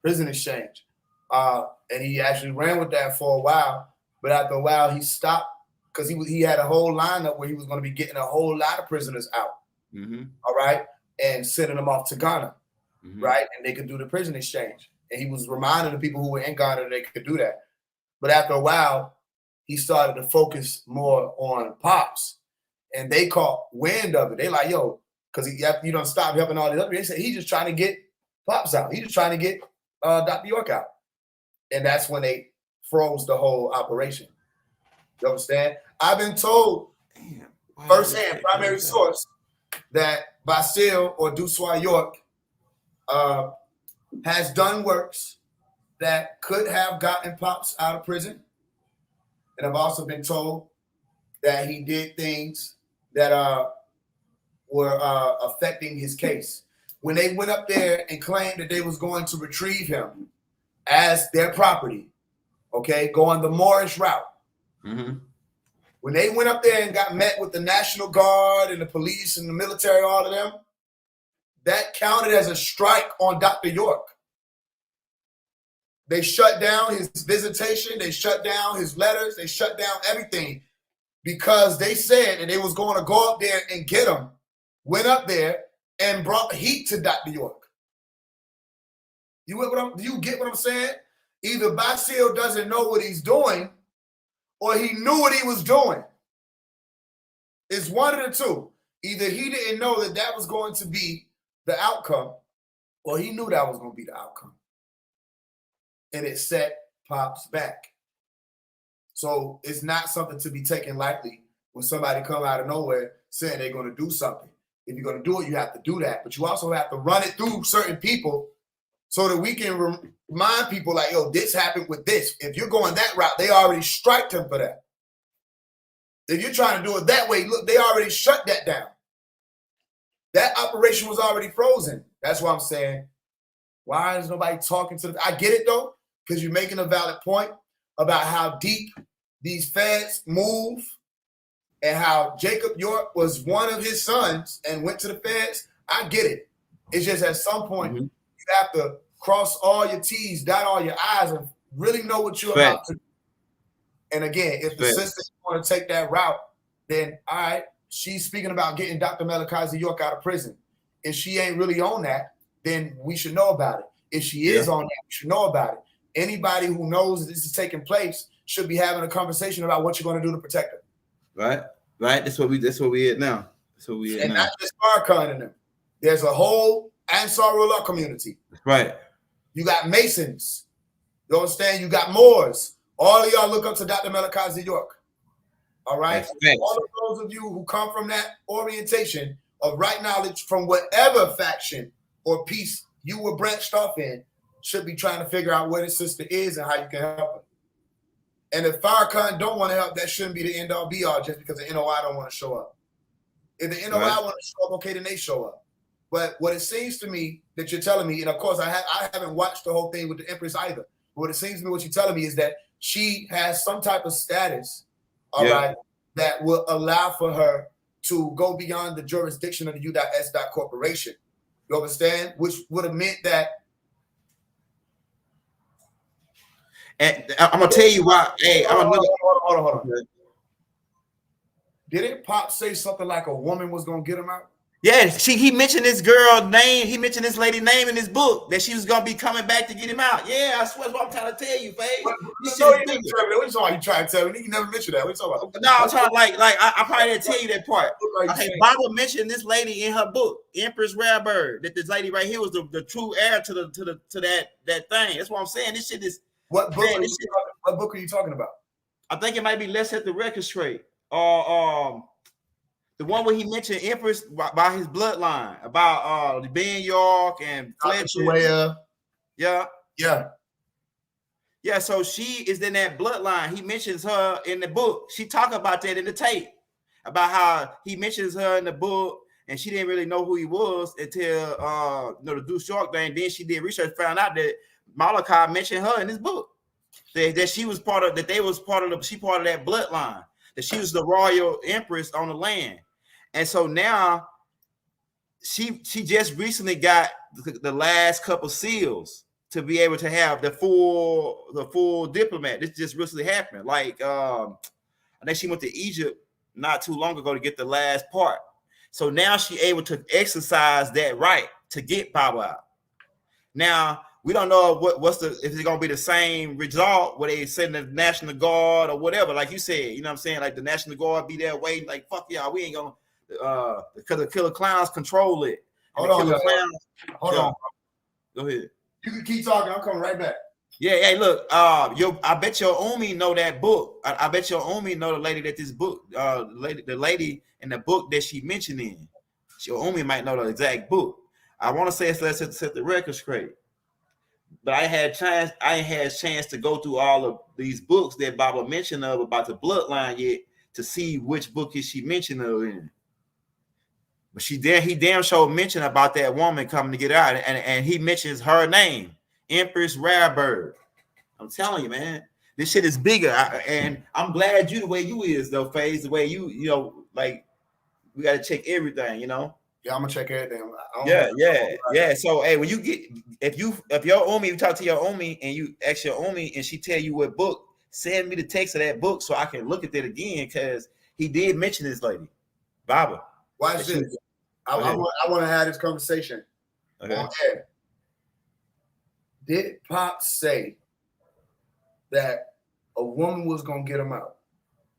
prison exchange. And he actually ran with that for a while. But after a while, he stopped because he had a whole lineup where he was going to be getting a whole lot of prisoners out. Mm-hmm. All right. And sending them off to Ghana. Mm-hmm. Right. And they could do the prison exchange. And he was reminding the people who were in Ghana that they could do that. But after a while, he started to focus more on Pops, and they caught wind of it. They like, yo, because you don't stop helping all these other. They said he's just trying to get Pops out. He's just trying to get Dr. York out, and that's when they froze the whole operation. You understand? I've been told firsthand, primary source, that Basile or Duswa York has done works that could have gotten Pops out of prison. And I've also been told that he did things that were affecting his case. When they went up there and claimed that they was going to retrieve him as their property, okay, going the Moorish route. Mm-hmm. When they went up there and got met with the National Guard and the police and the military, all of them, that counted as a strike on Dr. York. They shut down his visitation. They shut down his letters. They shut down everything because they said that they was going to go up there and get him. Went up there and brought heat to Dr. York. Do you get what I'm saying? Either Basile doesn't know what he's doing or he knew what he was doing. It's one of the two. Either he didn't know that that was going to be the outcome or he knew that was going to be the outcome. And it set Pops back. So it's not something to be taken lightly when somebody come out of nowhere saying they're going to do something. If you're going to do it, you have to do that. But you also have to run it through certain people so that we can remind people like, yo, this happened with this. If you're going that route, they already striked him for that. If you're trying to do it that way, look, they already shut that down. That operation was already frozen. That's why I'm saying, why is nobody talking to them? I get it, though, because you're making a valid point about how deep these feds move and how Jacob York was one of his sons and went to the feds. I get it. It's just at some point, you have to cross all your T's, dot all your I's, and really know what you're about to do. And again, if the system want to take that route, then all right, she's speaking about getting Dr. Melikazi York out of prison. If she ain't really on that, then we should know about it. If she is on that, we should know about it. Anybody who knows that this is taking place should be having a conversation about what you're going to do to protect her. Right. That's what we at now. That's what we at and now. Not just Farrakhan in them. There's a whole Ansarullah community. Right. You got Masons. You understand? You got Moors. All of y'all look up to Dr. Melikazi York. All right? All of those of you who come from that orientation of right knowledge from whatever faction or piece you were branched off in should be trying to figure out where the sister is and how you can help her. And if Farrakhan don't want to help, that shouldn't be the end-all be-all just because the NOI don't want to show up. If the NOI want to show up, okay, then they show up. But what it seems to me that you're telling me, and of course I haven't watched the whole thing with the Empress either, but what it seems to me what you're telling me is that she has some type of status, all right, that will allow for her to go beyond the jurisdiction of the U.S. Corporation. You understand? Which would have meant that. And I'm gonna tell you why. Hey, hold on. Didn't Pop say something like a woman was gonna get him out? Yeah, he mentioned this girl name. He mentioned this lady name in his book that she was gonna be coming back to get him out. Yeah, I swear that's what I'm trying to tell you, Faye. What you trying to tell me? You never mentioned that. What you talking about? No, I'm trying to I probably didn't tell you that part. Okay, Baba mentioned this lady in her book, Empress Rarebird, that this lady right here was the true heir to that thing. That's what I'm saying. This shit is what book? What book are you talking about? I think it might be Let's Set the Record Straight. The one where he mentioned Empress by his bloodline about Ben York and Fletcher. Yeah. So she is in that bloodline. He mentions her in the book. She talked about that in the tape about how he mentions her in the book, and she didn't really know who he was until the Deuce York thing. Then she did research, found out that Malachi mentioned her in his book. That she was part of that. They was part of that bloodline. That she was the royal empress on the land. And so now she just recently got the last couple seals to be able to have the full diplomat. This just recently happened. Like I think she went to Egypt not too long ago to get the last part. So now she able to exercise that right to get power out. Now, We don't know what's the if it's gonna be the same result where they send the National Guard or whatever, like you said. You know what I'm saying? Like the National Guard be there waiting, like fuck y'all, we ain't gonna because the killer clowns control it. Hold on, hold on. Go ahead. You can keep talking. I'm coming right back. Yeah, hey, look, I bet your Umi know that book. I bet your Umi know the lady that this book, the lady in the book that she mentioned in. Your Umi might know the exact book. I want to say it's let's set the record straight. But I had chance to go through all of these books that Baba mentioned of about the bloodline yet to see which book is she mentioned of in. But he damn sure mentioned about that woman coming to get out, and he mentions her name, Empress Rarebird. I'm telling you, man, this shit is bigger, and I'm glad you the way you is though, Faise. The way you know, like we got to check everything, you know. Yeah, I'm gonna check everything. Yeah. So, hey, when you get if your Umi, you talk to your Umi and you ask your Umi and she tell you what book, send me the text of that book so I can look at it again because he did mention this lady, Baba. Watch this. I want to have this conversation. Okay. Did Pop say that a woman was gonna get him out?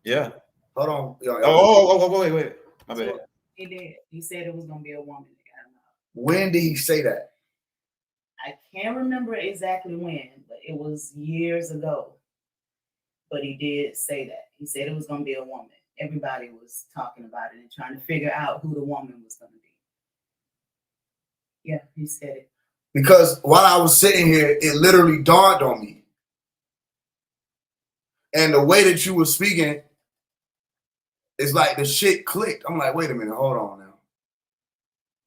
Yeah. Hold on. Wait. My bad. He did. He said it was gonna be a woman that got him out. When did he say that? I can't remember exactly when, but it was years ago. But he did say that. He said it was gonna be a woman. Everybody was talking about it and trying to figure out who the woman was gonna be. Yeah, he said it. Because while I was sitting here, it literally dawned on me. And the way that you were speaking, it's like the shit clicked. I'm like, wait a minute, hold on now.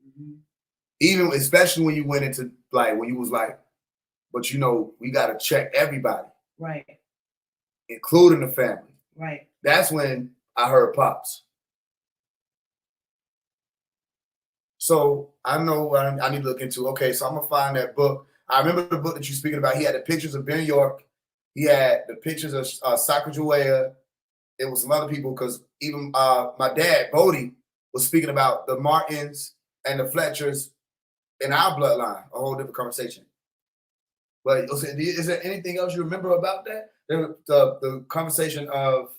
Mm-hmm. Even especially when you went into like when you was like, but you know, we gotta check everybody. Right. Including the family. Right. That's when I heard Pops. So I know I need to look into. Okay, so I'm gonna find that book. I remember the book that you're speaking about. He had the pictures of Ben York. He had the pictures of Sacagawea. It was some other people because even my dad, Bodie, was speaking about the Martins and the Fletchers in our bloodline, a whole different conversation. But is there anything else you remember about that? The conversation of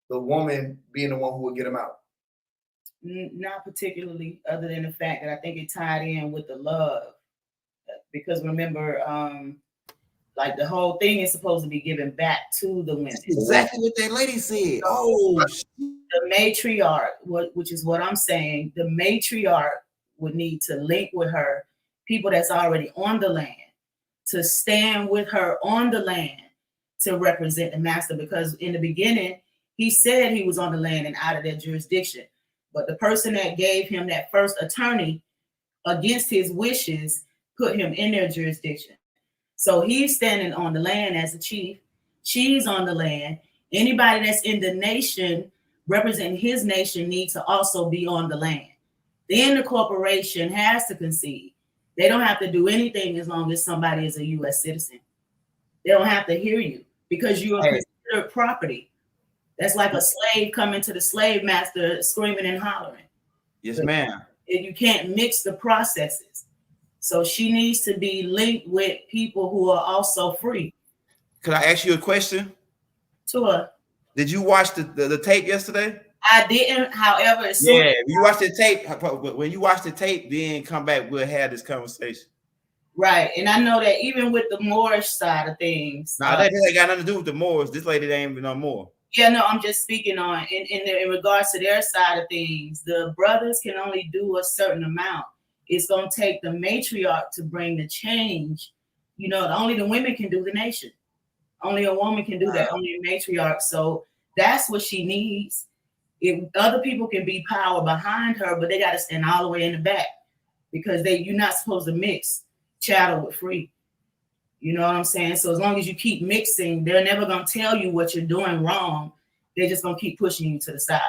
the woman being the one who would get him out? Not particularly, other than the fact that I think it tied in with the love. Because remember, like the whole thing is supposed to be given back to the women. Exactly what that lady said. The matriarch, which is what I'm saying, the matriarch would need to link with her, people that's already on the land, to stand with her on the land to represent the master. Because in the beginning, he said he was on the land and out of their jurisdiction. But the person that gave him that first attorney against his wishes put him in their jurisdiction. So he's standing on the land as a chief. She's on the land. Anybody that's in the nation representing his nation needs to also be on the land. Then the corporation has to concede. They don't have to do anything as long as somebody is a U.S. citizen. They don't have to hear you because you are considered property. That's like a slave coming to the slave master screaming and hollering. Yes, ma'am. You can't mix the processes. So she needs to be linked with people who are also free. Could I ask you a question? Sure. Did you watch the tape yesterday? I didn't, however, you watched the tape. When you watch the tape, then come back, we'll have this conversation. Right. And I know that even with the Moorish side of things. Nah, that ain't got nothing to do with the Moors. This lady ain't even no more. Yeah, no, I'm just speaking on in regards to their side of things. The brothers can only do a certain amount. It's going to take the matriarch to bring the change. You know, only the women can do the nation. Only a woman can do that. Only a matriarch. So that's what she needs. If other people can be power behind her, but they got to stand all the way in the back because you're not supposed to mix chattel with free. You know what I'm saying? So as long as you keep mixing, they're never going to tell you what you're doing wrong. They're just going to keep pushing you to the side.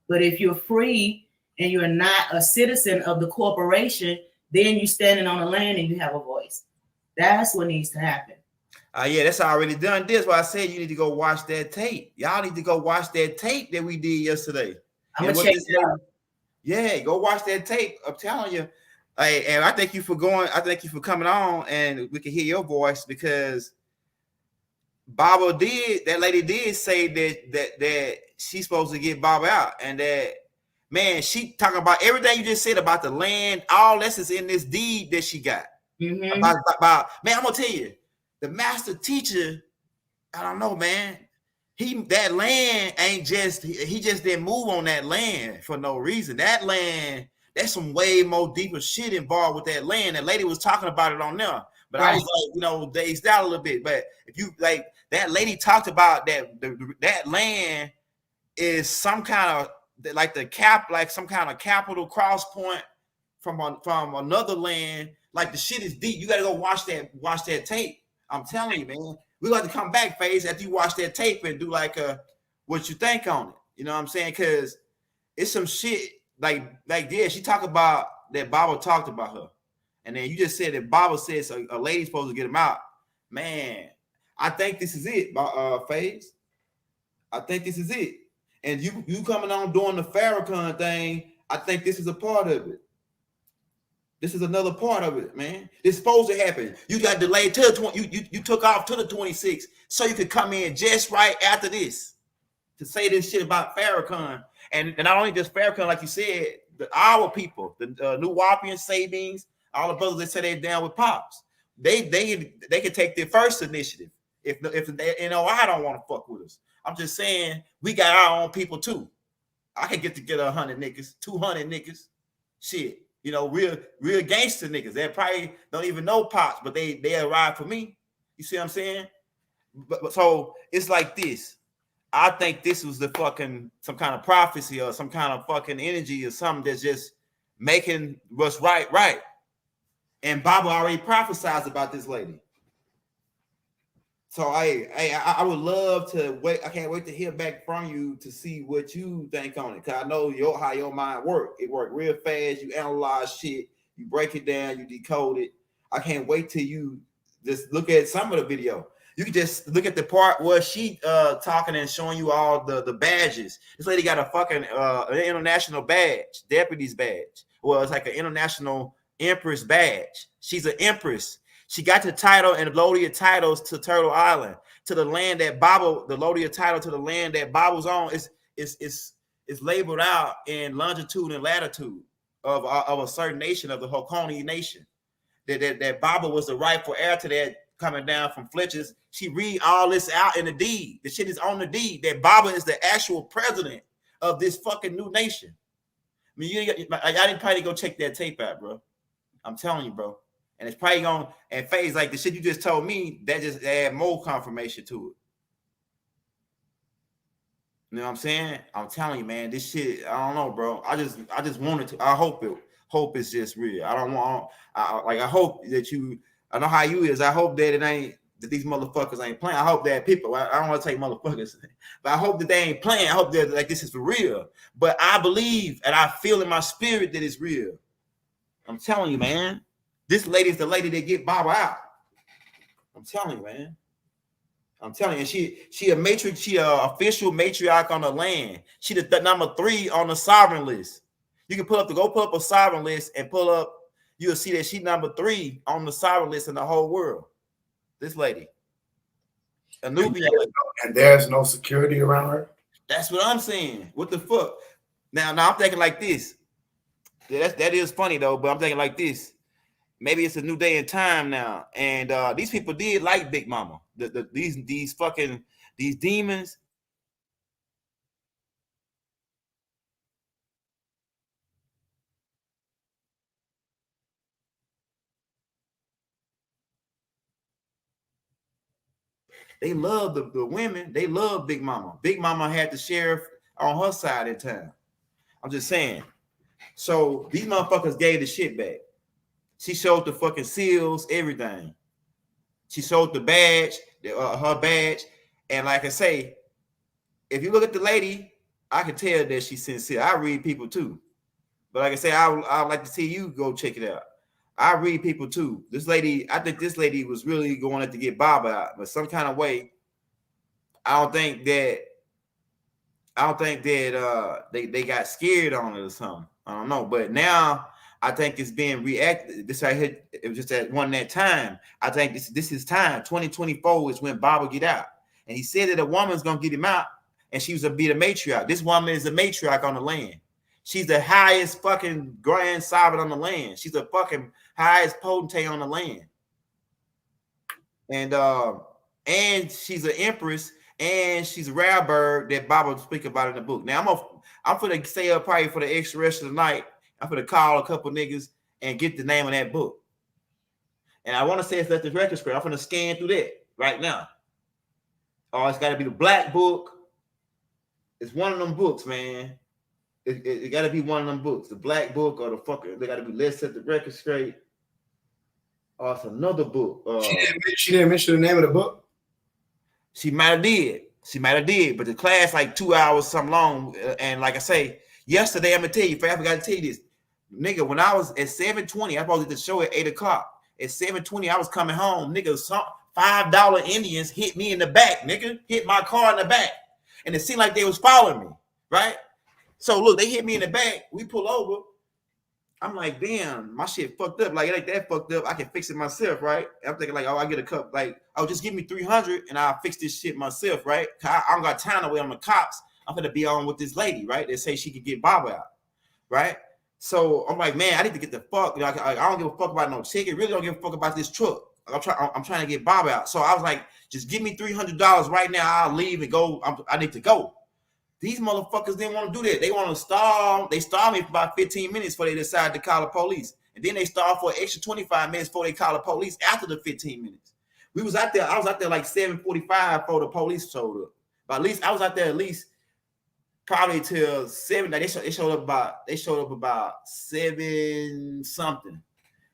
But if you're free and you're not a citizen of the corporation, then you're standing on the land and you have a voice. That's what needs to happen. Yeah, that's already done. This is why I said you need to go watch that tape. Y'all need to go watch that tape that we did yesterday. I'm going to check it out. Yeah, go watch that tape. I'm telling you, Hey, and I thank you for going. I thank you for coming on, and we can hear your voice because Baba that lady did say that she's supposed to get Baba out, and that man, she talking about everything you just said about the land, all this is in this deed that she got. Mm-hmm. About man, I'm gonna tell you, the master teacher, I don't know, man. That land ain't just he just didn't move on that land for no reason. That land, there's some way more deeper shit involved with that land. That lady was talking about it on there. But right. I was like, you know, dazed out a little bit. But if you like that lady talked about that land is some kind of like like some kind of capital cross point from another land. Like the shit is deep. You gotta go watch that tape. I'm telling you, man. We're going to come back, Faise, after you watch that tape and do like what you think on it. You know what I'm saying? Because it's some shit like yeah, she talked about that Baba talked about her. And then you just said that Baba says a lady's supposed to get him out. Man, I think this is it, Faise. I think this is it. And you coming on doing the Farrakhan thing, I think this is a part of it. This is another part of it, man. It's supposed to happen. You got delayed to the 20. You took off to the 26th so you could come in just right after this to say this shit about Farrakhan. And not only just Farrakhan, like you said, our people, the New Wapian Sabines, all the brothers that say they're down with Pops, they can take their first initiative. If they, I don't want to fuck with us. I'm just saying we got our own people too. I can get together 100 niggas, 200 niggas, shit. You know, real gangster niggas. They probably don't even know Pops, but they arrive for me. You see what I'm saying? But so it's like this. I think this was the fucking some kind of prophecy or some kind of fucking energy or something that's just making what's right. And Baba already prophesied about this lady. So I would love to wait. I can't wait to hear back from you to see what you think on it. Cause I know how your mind works. It works real fast. You analyze shit, you break it down, you decode it. I can't wait till you just look at some of the video. You can just look at the part where she talking and showing you all the badges. This lady got a fucking an international badge, deputy's badge. Well, it's like an international empress badge. She's an empress. She got the title and Lodia titles to Turtle Island, to the land that Baba, the Lodia title to the land that Baba's on is labeled out in longitude and latitude of a certain nation, of the Hokoni nation. That Baba was the rightful heir to that coming down from Fletcher's. She read all this out in the deed. The shit is on the deed that Baba is the actual president of this fucking new nation. I mean, I didn't probably go check that tape out, bro. I'm telling you, bro. And it's probably going and Faise like the shit you just told me, that just add more confirmation to it. You know what I'm saying? I'm telling you, man, this shit, I don't know, bro. I just wanted to. I hope it's just real. I don't want I hope that I know how you is. I hope that it ain't that these motherfuckers ain't playing. I hope that people, I don't want to take motherfuckers, but I hope that they ain't playing. I hope that like this is for real. But I believe and I feel in my spirit that it's real. I'm telling you, man. This lady is the lady that get Baba out. I'm telling you, man. I'm telling you, she a matriarch, she a official matriarch on the land. She the number 3 on the sovereign list. You can pull up a sovereign list and pull up, you'll see that she number 3 on the sovereign list in the whole world. This lady. A Nubian lady. And there's no security around her. That's what I'm saying. What the fuck? Now I'm thinking like this. Yeah, that is funny though, but I'm thinking like this. Maybe it's a new day and time now, and these people did like Big Mama. These demons. They love the women. They love Big Mama. Big Mama had the sheriff on her side in town. I'm just saying. So these motherfuckers gave the shit back. She showed the fucking seals, everything. She showed the badge, her badge. And like I say, if you look at the lady, I can tell that she's sincere. I read people too. But like I say, I would like to see you go check it out. I read people too. This lady, I think this lady was really going to get Bob out, but some kind of way, I don't think that they got scared on it or something. I don't know. But now I think it's being reacted. This right here, it was just at that time. I think this is time. 2024 is when Baba get out. And he said that a woman's gonna get him out, and she was gonna be the matriarch. This woman is the matriarch on the land. She's the highest fucking grand sovereign on the land. She's the fucking highest potentate on the land. And she's an empress, and she's a rare bird that Baba will speak about in the book. Now I'm gonna stay up probably for the extra rest of the night. I'm gonna call a couple niggas and get the name of that book. And I want to say it's at the record screen. I'm gonna scan through that right now. Oh, it's got to be the black book. It's one of them books, man. It got to be one of them books, the black book or the fucker. They got to be Let's Set the Record Straight. Oh, it's another book. She didn't mention the name of the book. She might have did. She might have did, but the class like 2 hours something long. And like I say, yesterday I'm gonna tell you, I forgot to tell you this, nigga. When I was at 7:20, I supposed to show at 8 o'clock. At 7:20, I was coming home, nigga. Some $5 Indians hit me in the back, nigga. Hit my car in the back, and it seemed like they was following me, right? So look, they hit me in the back. We pull over. I'm like, damn, my shit fucked up. Like, it ain't that fucked up. I can fix it myself, right? And I'm thinking like, oh, I get a cup. Like, oh, just give me 300 and I'll fix this shit myself, right? I don't got time to wait on the cops. I'm gonna be on with this lady, right? They say she could get Baba out, right? So I'm like, man, I need to get the fuck. Like, I don't give a fuck about no ticket. Really don't give a fuck about this truck. I'm trying to get Baba out. So I was like, just give me $300 right now. I'll leave and go. I need to go. These motherfuckers didn't want to do that. They want to stall. They stalled me for about 15 minutes before they decided to call the police. And then they stalled for an extra 25 minutes before they called the police after the 15 minutes. I was out there like 7:45 before the police showed up. But at least I was out there at least probably till 7. They showed up about 7 something.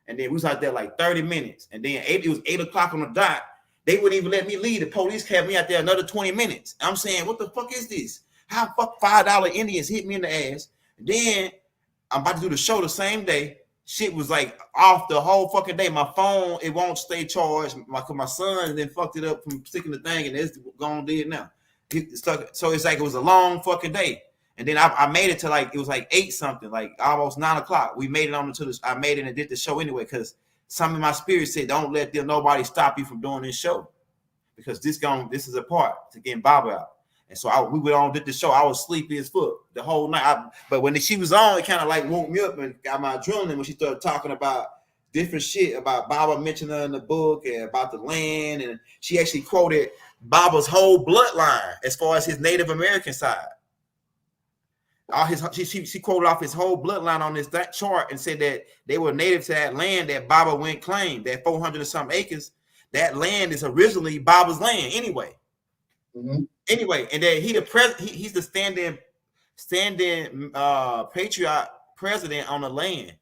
And then we was out there like 30 minutes. And then it was 8 o'clock on the dot. They wouldn't even let me leave. The police kept me out there another 20 minutes. I'm saying, what the fuck is this? How fuck $5 Indians hit me in the ass? And then I'm about to do the show the same day. Shit was like off the whole fucking day. My phone, it won't stay charged. My son then fucked it up from sticking the thing, and it's gone dead now. So it's like it was a long fucking day. And then I made it to like, it was like 8 something, like almost 9 o'clock. We made it on to this. I made it and did the show anyway, because some of my spirit said, don't let nobody stop you from doing this show. Because this is a part to getting Baba out. And so we went on, did the show. I was sleepy as fuck the whole night. But when she was on, it kind of like woke me up and got my adrenaline when she started talking about different shit about Baba mentioned her in the book and about the land. And she actually quoted Baba's whole bloodline as far as his Native American side. She quoted off his whole bloodline on that chart and said that they were native to that land that Baba went claim, that 400 or some acres. That land is originally Baba's land anyway. Mm-hmm. Anyway, and that he's the standing patriarch president on the land,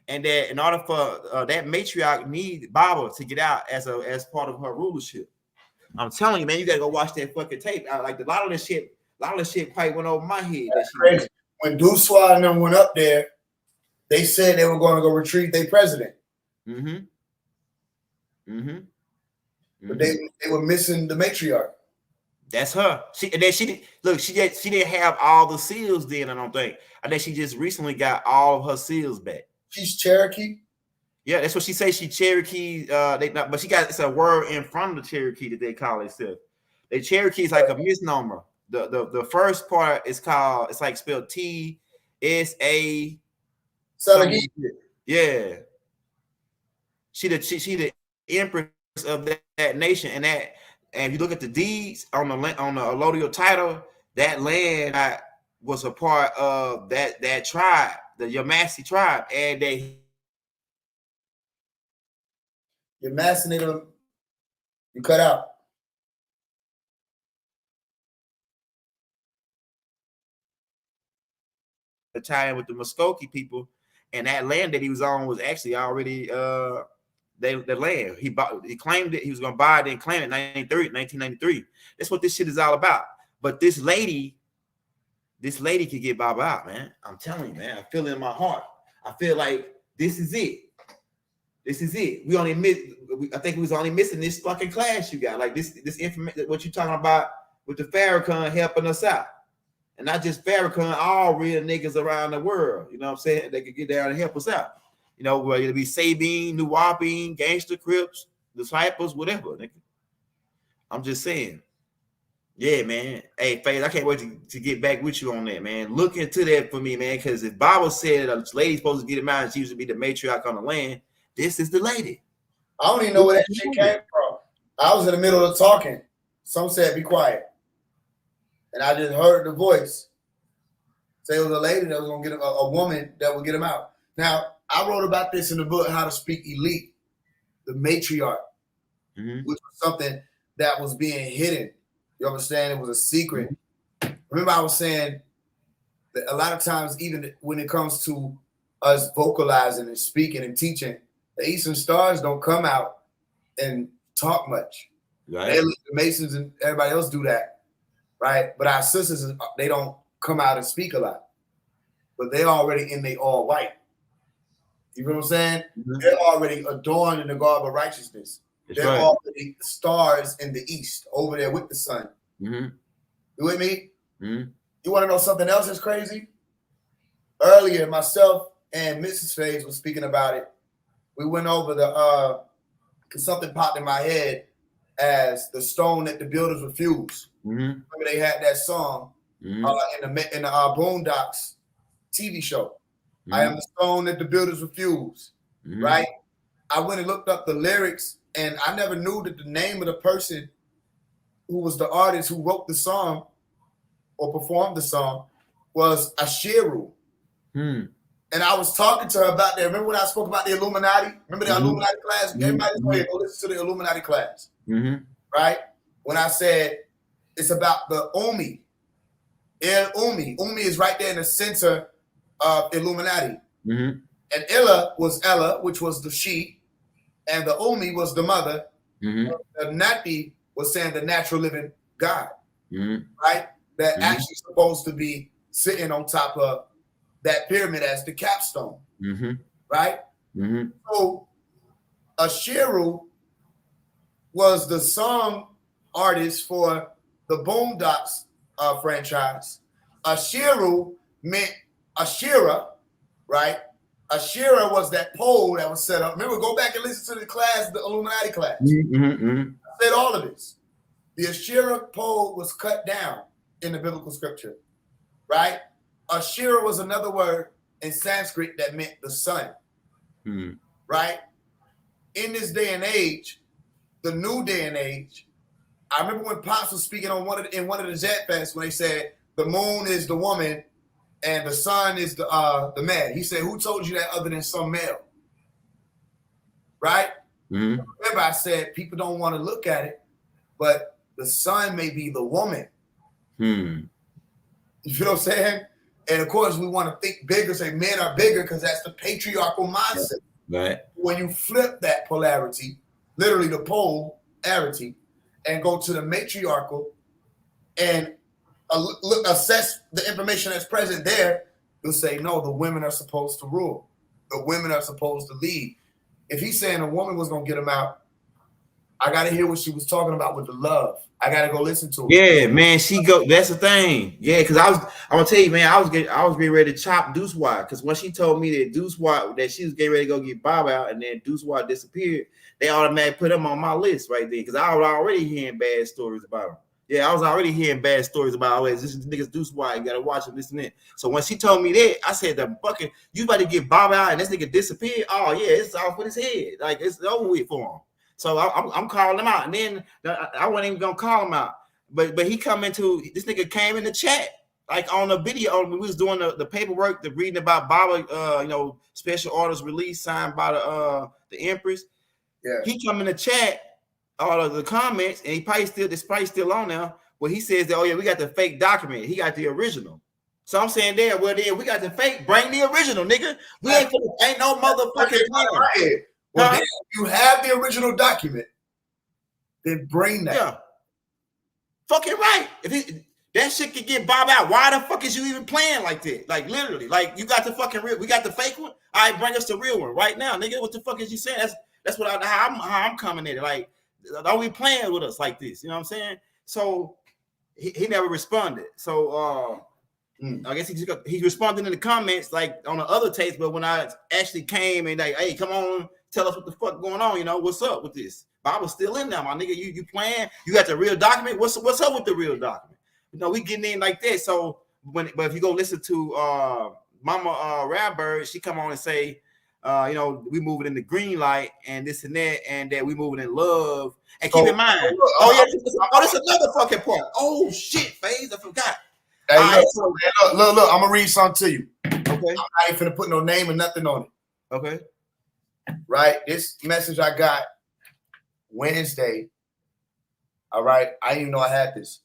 and that in order for that matriarch need Baba to get out as part of her rulership. I'm telling you, man, you gotta go watch that fucking tape. Like a lot of this shit probably went over my head. That's crazy. When Duswa and them went up there, they said they were going to go retrieve their president. Mm-hmm. Mm-hmm. But they were missing the matriarch. That's her. She didn't have all the seals then. I don't think. I think she just recently got all of her seals back. She's Cherokee. Yeah, that's what she says. She Cherokee. But she got, it's a word in front of the Cherokee that they call itself. The Cherokee is like a misnomer. The first part is called. It's like spelled T-S-A. Yeah. She the empress of that nation, and if you look at the deeds on the allodial title, that land was a part of that tribe, the Yamasee tribe, and Yamasee, you cut out. The tie in with the Muskogee people, and that land that he was on was actually already the land he claimed it. He was gonna buy it and claim it in 1993. That's what this shit is all about. But this lady could get Baba out, man. I'm telling you, man. I feel it in my heart. I feel like this is it. This is it. I think we was only missing this fucking class you got. Like this information, what you talking about with the Farrakhan helping us out. and not just Farrakhan, all real niggas around the world. You know what I'm saying? They could get down and help us out. You know, whether it be Sabine, New Wapine, Gangster Crips, Disciples, whatever. Nigga. I'm just saying. Yeah, man. Hey, Faith, I can't wait to get back with you on that, man. Look into that for me, man, because if Bible said a lady's supposed to get him out and she used to be the matriarch on the land, this is the lady. I don't even know where that shit came from. I was in the middle of talking. Some said, be quiet. And I just heard the voice say it was a lady that was going to get a woman that would get him out. Now, I wrote about this in the book, How to Speak Elite, the matriarch, which was something that was being hidden. You understand? It was a secret. Remember, I was saying that a lot of times, even when it comes to us vocalizing and speaking and teaching, the Eastern Stars don't come out and talk much. Right. The Masons and everybody else do that, right? But our sisters, they don't come out and speak a lot. But they're already in they all white. You know what I'm saying? They're already adorned in the garb of righteousness. They're already stars in the east, over there with the sun. You with me? You want to know something else that's crazy? Earlier, myself and Mrs. Faise was speaking about it. We went over the something popped in my head as the stone that the builders refused. Remember they had that song in the Boondocks TV show. I am the stone that the builders refuse. Right? I went and looked up the lyrics, and I never knew that the name of the person who was the artist who wrote the song or performed the song was Ashiru. And I was talking to her about that. Remember when I spoke about the Illuminati? Remember the Illuminati class? Everybody's going to go listen to the Illuminati class. Right? When I said it's about the Umi. Umi. Umi is right there in the center of Illuminati. And Ella, which was the she, and the Umi was the mother. The Nati was saying the natural living God. Right? That actually supposed to be sitting on top of that pyramid as the capstone. Right? So Ashiru was the song artist for the Boondocks franchise. Ashiru meant Ashira, right? Ashira was that pole that was set up. Remember, go back and listen to the class, the Illuminati class. I said all of this. The Ashira pole was cut down in the biblical scripture, right? Ashira was another word in Sanskrit that meant the sun, right? In this day and age, the new day and age, I remember when Pops was speaking on one of the Jet Fests when they said the moon is the woman and the sun is the man. He said, "Who told you that other than some male?" Right? Remember, I said people don't want to look at it, but the sun may be the woman. You know what I'm saying? And of course, we want to think bigger, say men are bigger because that's the patriarchal mindset. Right. When you flip that polarity, literally the polarity, and go to the matriarchal and assess the information that's present there, you'll say, no, the women are supposed to rule. The women are supposed to lead. If he's saying a woman was going to get him out, I got to hear what she was talking about with the love. I got to go listen to it. Yeah, man, that's the thing. Yeah, because I'm going to tell you, man, I was getting ready to chop Deuce Wide, because when she told me that Deuce Wide, that she was getting ready to go get Bob out, and then Deuce Wide disappeared, they automatically put him on my list right there, because I was already hearing bad stories about him. Yeah, I was already hearing bad stories about, oh, this nigga's Deuce Wide, you got to watch him, this and that. So when she told me that, I said, the fucking, you about to get Bob out, and this nigga disappeared? Oh, yeah, it's off with his head. Like, it's over with for him. So I'm calling him out, and then I wasn't even gonna call him out, but he come into, this nigga came in the chat, like on the video when we was doing the paperwork, the reading about Baba, special orders release signed by the Empress. Yeah, he come in the chat, all of the comments, and this probably still on now. Where he says that, oh yeah, we got the fake document, he got the original. So I'm saying there, well then we got the fake, bring the original, nigga. We ain't no motherfucking plan. Well, then, if you have the original document, then bring that. Yeah. Fucking right. If that shit could get Bob out, why the fuck is you even playing like that? Like literally, like you got the fucking real, we got the fake one. All right, bring us the real one right now, nigga. What the fuck is you saying? That's what how I'm coming at it. Like, don't be playing with us like this. You know what I'm saying? So he never responded. So I guess he responded in the comments like on the other tapes, but when I actually came and like, hey, come on, tell us what the fuck going on, you know, what's up with this? Bob was still in there, my nigga. You playing? You got the real document? What's up with the real document? You know, we getting in like that. So but if you go listen to Mama Radbird, she come on and say, you know, we moving in the green light and this and that we moving in love. And keep in mind, this is another fucking part. Oh shit, Faise, I forgot. Hey, look, I'm gonna read something to you. Okay. I'm not even gonna put no name or nothing on it. Okay. Right? This message I got Wednesday. All right. I didn't even know I had this,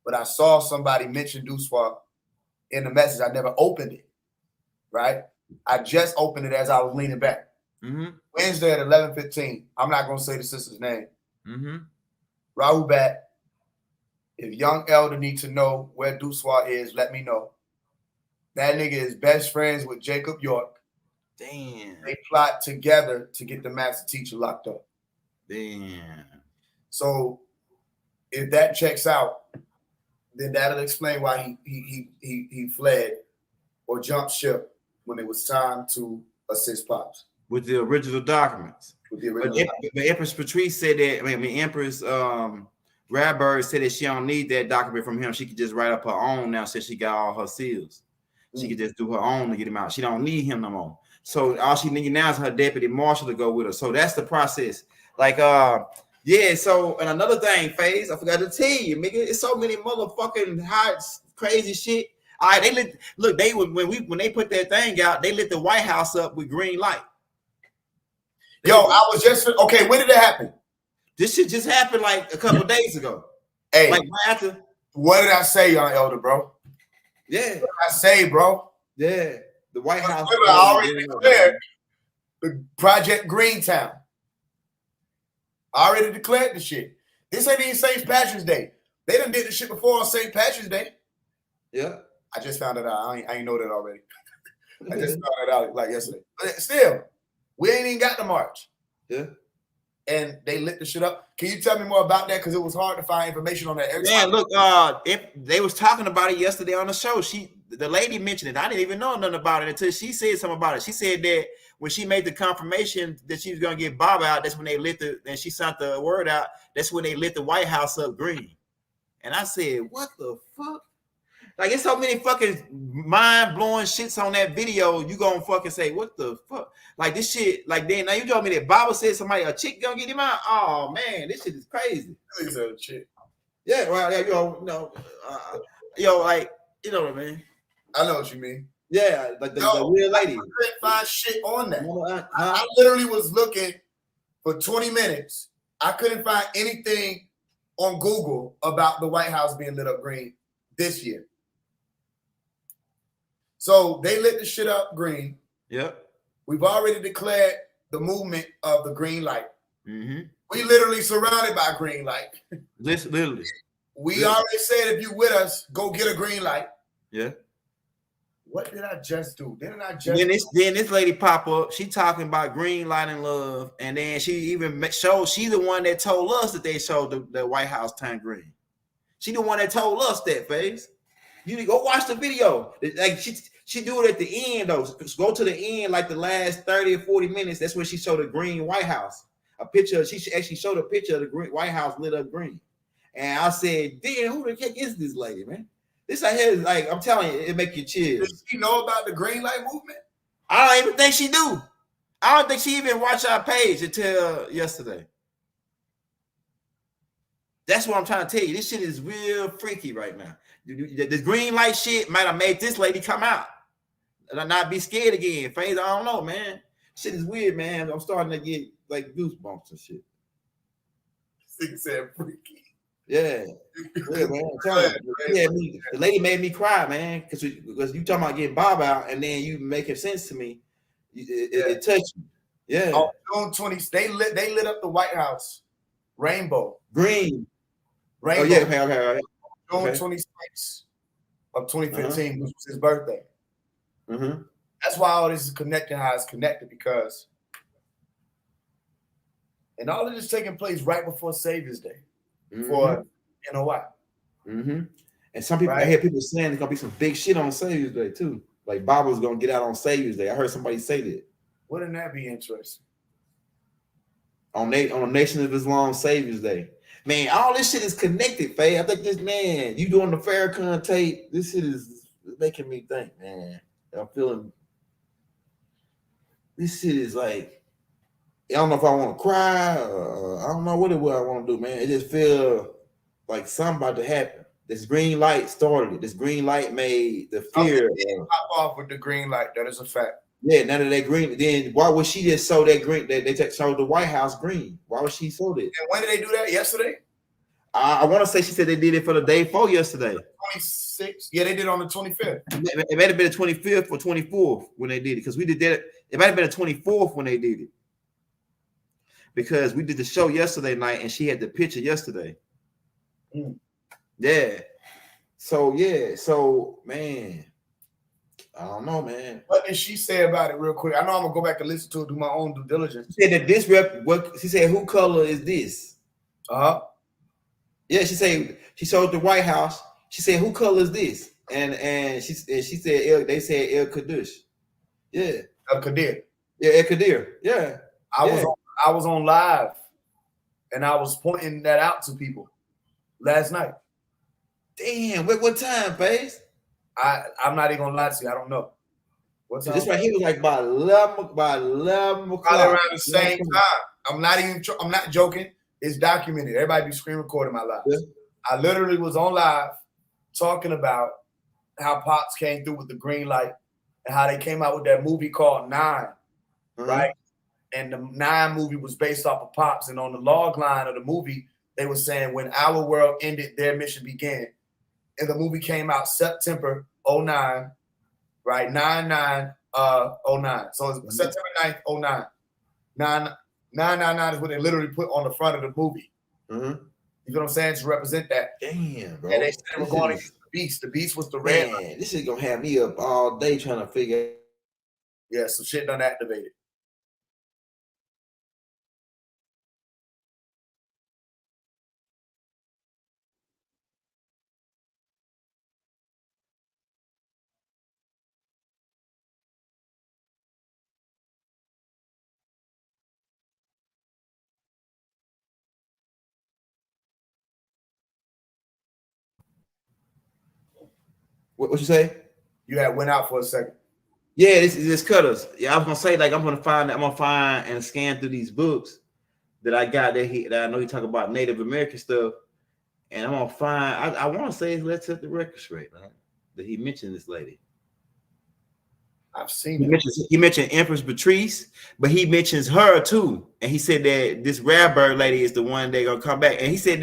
but I saw somebody mention Duswa in the message. I never opened it. Right? I just opened it as I was leaning back. Wednesday at 11:15. I'm not gonna say the sister's name. Rahul Bat. If young elder need to know where Duswa is, let me know. That nigga is best friends with Jacob York. Damn. They plot together to get the master teacher locked up. Damn. So if that checks out, then that'll explain why he fled or jumped ship when it was time to assist Pops. With the original documents. With the original but Empress Patrice said that, I mean Empress Radbird said that she don't need that document from him. She could just write up her own now since she got all her seals. She could just do her own to get him out. She don't need him no more. So all she needs now is her deputy marshal to go with her. So that's the process. Like, yeah. So, and another thing, Faise, I forgot to tell you, nigga, it's so many motherfucking hot, crazy shit. All right, they lit. Look, they when they put that thing out, they lit the White House up with green light. Yo, I was just okay. When did it happen? This shit just happened like a couple days ago. Hey, like after. What did I say, young elder, bro? Yeah. What did I say, bro? Yeah. The White House. I already declared the Project Greentown. I already declared the shit. This ain't even St. Patrick's Day. They done did the shit before on St. Patrick's Day. Yeah. I just found it out. I ain't know that already. I just found it out like yesterday. But still, we ain't even got the march. Yeah. And they lit the shit up. Can you tell me more about that? Because it was hard to find information on that. Yeah, look, if they was talking about it yesterday on the show. The lady mentioned it. I didn't even know nothing about it until she said something about it. She said that when she made the confirmation that she was gonna get Bob out, that's when they lit and she sent the word out. That's when they lit the White House up green. And I said, what the fuck? Like, it's so many fucking mind-blowing shits on that video. You gonna fucking say, what the fuck? Like, this shit, like, then now you told me that Bible said a chick gonna get him out. Oh man, this shit is crazy. It's a chick. Yeah, well, like, you know what I mean? I know what you mean. Yeah, like the real lady. I couldn't find shit on that. I literally was looking for 20 minutes. I couldn't find anything on Google about the White House being lit up green this year. So they lit the shit up green. Yep. We've already declared the movement of the green light. Mm-hmm. We literally surrounded by green light. Literally. We already said if you with us, go get a green light. Yeah. What did I just do? Then this lady pop up. She talking about green light and love, and then she even showed. She the one that told us that they showed the White House turn green. She the one that told us that, Faise. You need to go watch the video. Like she do it at the end though. Go to the end, like the last 30 or 40 minutes. That's when she showed the green White House. A picture. She actually showed a picture of the green White House lit up green. And I said, damn, who the heck is this lady, man? This right here is like, I'm telling you, it make you chill. Does she know about the green light movement? I don't even think she do. I don't think she even watched our page until yesterday. That's what I'm trying to tell you. This shit is real freaky right now. The green light shit might have made this lady come out and not be scared again. Faise, I don't know, man. Shit is weird, man. I'm starting to get like goosebumps and shit. Six said freaky. Yeah, yeah, man. The lady made me cry, man, because you talking about getting Bob out, and then you making sense to me. It touched me. Yeah. On June 20th, they lit up the White House rainbow. Green. Rainbow. Oh yeah, okay. June 26th of 2015, which was his birthday. Mm-hmm. That's why all this is connected, how it's connected, because and all of this taking place right before Savior's Day. For NOI. Mm-hmm. And some people, I hear people saying there's gonna be some big shit on Savior's Day too. Like Bible's gonna get out on Savior's Day. I heard somebody say that. Wouldn't that be interesting? On Nation of Islam Savior's Day. Man, all this shit is connected, Faye. I think this, man, you doing the Farrakhan tape, this shit is making me think, man. I'm feeling this shit is like, I don't know if I want to cry or I don't know what I want to do, man. It just feel like something about to happen. This green light started it. This green light made the fear. Pop off with the green light. That is a fact. Yeah, none of that green. Then why would she just sow that green? They showed the White House green. Why would she sow it? And when did they do that? Yesterday? I want to say she said they did it for the day before yesterday. 26. Yeah, they did it on the 25th. It might have been the 25th or 24th when they did it, because we did that. It might have been the 24th when they did it, because we did the show yesterday night and she had the picture yesterday. Yeah. So yeah. So man, I don't know, man. What did she say about it real quick? I know I'm gonna go back and listen to it, do my own due diligence. She said that this what she said, who color is this? Yeah, she said she showed the White House. She said, who color is this? And she said they said El Kadush. Yeah. El Kadir. Yeah, El Kadir. Yeah. I was on live and I was pointing that out to people last night. Damn, what time, Faze? I'm not even gonna lie to you. I don't know. What time? This right here was like by 11 o'clock. Probably around the same time. I'm not joking. It's documented. Everybody be screen recording my live. Yeah. I literally was on live talking about how Pops came through with the green light and how they came out with that movie called 9, right? And the 9 movie was based off of Pops. And on the log line of the movie, they were saying when our world ended, their mission began. And the movie came out September 09, right? 9/9/09. So it's September 9th, 09. 999 is what they literally put on the front of the movie. You know what I'm saying? To represent that. Damn, bro. And they said they were going against the Beast. The Beast was the red. Man, this is gonna have me up all day trying to figure. Yeah, some shit done activated. What you say? You had went out for a second. Yeah, this cutters. Yeah, I was gonna say, like, I'm gonna find and scan through these books that I got that I know he talk about Native American stuff, and I'm gonna find. I want to say let's set the record straight, man. That he mentioned this lady. I've seen he mentioned Empress Patrice, but he mentions her too, and he said that this Radberg lady is the one they're gonna come back. And she said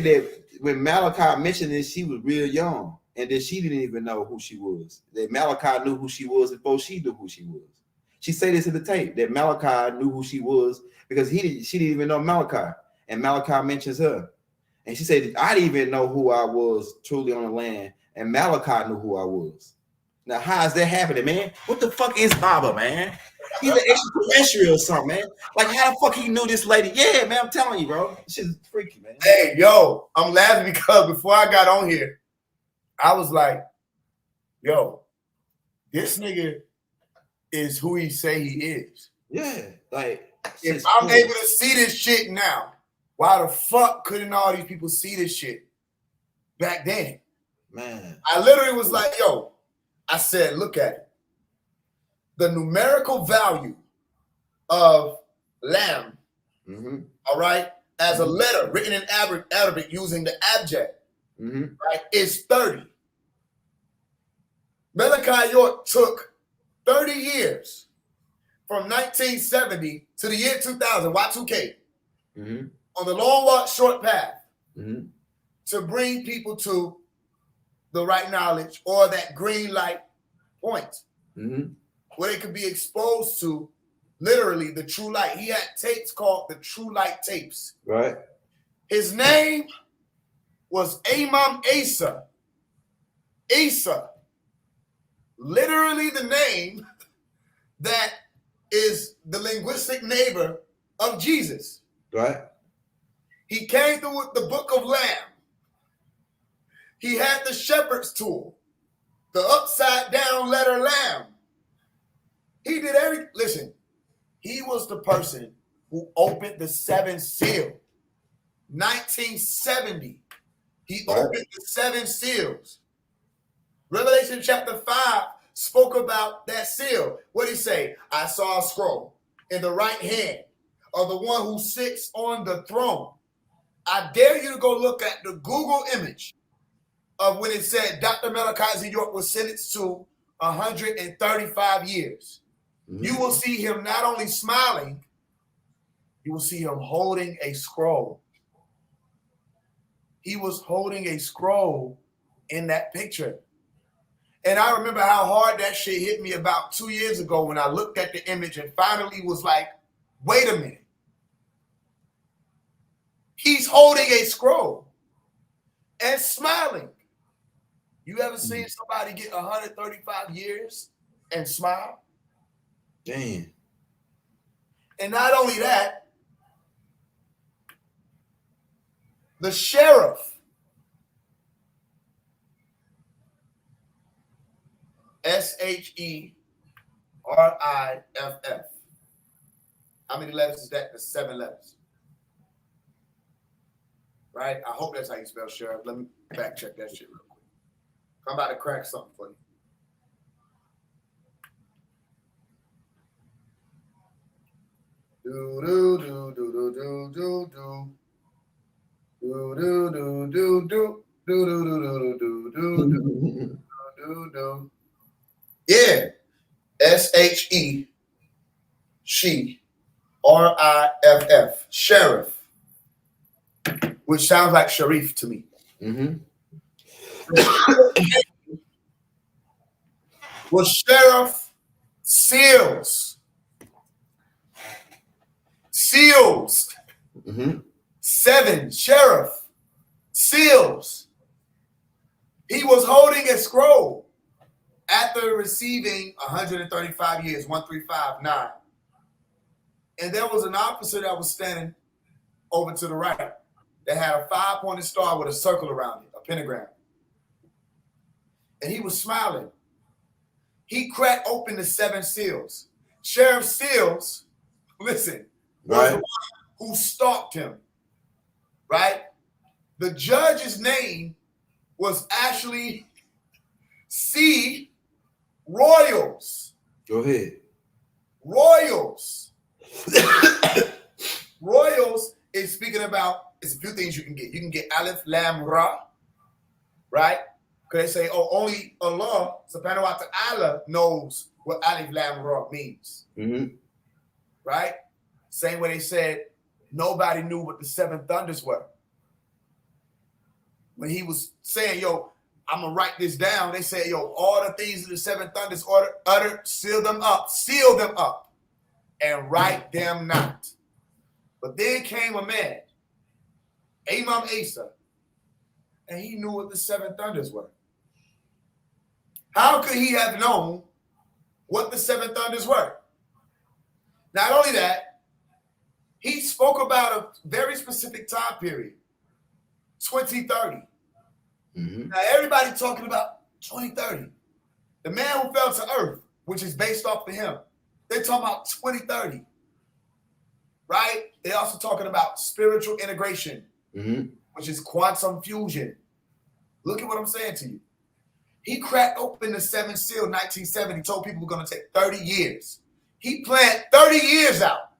that when Malachi mentioned this, she was real young. And that she didn't even know who she was. That Malachi knew who she was before she knew who she was. She said this in the tape, that Malachi knew who she was because she didn't even know Malachi. And Malachi mentions her. And she said, I didn't even know who I was truly on the land. And Malachi knew who I was. Now, how is that happening, man? What the fuck is Baba, man? He's an extraterrestrial or something, man. Like, how the fuck he knew this lady? Yeah, man, I'm telling you, bro. This shit is freaky, man. Hey, yo, I'm laughing because before I got on here, I was like, yo, this nigga is who he say he is. Yeah, like, if I'm able to see this shit now, why the fuck couldn't all these people see this shit back then? Man. I literally was like, yo, I said, look at it. The numerical value of lamb, all right, as a letter written in Arabic using the abjad, right, is 30. Malachi York took 30 years from 1970 to the year 2000, Y2K, on the long walk, short path, to bring people to the right knowledge or that green light point where they could be exposed to literally the true light. He had tapes called the True Light tapes. Right. His name was Imam Asa. Asa. Literally the name that is the linguistic neighbor of Jesus. Right. He came through with the book of Lamb. He had the shepherd's tool, the upside down letter lamb. He did everything. Listen, he was the person who opened the 7 seal. 1970, he opened the 7 seals. Revelation chapter 5 spoke about that seal. What did he say? I saw a scroll in the right hand of the one who sits on the throne. I dare you to go look at the Google image of when it said Dr. Malachi York was sentenced to 135 years. You will see him not only smiling, you will see him holding a scroll. He was holding a scroll in that picture. And I remember how hard that shit hit me about 2 years ago when I looked at the image and finally was like, wait a minute. He's holding a scroll and smiling. You ever seen somebody get 135 years and smile? Damn. And not only that, the sheriff, SHERIFF. How many letters is that? That's 7 letters. Right? I hope that's how you spell sheriff. Let me fact check that shit real quick. I'm about to crack something for you. Do do do do do do do do. Do do do do do do do do do do do do do. Yeah, SHE, she, RIFF, sheriff, which sounds like Sharif to me. Was Sheriff Seals. Seals. 7, Sheriff Seals. He was holding a scroll after receiving 135 years, 1359. And there was an officer that was standing over to the right that had a 5-pointed star with a circle around it, a pentagram. And he was smiling. He cracked open the 7 seals. Sheriff Seals, listen, was the one who stalked him, right? The judge's name was actually C. Royals. Go ahead. Royals. Royals is speaking about, it's a few things you can get. You can get Aleph, Lam, Ra, right? Because they say, oh, only Allah, subhanahu wa ta'ala, knows what Aleph, Lam, Ra means. Right? Same way they said, nobody knew what the 7 thunders were. When he was saying, yo, I'm going to write this down, they said, yo, all the things that the 7 thunders uttered, seal them up, and write them not. But then came a man, Imam Isa, and he knew what the 7 thunders were. How could he have known what the 7 thunders were? Not only that, he spoke about a very specific time period, 2030. Now, everybody talking about 2030. The man who fell to earth, which is based off of him, they're talking about 2030, right? They're also talking about spiritual integration, which is quantum fusion. Look at what I'm saying to you. He cracked open the 7 seal in 1970, told people we're going to take 30 years. He planned 30 years out.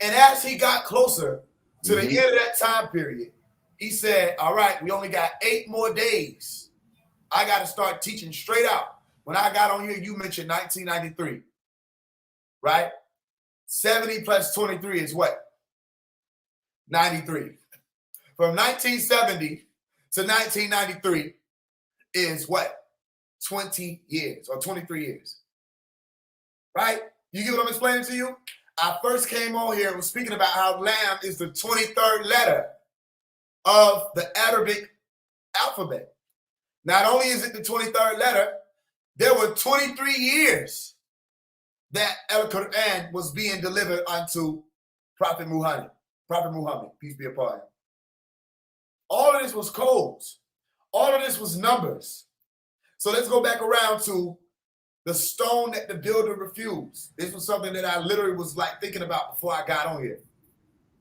And as he got closer to the end of that time period, he said, all right, we only got 8 more days. I got to start teaching straight out. When I got on here, you mentioned 1993, right? 70 plus 23 is what? 93. From 1970 to 1993 is what? 20 years or 23 years, right? You get what I'm explaining to you? I first came on here and was speaking about how Lam is the 23rd letter of the Arabic alphabet. Not only is it the 23rd letter, there were 23 years that Al-Quran was being delivered unto Prophet Muhammad, peace be upon him. All of this was codes. All of this was numbers. So let's go back around to the stone that the builder refused. This was something that I literally was like thinking about before I got on here.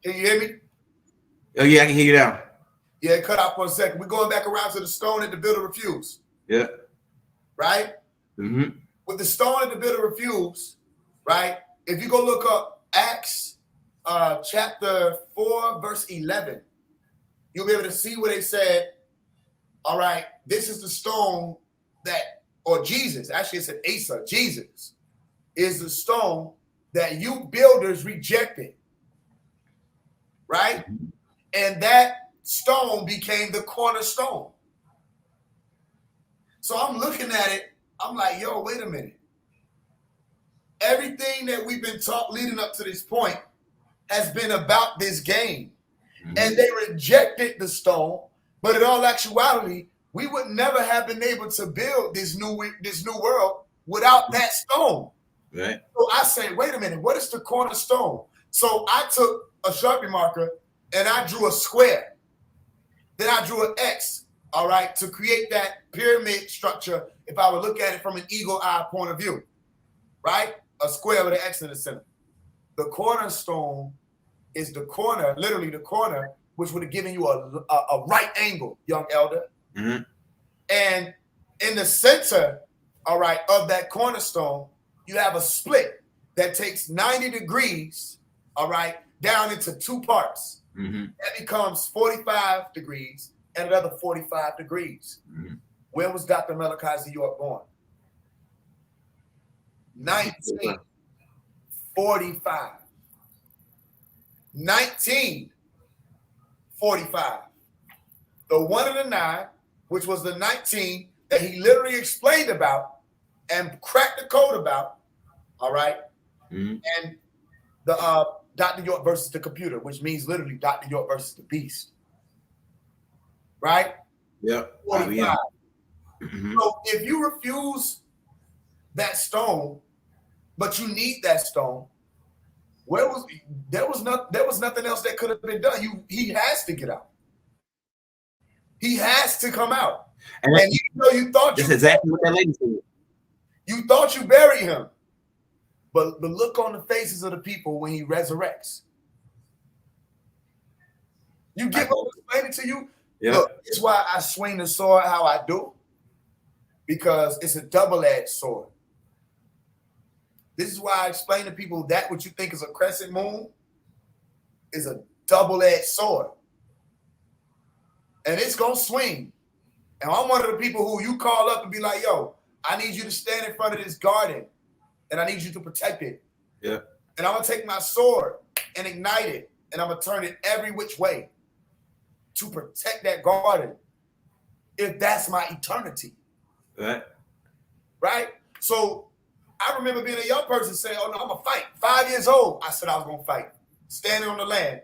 Can you hear me? Oh yeah, I can hear you now. Yeah, it cut out for a second. We're going back around to the stone that the builder refused. Yeah. Right? Mm-hmm. With the stone that the builder refused, right? If you go look up Acts chapter 4, verse 11, you'll be able to see where they said, all right, this is the stone that, or Jesus, actually it said Asa, Jesus is the stone that you builders rejected, right? And that stone became the cornerstone. So I'm looking at it, I'm like, yo, wait a minute. Everything that we've been taught leading up to this point has been about this game. Mm-hmm. And they rejected the stone, but in all actuality, we would never have been able to build this new world without that stone. Right. So I say, wait a minute, what is the cornerstone? So I took a Sharpie marker and I drew a square. Then I drew an X, all right, to create that pyramid structure if I would look at it from an eagle eye point of view, right? A square with an X in the center. The cornerstone is the corner, literally the corner, which would have given you a right angle, young elder. Mm-hmm. And in the center, all right, of that cornerstone, you have a split that takes 90 degrees, all right, down into two parts. Mm-hmm. That becomes 45 degrees and another 45 degrees. Mm-hmm. When was Dr. Malachi Z. York born? 1945. 1945. The 1 and the 9, which was the 19 that he literally explained about and cracked the code about, all right? Mm-hmm. And the Dr. York versus the computer, which means literally Dr. York versus the beast. Right? Yeah. 45. Mm-hmm. So if you refuse that stone, but you need that stone, there was nothing else that could have been done. He has to get out. He has to come out. And even though you thought that's exactly what that lady said. You thought you buried him. But the look on the faces of the people when he resurrects. You get what I'm explaining to you? Yeah. Look, it's why I swing the sword how I do. Because it's a double-edged sword. This is why I explain to people that what you think is a crescent moon is a double-edged sword. And it's going to swing. And I'm one of the people who you call up and be like, yo, I need you to stand in front of this garden and I need you to protect it. Yeah. And I'm going to take my sword and ignite it and I'm going to turn it every which way to protect that garden if that's my eternity. Right. Right? So I remember being a young person saying, oh, no, I'm going to fight. 5 years old, I said I was going to fight. Standing on the land,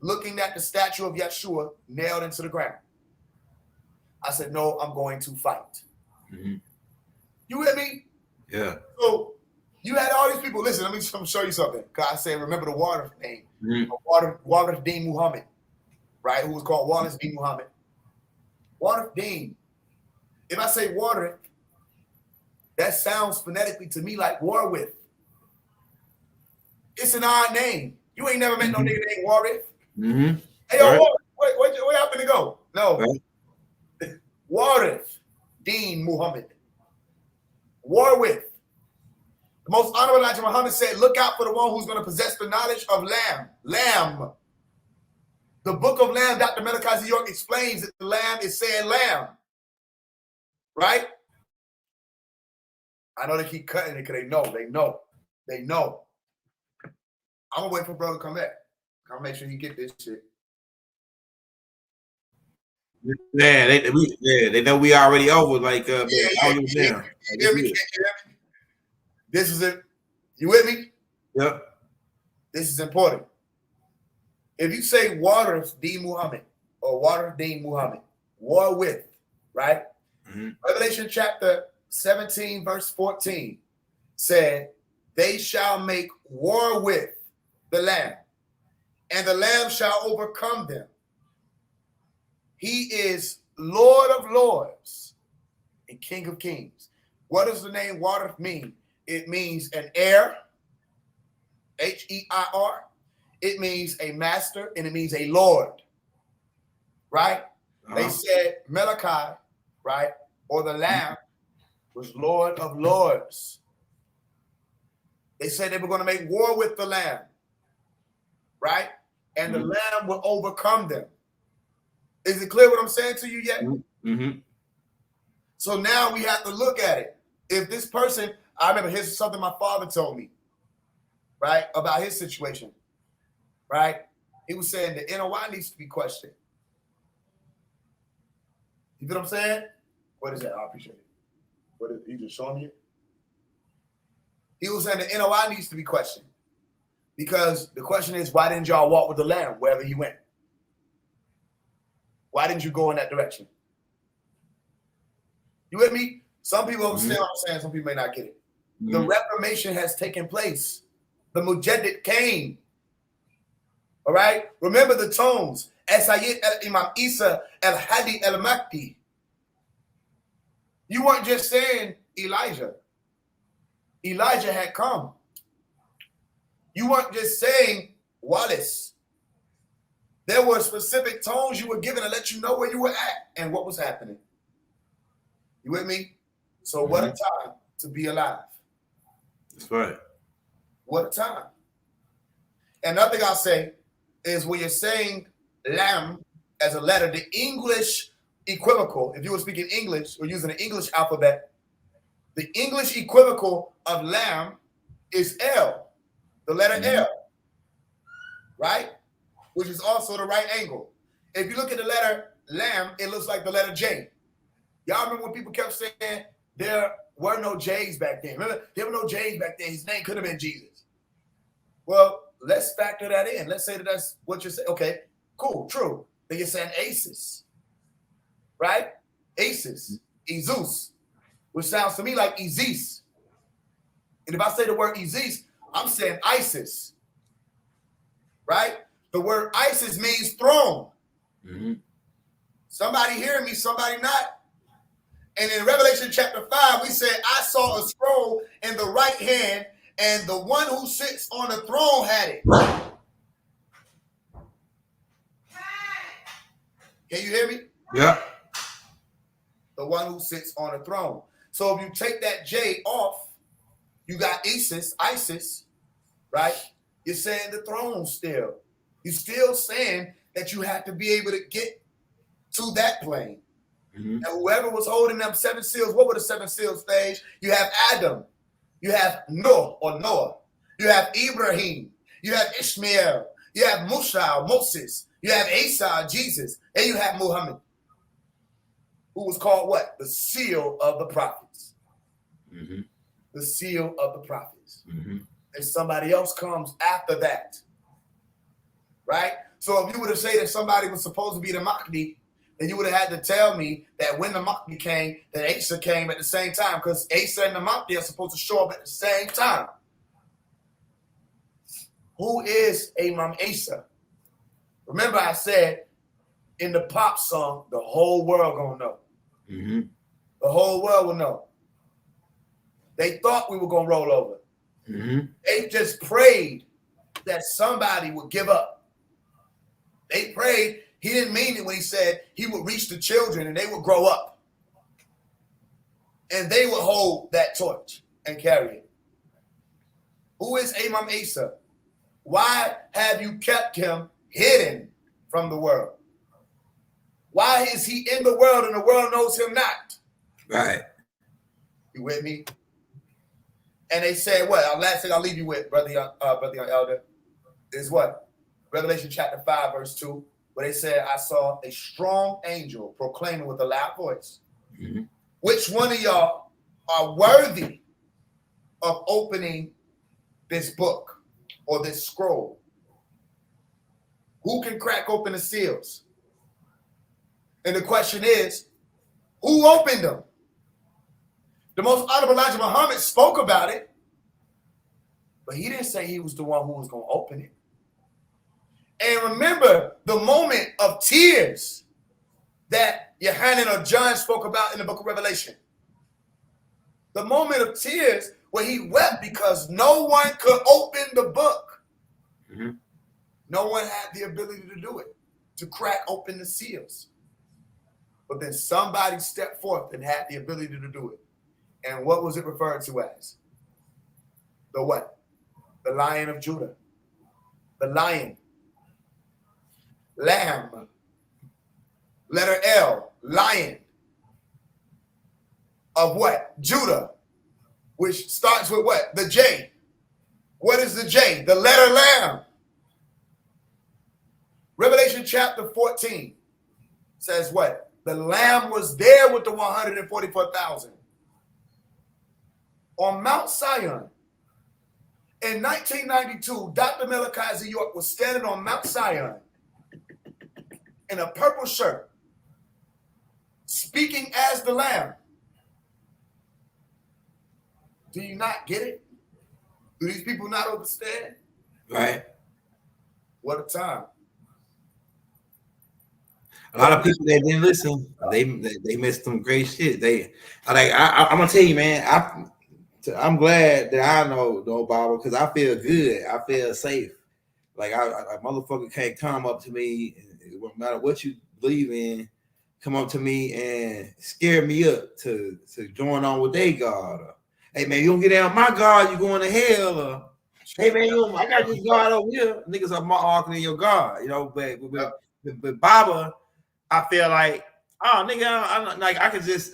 looking at the statue of Yeshua nailed into the ground. I said, no, I'm going to fight. Mm-hmm. You with me? Yeah. So you had all these people. Listen, let me show you something. Because I said, remember the water name. Mm-hmm. Water Dean Muhammad, right? Who was called Wallace Dean Muhammad. Water Dean. If I say water, that sounds phonetically to me like war with. It's an odd name. You ain't never met no nigga named Warwick. Mm-hmm. Hey, yo, right. where y'all finna go? No. Right. Warwick Dean Muhammad. Warwick. The most honorable Elijah Muhammad said, look out for the one who's going to possess the knowledge of lamb. Lamb. The book of Lamb, Dr. Malachi Z. York explains that the lamb is saying lamb. Right? I know they keep cutting it because they know. I'm going to wait for brother to come back. I'll make sure he get this shit. Yeah, they know we already over. Like, Yeah. This is it. You with me? Yep. This is important. If you say water of Dean Muhammad or water of Dean Muhammad, war with, right? Mm-hmm. Revelation chapter 17, verse 14 said, they shall make war with the Lamb, and the Lamb shall overcome them. He is Lord of Lords and King of Kings. What does the name Water mean? It means an heir, H-E-I-R. It means a master, and it means a Lord, right? They said Malachi, right, or the Lamb was Lord of Lords. They said they were going to make war with the Lamb, right? And the Lamb will overcome them. Is it clear what I'm saying to you yet? Mm-hmm. So now we have to look at it. If this person, I remember here's something my father told me, right, about his situation, right? He was saying the NOI needs to be questioned. You know what I'm saying? What is that? I appreciate it. What is he just showing me it? He was saying the NOI needs to be questioned. Because the question is, why didn't y'all walk with the Lamb wherever he went? Why didn't you go in that direction? You with me? Some people understand what I'm saying. Some people may not get it. The Reformation has taken place. The Mujaddid came. All right? Remember the tones. Sayyid al-Imam Isa al-Hadi al-Mahdi. You weren't just saying Elijah. Elijah had come. You weren't just saying Wallace. There were specific tones you were given to let you know where you were at and what was happening. You with me? So what a time to be alive. That's right. What a time. And another thing I'll say is when you're saying lamb as a letter, the English equivocal, if you were speaking English or using the English alphabet, the English equivocal of lamb is L, the letter L, right? Which is also the right angle. If you look at the letter lamb, it looks like the letter J. Y'all remember when people kept saying there were no J's back then? Remember, there were no J's back then. His name could have been Jesus. Well, let's factor that in. Let's say that that's what you're saying. Okay, cool, true. Then you're saying Asus, right? Asus, Ezeus, which sounds to me like Isis. And if I say the word Isis, I'm saying ISIS, right? The word ISIS means throne. Somebody hearing me, somebody not. And in Revelation chapter 5, we said, I saw a scroll in the right hand, and the one who sits on the throne had it. Can you hear me? Yeah. The one who sits on the throne. So if you take that J off, you got ISIS, right? You're saying the throne still. You're still saying that you have to be able to get to that plane. And whoever was holding them 7 seals, what were the 7 seals stage? You have Adam, you have Noah, you have Ibrahim, you have Ishmael, you have Musa, Moses, you have Isa, Jesus, and you have Muhammad, who was called what? The seal of the prophets. The seal of the prophets. And somebody else comes after that. Right? So if you were to say that somebody was supposed to be the Mahdi, then you would have had to tell me that when the Mahdi came, that Asa came at the same time, because Asa and the Mahdi are supposed to show up at the same time. Who is Imam Asa? Remember I said in the pop song, the whole world gonna know. The whole world will know. They thought we were gonna roll over. They just prayed that somebody would give up. They prayed. He didn't mean it when he said he would reach the children and they would grow up. And they would hold that torch and carry it. Who is Imam Asa? Why have you kept him hidden from the world? Why is he in the world and the world knows him not? Right. You with me? And they said, what? Last thing I'll leave you with, brother young elder, is what? Revelation chapter 5, verse 2. Where they said, I saw a strong angel proclaiming with a loud voice, which one of y'all are worthy of opening this book or this scroll? Who can crack open the seals? And the question is, who opened them? The most honorable Elijah Muhammad spoke about it, but he didn't say he was the one who was going to open it. And remember the moment of tears that Yohanan or John spoke about in the book of Revelation. The moment of tears where he wept because no one could open the book. Mm-hmm. No one had the ability to do it, to crack open the seals. But then somebody stepped forth and had the ability to do it. And what was it referred to as? The what? The Lion of Judah. The lion. Lamb. Letter L. Lion. Of what? Judah. Which starts with what? The J. What is the J? The letter Lamb. Revelation chapter 14 says what? The Lamb was there with the 144,000 on Mount Zion. In 1992, Dr. Malachi York was standing on Mount Zion in a purple shirt, speaking as the Lamb. Do you not get it? Do these people not understand? Right. What a time. A lot of people that didn't listen, they missed some great shit. I'm gonna tell you, man. I'm glad that I know Bible because I feel good. I feel safe. Like a motherfucker can't come up to me, no matter what you believe in, come up to me and scare me up to join on with their God. Or, hey man, you don't get down my God, you going to hell. Or, hey man, I got this God over here. Niggas are marking in your God, you know. But Baba, I feel like, oh nigga,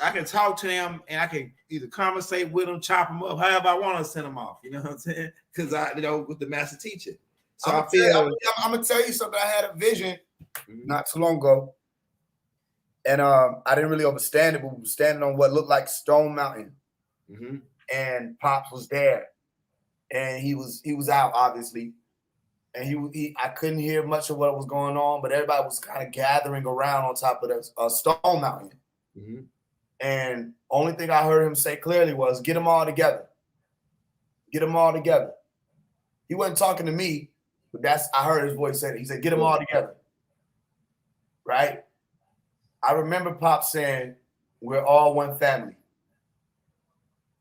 I can talk to them and I can either conversate with them, chop them up, however I want to send them off. You know what I'm saying? Because with the master teacher. So I'm gonna tell you something. I had a vision not too long ago, and I didn't really understand it, but we were standing on what looked like Stone Mountain, and Pops was there, and he was out obviously, and I couldn't hear much of what was going on, but everybody was kind of gathering around on top of the Stone Mountain, and only thing I heard him say clearly was, "Get them all together, get them all together." He wasn't talking to me. But I heard his voice say it. He said, "Get them all together." Right? I remember Pop saying, "We're all one family.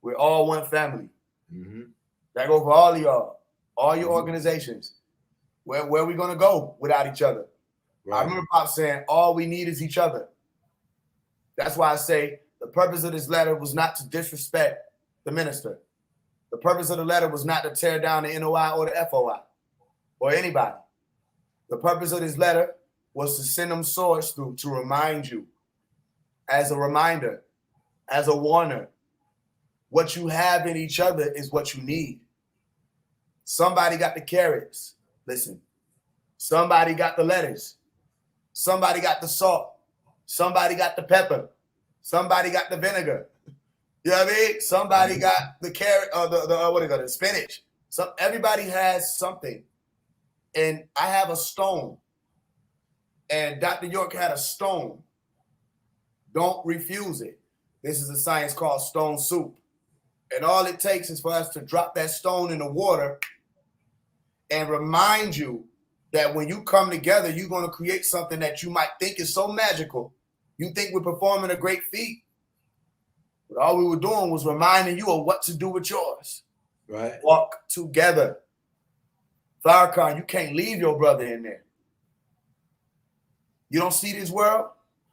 We're all one family." That goes for all of y'all, all your organizations. Where are we gonna go without each other? Right. I remember Pop saying, "All we need is each other." That's why I say the purpose of this letter was not to disrespect the minister. The purpose of the letter was not to tear down the NOI or the FOI. Or anybody. The purpose of this letter was to send them swords through to remind you, as a reminder, as a warner, what you have in each other is what you need. Somebody got the carrots. Listen. Somebody got the lettuce. Somebody got the salt. Somebody got the pepper. Somebody got the vinegar. You know what I mean? Somebody got the carrot or the spinach. Everybody has something. And I have a stone. And Dr. York had a stone. Don't refuse it. This is a science called stone soup. And all it takes is for us to drop that stone in the water and remind you that when you come together, you're going to create something that you might think is so magical. You think we're performing a great feat. But all we were doing was reminding you of what to do with yours. Right. Walk together. Farrakhan, you can't leave your brother in there. You don't see this world?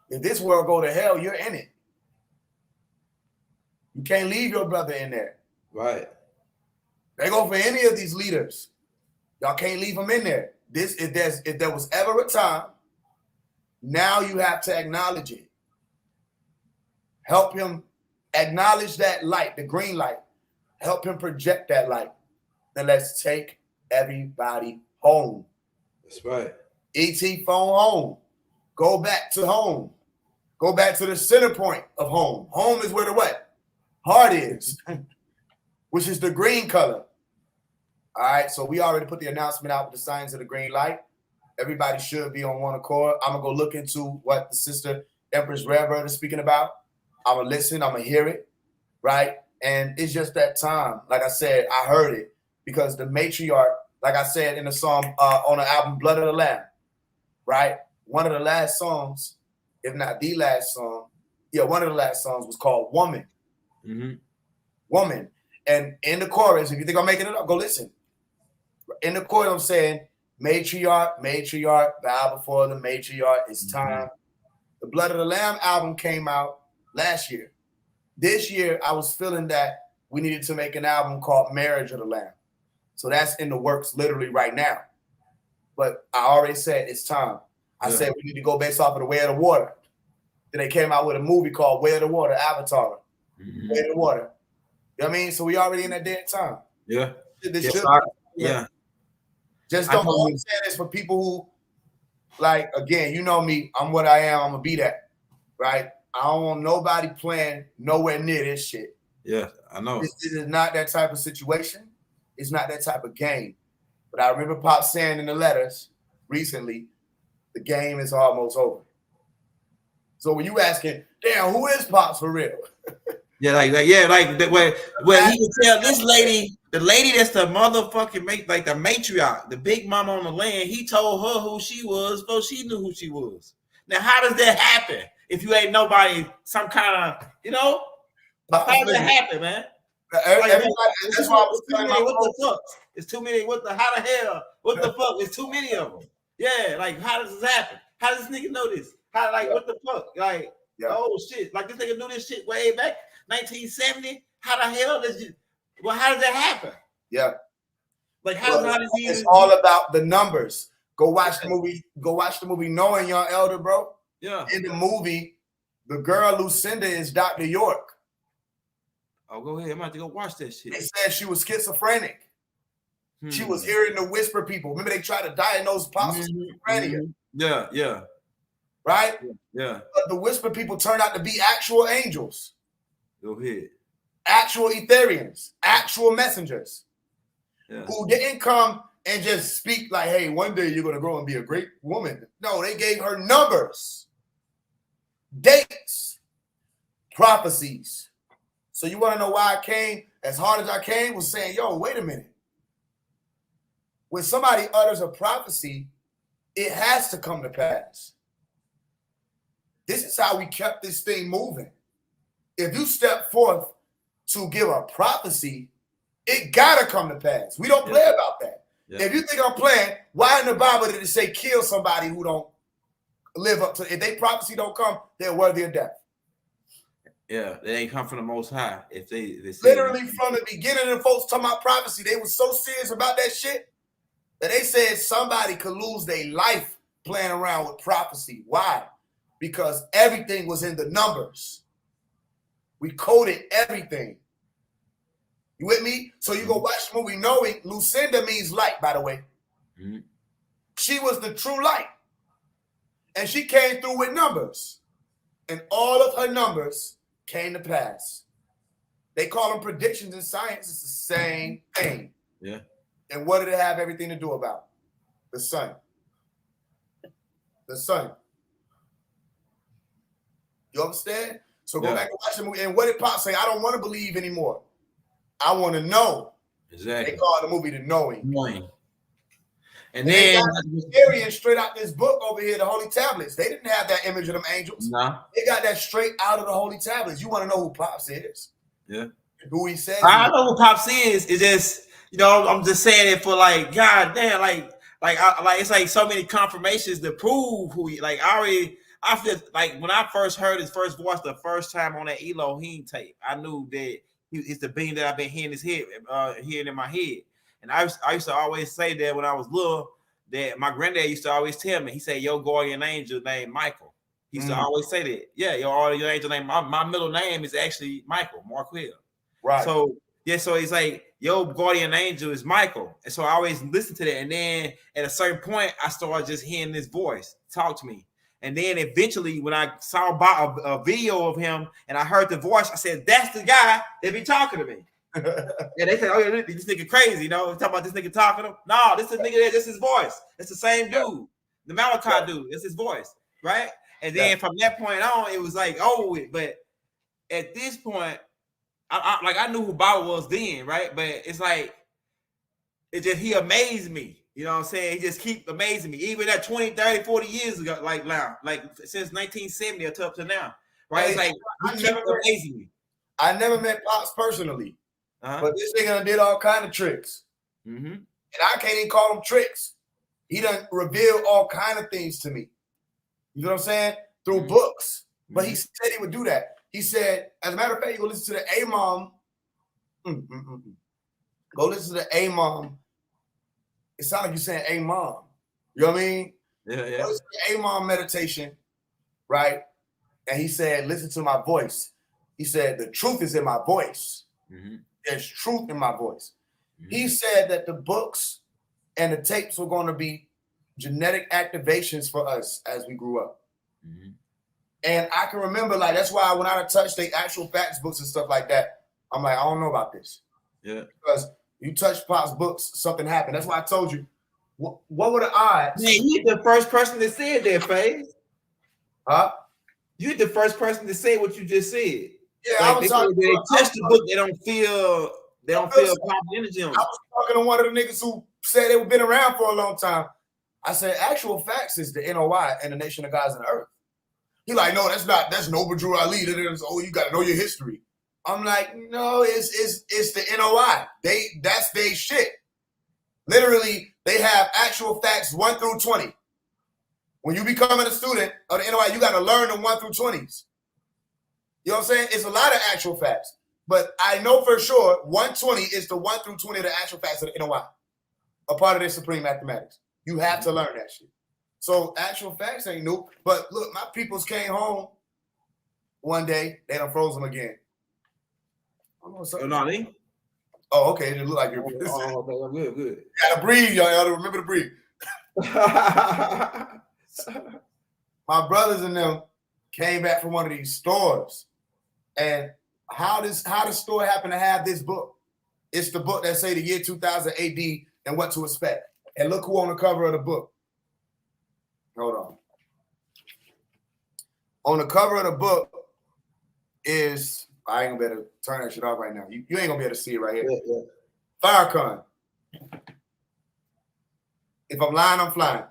If this world go to hell, you're in it. You can't leave your brother in there. Right. They go for any of these leaders. Y'all can't leave them in there. If there was ever a time, now you have to acknowledge it. Help him acknowledge that light, the green light. Help him project that light. And let's take everybody home. That's right. ET phone home. Go back to home. Go back to the center point of home. Home is where the what? Heart is, which is the green color. All right, so we already put the announcement out with the signs of the green light. Everybody should be on one accord. I'm going to go look into what the sister Empress Reverend is speaking about. I'm going to listen. I'm going to hear it, right? And it's just that time. Like I said, I heard it. Because the matriarch, like I said in the song on the album Blood of the Lamb, right? One of the last songs if not the last song. Yeah, one of the last songs was called "Woman." Mm-hmm. Woman. And in the chorus, if you think I'm making it up, go listen. In the chorus, I'm saying, matriarch, matriarch, bow before the matriarch. It's time. The Blood of the Lamb album came out last year. This year, I was feeling that we needed to make an album called Marriage of the Lamb. So that's in the works literally right now. But I already said it's time. I said we need to go based off of the Way of the Water. Then they came out with a movie called Way of the Water, Avatar. Way of the Water. You know what I mean? So we already in that dead time. Yeah. Yeah. Just don't all I'm saying is for people who, like, again, you know me, I'm what I am, I'm gonna be that. Right? I don't want nobody playing nowhere near this shit. Yeah, I know. This is not that type of situation. It's not that type of game. But I remember Pop saying in the letters recently, the game is almost over. So when you asking, damn, who is Pops for real? Yeah, like where he would tell this lady, the lady that's the motherfucking like the matriarch, the big mama on the land, he told her who she was before she knew who she was. Now, how does that happen if you ain't nobody, some kind of, you know? How does that happen, man? Everybody, that's why I was telling what the fuck? It's too many. What the? How the hell? What the fuck? It's too many of them. Yeah, like how does this happen? How does this nigga know this? How what the fuck? Like oh shit! Like this nigga knew this shit way back 1970. How the hell does you? Well, how does that happen? Yeah. Like how does he? It's all about the numbers. Go watch the movie. Go watch the movie Knowing Young Elder, bro. Yeah. In the movie, the girl Lucinda is Dr. York. Oh, go ahead. I'm about to go watch that shit. They said she was schizophrenic. She was hearing the whisper people. Remember, they tried to diagnose Pops with schizophrenia. Yeah, yeah. Right? Yeah. But the whisper people turned out to be actual angels. Go ahead. Actual Etherians. Actual messengers. Yeah. Who didn't come and just speak like, hey, one day you're going to grow and be a great woman. No, they gave her numbers, dates, prophecies. So you want to know why I came as hard as I came? Was saying, yo, wait a minute. When somebody utters a prophecy, it has to come to pass. This is how we kept this thing moving. If you step forth to give a prophecy, it got to come to pass. We don't play about that. Yeah. If you think I'm playing, why in the Bible did it say kill somebody who don't live up to it? If they prophecy don't come, they're worthy of death. Yeah, they ain't come from the Most High. If they literally from the beginning, the folks talking about prophecy, they were so serious about that shit that they said somebody could lose their life playing around with prophecy. Why? Because everything was in the numbers. We coded everything. You with me? So you go watch the movie Knowing. Lucinda means light, by the way. Mm-hmm. She was the true light. And she came through with numbers. And all of her numbers came to pass. They call them predictions in science. It's the same thing. Yeah. And what did it have everything to do about? The sun. The sun. You understand? So go back and watch the movie. And what did Pop say? I don't want to believe anymore. I want to know. Exactly. They call the movie The Knowing. And then Arian straight out this book over here, the Holy Tablets. They didn't have that image of them angels. Nah. They got that straight out of the Holy Tablets. You want to know who Pops is? Yeah. Who he says? I know who Pops is. It's just, you know, I'm just saying it for like, God damn, like it's like so many confirmations to prove who he. Like I feel like when I first heard his first voice the first time on that Elohim tape, I knew that it's the being that I've been hearing hearing in my head. And I used to always say that when I was little, that my granddad used to always tell me, he said, your guardian angel named Michael. He used to always say that. Yeah, your guardian angel name. My middle name is actually Michael, Marquil. Right. So, yeah, so he's like, your guardian angel is Michael. And so I always listen to that. And then at a certain point, I started just hearing this voice talk to me. And then eventually, when I saw a video of him and I heard the voice, I said, that's the guy that be talking to me. Yeah, they say, oh, yeah, this nigga crazy, you know, talking about this nigga talking to him. No, this is nigga, this is his voice. It's the same dude, the Malachi dude. It's his voice, right? And then from that point on, it was like, oh, but at this point, I knew who Baba was then, right? But it's like, it just, he amazed me. You know what I'm saying? He just keep amazing me. Even at 20, 30, 40 years ago, like now, like since 1970 up to now. Right? It's like he keep amazing me. I never met Pops personally, but this nigga done did all kind of tricks. And I can't even call them tricks. He done revealed all kind of things to me. You know what I'm saying? Through books. But he said he would do that. He said, as a matter of fact, you go listen to the Imam. Go listen to the Imam. It sounds like you're saying Imam. You know what I mean? Yeah. Go listen to the Imam meditation, right? And he said, listen to my voice. He said, the truth is in my voice. There's truth in my voice. He said that the books and the tapes were going to be genetic activations for us as we grew up. And I can remember, like, that's why when I touched the actual facts books and stuff like that, I'm like, I don't know about this. Yeah. Because you touch Pop's books, something happened. That's why I told you. What were the odds? Man, you're the first person that said that, Faze. Huh? You're the first person to say what you just said. Yeah, like I was talking. They touch the book, they don't feel positive energy on it. I was talking to one of the niggas who said they've been around for a long time. I said, actual facts is the NOI and the Nation of Gods and the Earth. He like, no, that's Noble Drew Ali. Oh, you got to know your history. I'm like, no, it's the NOI. That's their shit. Literally, they have actual facts 1 through 20. When you becoming a student of the NOI, you got to learn the 1 through 20s. You know what I'm saying? It's a lot of actual facts. But I know for sure 120 is the 1 through 20 of the actual facts of the NOI. A part of their supreme mathematics. You have to learn that shit. So actual facts ain't new. But look, my peoples came home one day. They done froze them again. I don't know something. Oh, okay. It just look like you're. Oh, okay. Good. You gotta breathe, y'all. Y'all remember to breathe. My brothers and them came back from one of these stores. And how the store happen to have this book? It's the book that say the year 2000 AD and what to expect. And look who on the cover of the book. Hold on. On the cover of the book is, I ain't gonna be able to turn that shit off right now. You ain't gonna be able to see it right here. Yeah. Farrakhan. If I'm lying, I'm flying.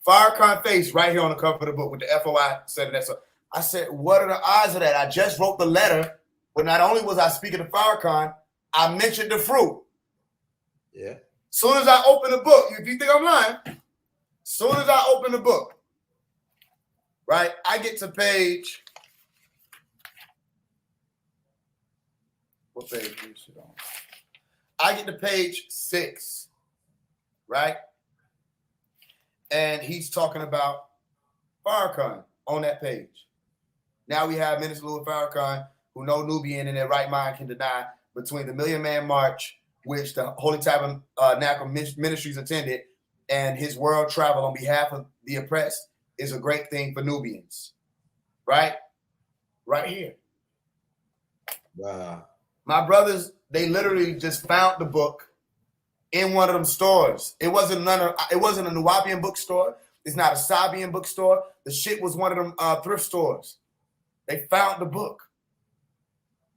Farrakhan face right here on the cover of the book with the FOI said that. So I said, what are the odds of that? I just wrote the letter, but not only was I speaking to Farrakhan, I mentioned the fruit. Yeah. Soon as I open the book, if you think I'm lying, soon as I open the book, right, I get to page. What page is it on? I get to page 6, right? And he's talking about Farrakhan on that page. Now we have Minister Louis Farrakhan, who no Nubian in their right mind can deny, between the Million Man March, which the Holy Tabernacle Ministries attended, and his world travel on behalf of the oppressed is a great thing for Nubians. Right? Right here. Wow. My brothers, they literally just found the book in one of them stores. It wasn't a Nuwabian bookstore. It's not a Sabian bookstore. The shit was one of them thrift stores. They found the book.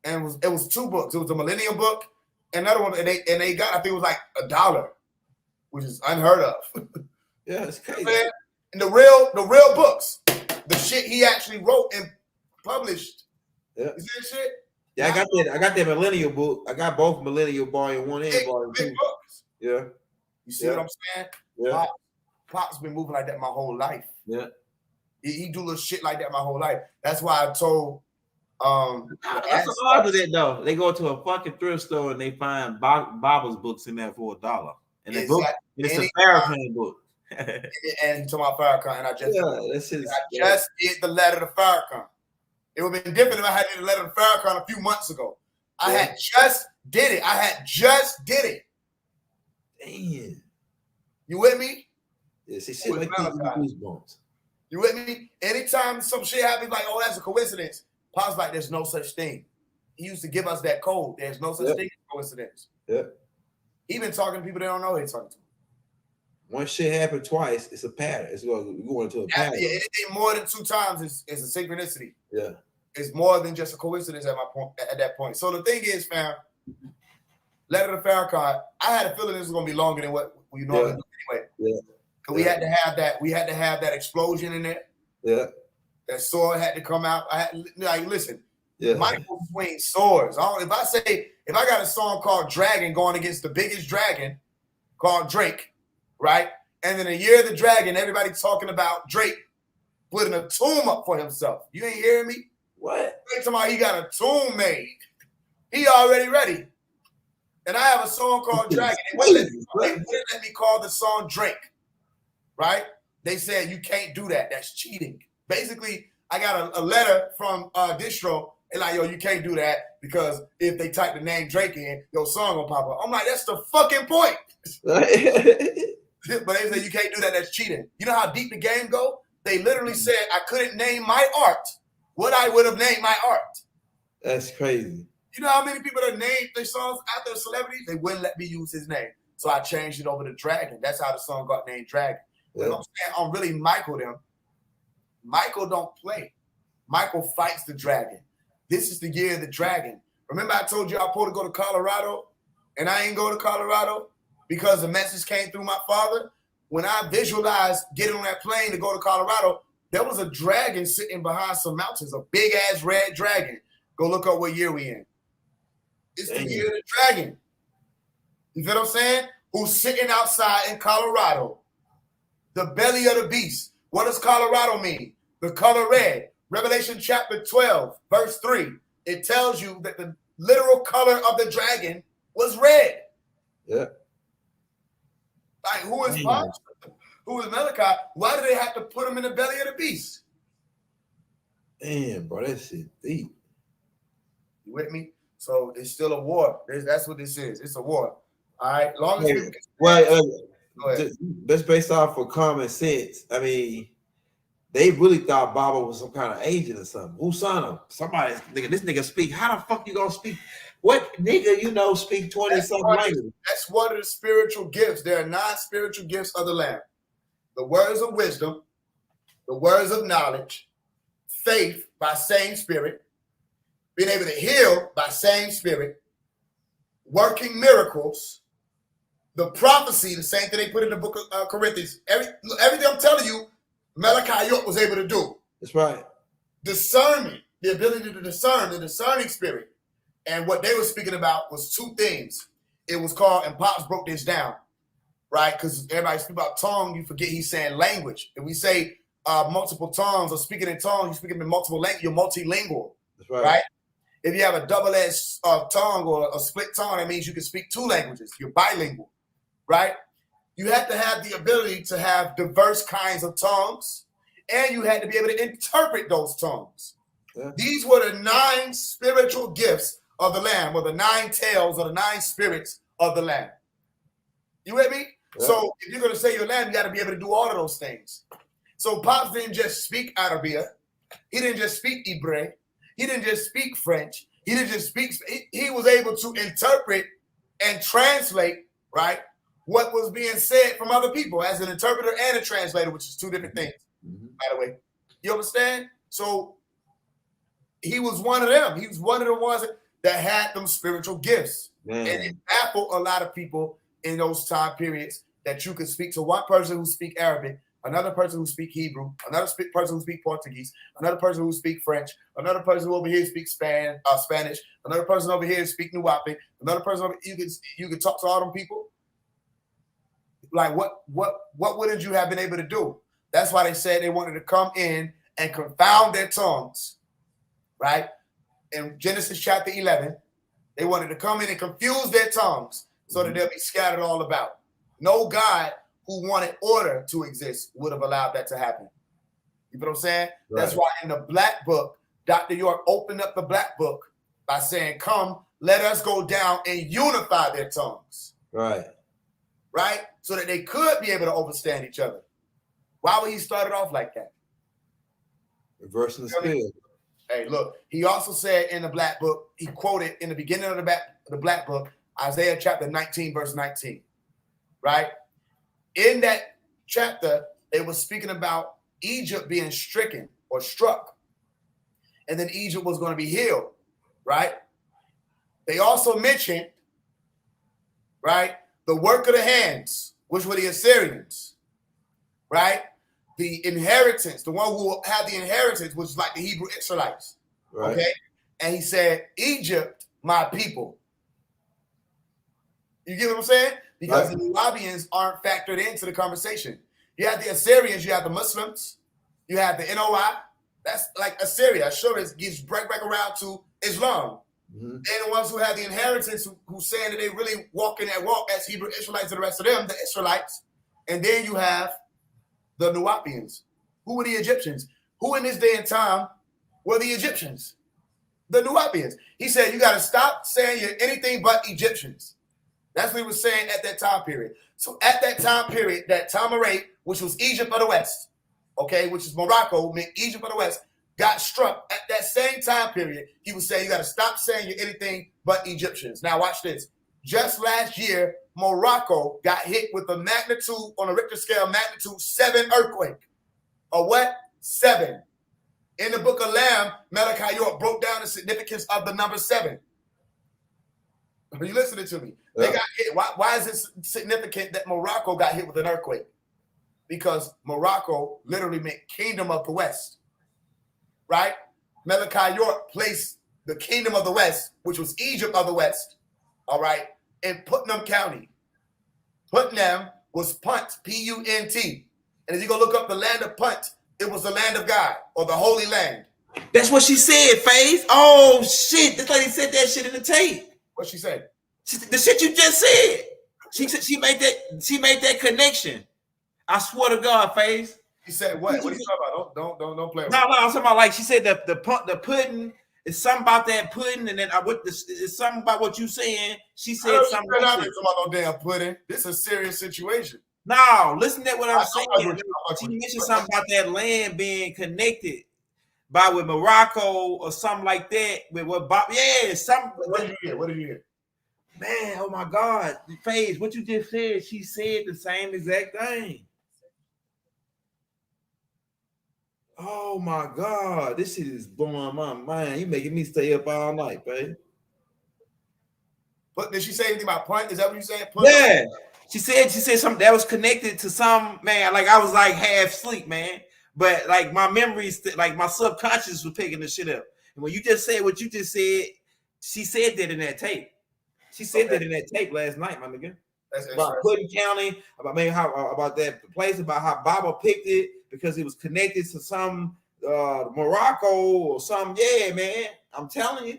And it was 2 books. It was a Millennium book, another one, and they got, I think it was like $1, which is unheard of. Yeah, it's crazy. And the real books, the shit he actually wrote and published. Yeah. You see that shit? Yeah, I got that Millennial book. I got both Millennial Volume 1 and Volume 2. Books. Yeah. You see what I'm saying? Yeah. Pop's been moving like that my whole life. Yeah. He do little shit like that my whole life. That's why I told that's the odds of that though. They go to a fucking thrift store and they find Bible's books in there for $1. And the book, and it's a Farrakhan book. And to my Farrakhan, and I just did the letter to Farrakhan. It would have been different if I had did the letter to Farrakhan a few months ago. I had just did it. Damn. You with me? Yeah, see, shit like goosebumps. You with me? Anytime some shit happens, like, oh, that's a coincidence. Pop's like, there's no such thing. He used to give us that code. There's no such thing as coincidence. Yeah. He been talking to people they don't know he's talking to. Once shit happened twice, it's a pattern. It's going into a pattern. Yeah, anything more than 2 times is a synchronicity. Yeah. It's more than just a coincidence at that point. So the thing is, fam, letter to Farrakhan, I had a feeling this was gonna be longer than what we normally do anyway. Yeah. We had to have that. We had to have that explosion in there. Yeah. That sword had to come out. I had like listen. Yeah. Michael swings swords. If I got a song called Dragon going against the biggest dragon called Drake, right? And then a year of the dragon, everybody talking about Drake putting a tomb up for himself. You ain't hearing me? What? Drake talking about he got a tomb made. He already ready. And I have a song called Dragon. They wouldn't let me call the song Drake, right? They said you can't do that. That's cheating. Basically, I got a letter from Distro. And like, yo, you can't do that because if they type the name Drake in, your song will pop up. I'm like, that's the fucking point. But they said you can't do that. That's cheating. You know how deep the game go? They literally said I couldn't name my art what I would have named my art. That's crazy. You know how many people that named their songs after a celebrity? They wouldn't let me use his name. So I changed it over to Dragon. That's how the song got named Dragon. Yeah. You know what I'm saying? I'm really Michael them. Michael don't play. Michael fights the dragon. This is the year of the dragon. Remember I told you I was supposed to go to Colorado and I ain't go to Colorado because the message came through my father? When I visualized getting on that plane to go to Colorado, there was a dragon sitting behind some mountains, a big-ass red dragon. Go look up what year we in. It's the year of the dragon. You feel what I'm saying? Who's sitting outside in Colorado. The belly of the beast. What does Colorado mean? The color red. Revelation chapter 12, verse 3. It tells you that the literal color of the dragon was red. Yeah. Like, who is Fox? Who is Malachi? Why do they have to put him in the belly of the beast? Damn, bro, that shit deep. You with me? So it's still a war. That's what this is. It's a war. All right. Long as people well, that's based off of common sense. I mean, they really thought Baba was some kind of agent or something. Who son him? Somebody, nigga, this nigga speak. How the fuck you gonna speak? What nigga you know speak 20-something language? That's one of the spiritual gifts. There are 9 spiritual gifts of the Lamb. The words of wisdom, the words of knowledge, faith by same spirit, being able to heal by same spirit, working miracles, the prophecy, the same thing they put in the book of Corinthians. Everything I'm telling you, Malachi York was able to do. That's right. Discernment, the ability to discern, the discerning spirit. And what they were speaking about was 2 things. It was called, and Pops broke this down, right? Because everybody speaks about tongue, you forget he's saying language. If we say multiple tongues or speaking in tongues, you're speaking in multiple language, you're multilingual, That's right. right? If you have a double-edged tongue or a split tongue, that means you can speak 2 languages. You're bilingual, right? You have to have the ability to have diverse kinds of tongues, and you had to be able to interpret those tongues. Yeah. These were the 9 spiritual gifts of the Lamb, or the 9 tails, or the 9 spirits of the Lamb. You with me? Yeah. So if you're going to say you're Lamb, you got to be able to do all of those things. So Pops didn't just speak Arabia. He didn't just speak Hebrew. He didn't just speak French. He didn't just speak. He was able to interpret and translate, right, what was being said from other people as an interpreter and a translator, which is 2 different things, by the way. You understand? So he was one of them. He was one of the ones that had them spiritual gifts. Man. And it baffled a lot of people in those time periods that you could speak to one person who speak Arabic, another person who speak Hebrew, another person who speak Portuguese, another person who speak French, another person who over here speaks Spanish, another person over here speak Nuwapi, another person over you could talk to all them people. Like what wouldn't you have been able to do? That's why they said they wanted to come in and confound their tongues, right? In Genesis chapter 11, they wanted to come in and confuse their tongues so that they'll be scattered all about. No God who wanted order to exist would have allowed that to happen. You know what I'm saying? Right. That's why in the Black Book, Dr. York opened up the Black Book by saying, come, let us go down and unify their tongues. Right. Right? So that they could be able to understand each other. Why would he start it off like that? Reversing the spirit. Hey, look, he also said in the Black Book, he quoted in the beginning of the Black Book, Isaiah chapter 19, verse 19, right? In that chapter, it was speaking about Egypt being stricken or struck, and then Egypt was going to be healed, right? They also mentioned, right, the work of the hands, which were the Assyrians, right? The inheritance, the one who had the inheritance, was like the Hebrew Israelites. Right. Okay. And he said, Egypt, my people. You get what I'm saying? Because the Nubians aren't factored into the conversation. You have the Assyrians, you have the Muslims, you have the NOI. That's like Assyria. Assyria gives break around to Islam. Mm-hmm. They're the ones who have the inheritance, who's saying that they really walking that walk as Hebrew Israelites and the rest of them, the Israelites. And then you have the Nubians. Who were the Egyptians? Who in this day and time were the Egyptians? The Nubians. He said, you got to stop saying you're anything but Egyptians. That's what he was saying at that time period. So at that time period, that Tamarate, which was Egypt of the West, okay, which is Morocco, meant Egypt of the West, got struck at that same time period. He was saying, you got to stop saying you're anything but Egyptians. Now watch this. Just last year, Morocco got hit with a magnitude, on a Richter scale, magnitude 7 earthquake. A what? 7. In the book of Lamb, Malachi York broke down the significance of the number 7. Are you listening to me? Yeah. They got hit. Why is it significant that Morocco got hit with an earthquake? Because Morocco literally meant Kingdom of the West, right? Malachi York placed the Kingdom of the West, which was Egypt of the West, all right, in Putnam County. Putnam was Punt, P-U-N-T. And if you go look up the land of Punt, it was the land of God, or the Holy Land. That's what she said, Faise. Oh shit! This lady said that shit in the tape. What she said? The shit you just said. She said she made that connection. I swear to God, Faise. He said what? What are you talking about? Don't play with No, me. I'm talking about, like, she said the pudding. It's something about that pudding, and then it's something about what you saying. She said something. I'm not talking about no damn pudding. This is a serious situation. No, listen to what I'm I saying. She mentioned something about that land being connected with Morocco or something like that. With what Bob? Yeah, something. What did you hear? What did you hear? Man, oh my God, Faise, what you just said, she said the same exact thing. Oh my God, this shit is blowing my mind. You making me stay up all night, babe. But did she say anything about Punt? Is that what you saying? Punt? Yeah, she said something that was connected to some, man. Like, I was like half asleep, man. But like my memories, like my subconscious was picking the shit up. And when you just said what you just said, she said that in that tape. She said that in that tape last night, my nigga. That's About Pudding County, about maybe how about that place, about how Baba picked it because it was connected to some Morocco or something. Yeah, man, I'm telling you.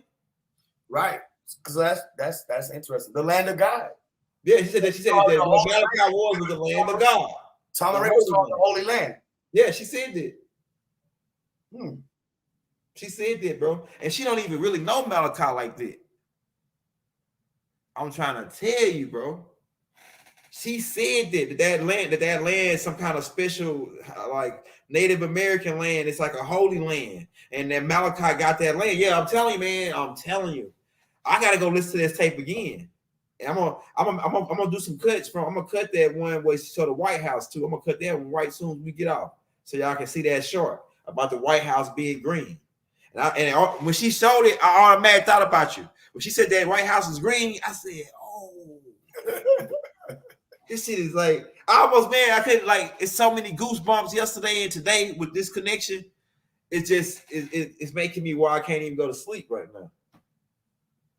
Right, because that's interesting. The land of God. Yeah, she said that. She said that Malachi was the land of God. Tamarate was called the Holy Land. Yeah, she said that. She said that, bro, and she don't even really know Malachi like that. I'm trying to tell you, bro. She said that land is some kind of special, like Native American land. It's like a holy land, and then Malachi got that land. Yeah, I'm telling you, man. I'm telling you, I gotta go listen to this tape again. And I'm gonna do some cuts from. I'm gonna cut that one where she showed the White House too. I'm gonna cut that one right soon as we get off, so y'all can see that short about the White House being green. And when she showed it, I automatically thought about you. When she said that White House is green, I said, "Oh, this shit is like I almost, man. I could like it's so many goosebumps yesterday and today with this connection. It's just it's making me why I can't even go to sleep right now.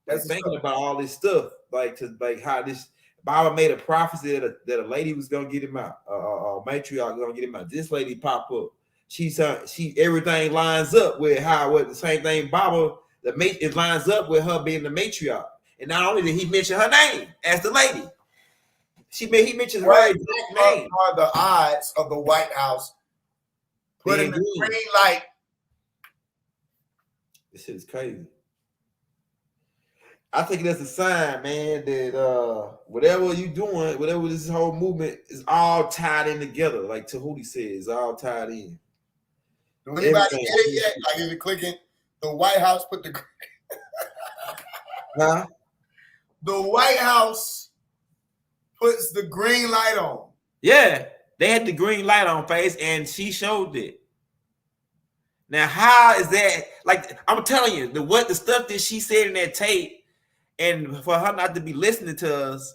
That's thinking about all this stuff, like how this Bible made a prophecy that a lady was gonna get him out, a matriarch gonna get him out. This lady pop up. She everything lines up with what the same thing Bible. It lines up with her being the matriarch, and not only did he mention her name as the lady, he mentions her exact name. What are the odds of the White House putting the green light? This shit is crazy. I think that's a sign, man, that whatever you doing, whatever this whole movement is all tied in together. Like Tahuti says, all tied in. Do anybody get it yet? Like, is it clicking? The White House put the huh? The White House puts the green light on. Yeah, they had the green light on, Faise, and she showed it. Now, how is that? Like, I'm telling you, the stuff that she said in that tape, and for her not to be listening to us,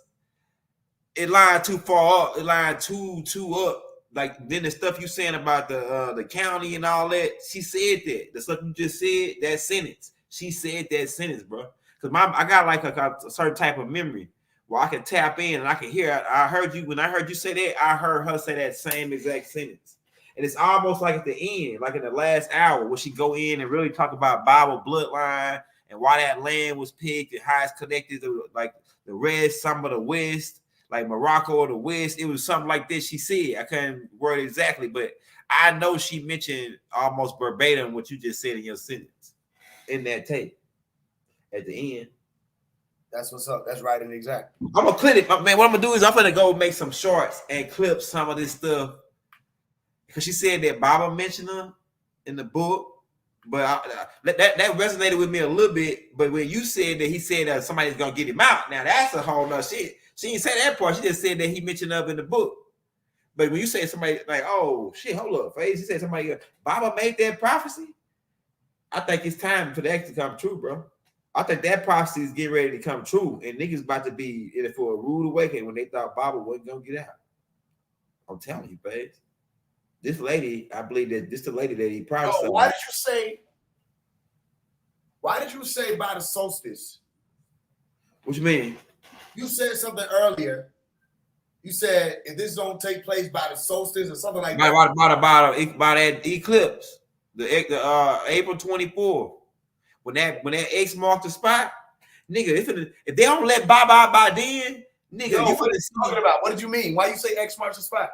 it lined too far up. It lined too up. Like then the stuff you saying about the county and all that. She said that. The stuff you just said, that sentence. She said that sentence, bro. Because I got like a certain type of memory where I can tap in and I can hear. I heard you when I heard you say that. I heard her say that same exact sentence. And it's almost like at the end, like in the last hour, where she go in and really talk about Bible bloodline and why that land was picked and how it's connected to like the rest, some of the West, like Morocco or the West. It was something like this she said. I couldn't word it exactly, but I know she mentioned almost verbatim what you just said in your sentence in that tape at the end. That's what's up. That's right and exact. I'm gonna clip it, man. What I'm gonna do is I'm gonna go make some shorts and clip some of this stuff. Because she said that Baba mentioned her in the book, but that resonated with me a little bit. But when you said that he said that somebody's gonna get him out, now that's a whole nother shit. She didn't say that part. She just said that he mentioned her in the book. But when you say somebody like, oh shit, hold up, Faise, you said somebody Baba made that prophecy. I think it's time for that to come true, bro. I think that prophecy is getting ready to come true, and niggas about to be in it for a rude awakening when they thought Baba wasn't gonna get out. I'm telling you, Faise. This lady, I believe that this is the lady that he promised. Oh, why did you say by the solstice? What you mean? You said something earlier. You said if this don't take place by the solstice or something like that. By that eclipse, the April 24th, when that X marked the spot, nigga. If they don't let Bob out by then, nigga, Yo, what are you talking about? What did you mean? Why you say X marks the spot?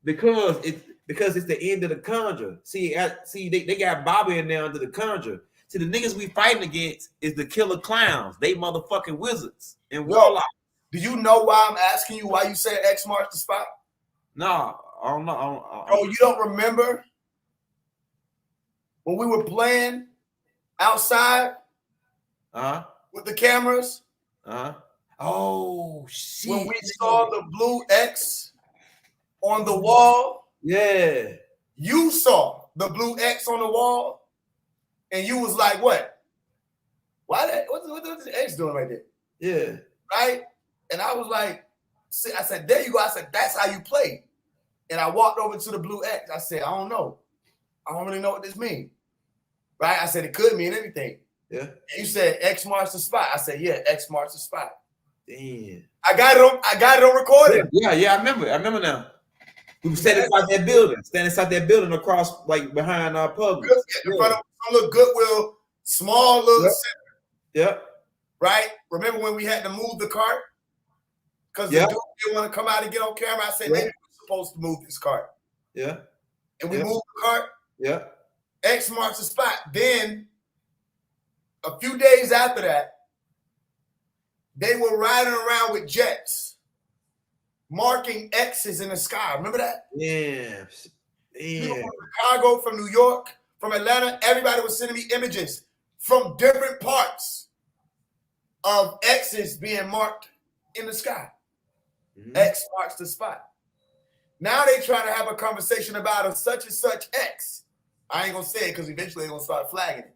Because it's the end of the conjure. See, they got Bobby in there under the conjure. See, the niggas we fighting against is the killer clowns. They motherfucking wizards and warlocks. Do you know why I'm asking you why you said X marks the spot? No, I don't know. Oh, you don't remember when we were playing outside with the cameras? Oh shit! When we saw the blue X on the wall, yeah, you saw the blue X on the wall, and you was like, "What? Why that? What's the X doing right there?" Yeah, right. And I was like, I said, "There you go." I said, "That's how you play." And I walked over to the blue X. I said, "I don't know. I don't really know what this means." Right? I said it could mean anything. Yeah. And you said X marks the spot. I said, "Yeah, X marks the spot." Damn. I got it on recording. Yeah, I remember now. We were standing inside that building across, like behind our Publix. In front of some little Goodwill, small little center. Yep. Right? Remember when we had to move the cart? Because the dude didn't want to come out and get on camera. I said, maybe we're supposed to move this cart. Yeah. And we moved the cart. Yeah. X marks the spot. Then, a few days after that, they were riding around with jets, marking X's in the sky. Remember that? Yeah. From Chicago, from New York, from Atlanta, everybody was sending me images from different parts of X's being marked in the sky. Mm-hmm. X marks the spot. Now they trying to have a conversation about a such and such X. I ain't gonna say it because eventually they're gonna start flagging it.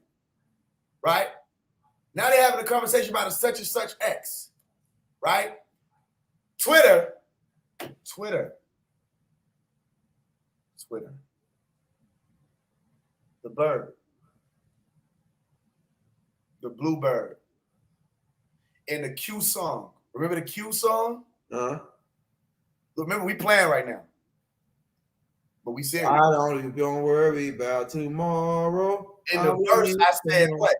Right? Now they're having a conversation about a such and such X. Right? Twitter. The bird. The bluebird. In the Q song. Remember the Q song? Remember, we playing right now. But we serious. I don't worry about tomorrow. In the verse, I said what?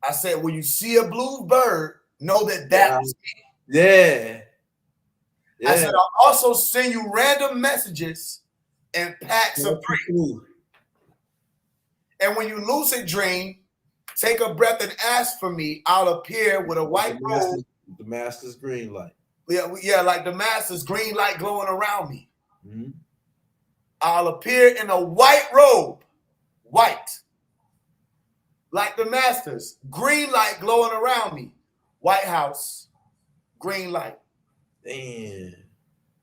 I said, when you see a blue bird, know that was me. Yeah. I said, I'll also send you random messages and packs of dreams. And when you lucid dream, take a breath and ask for me. I'll appear with a white robe. The master's green light. Yeah, like the master's green light glowing around me. Mm-hmm. I'll appear in a white robe. White. Like the master's. Green light glowing around me. White House. Green light. Damn.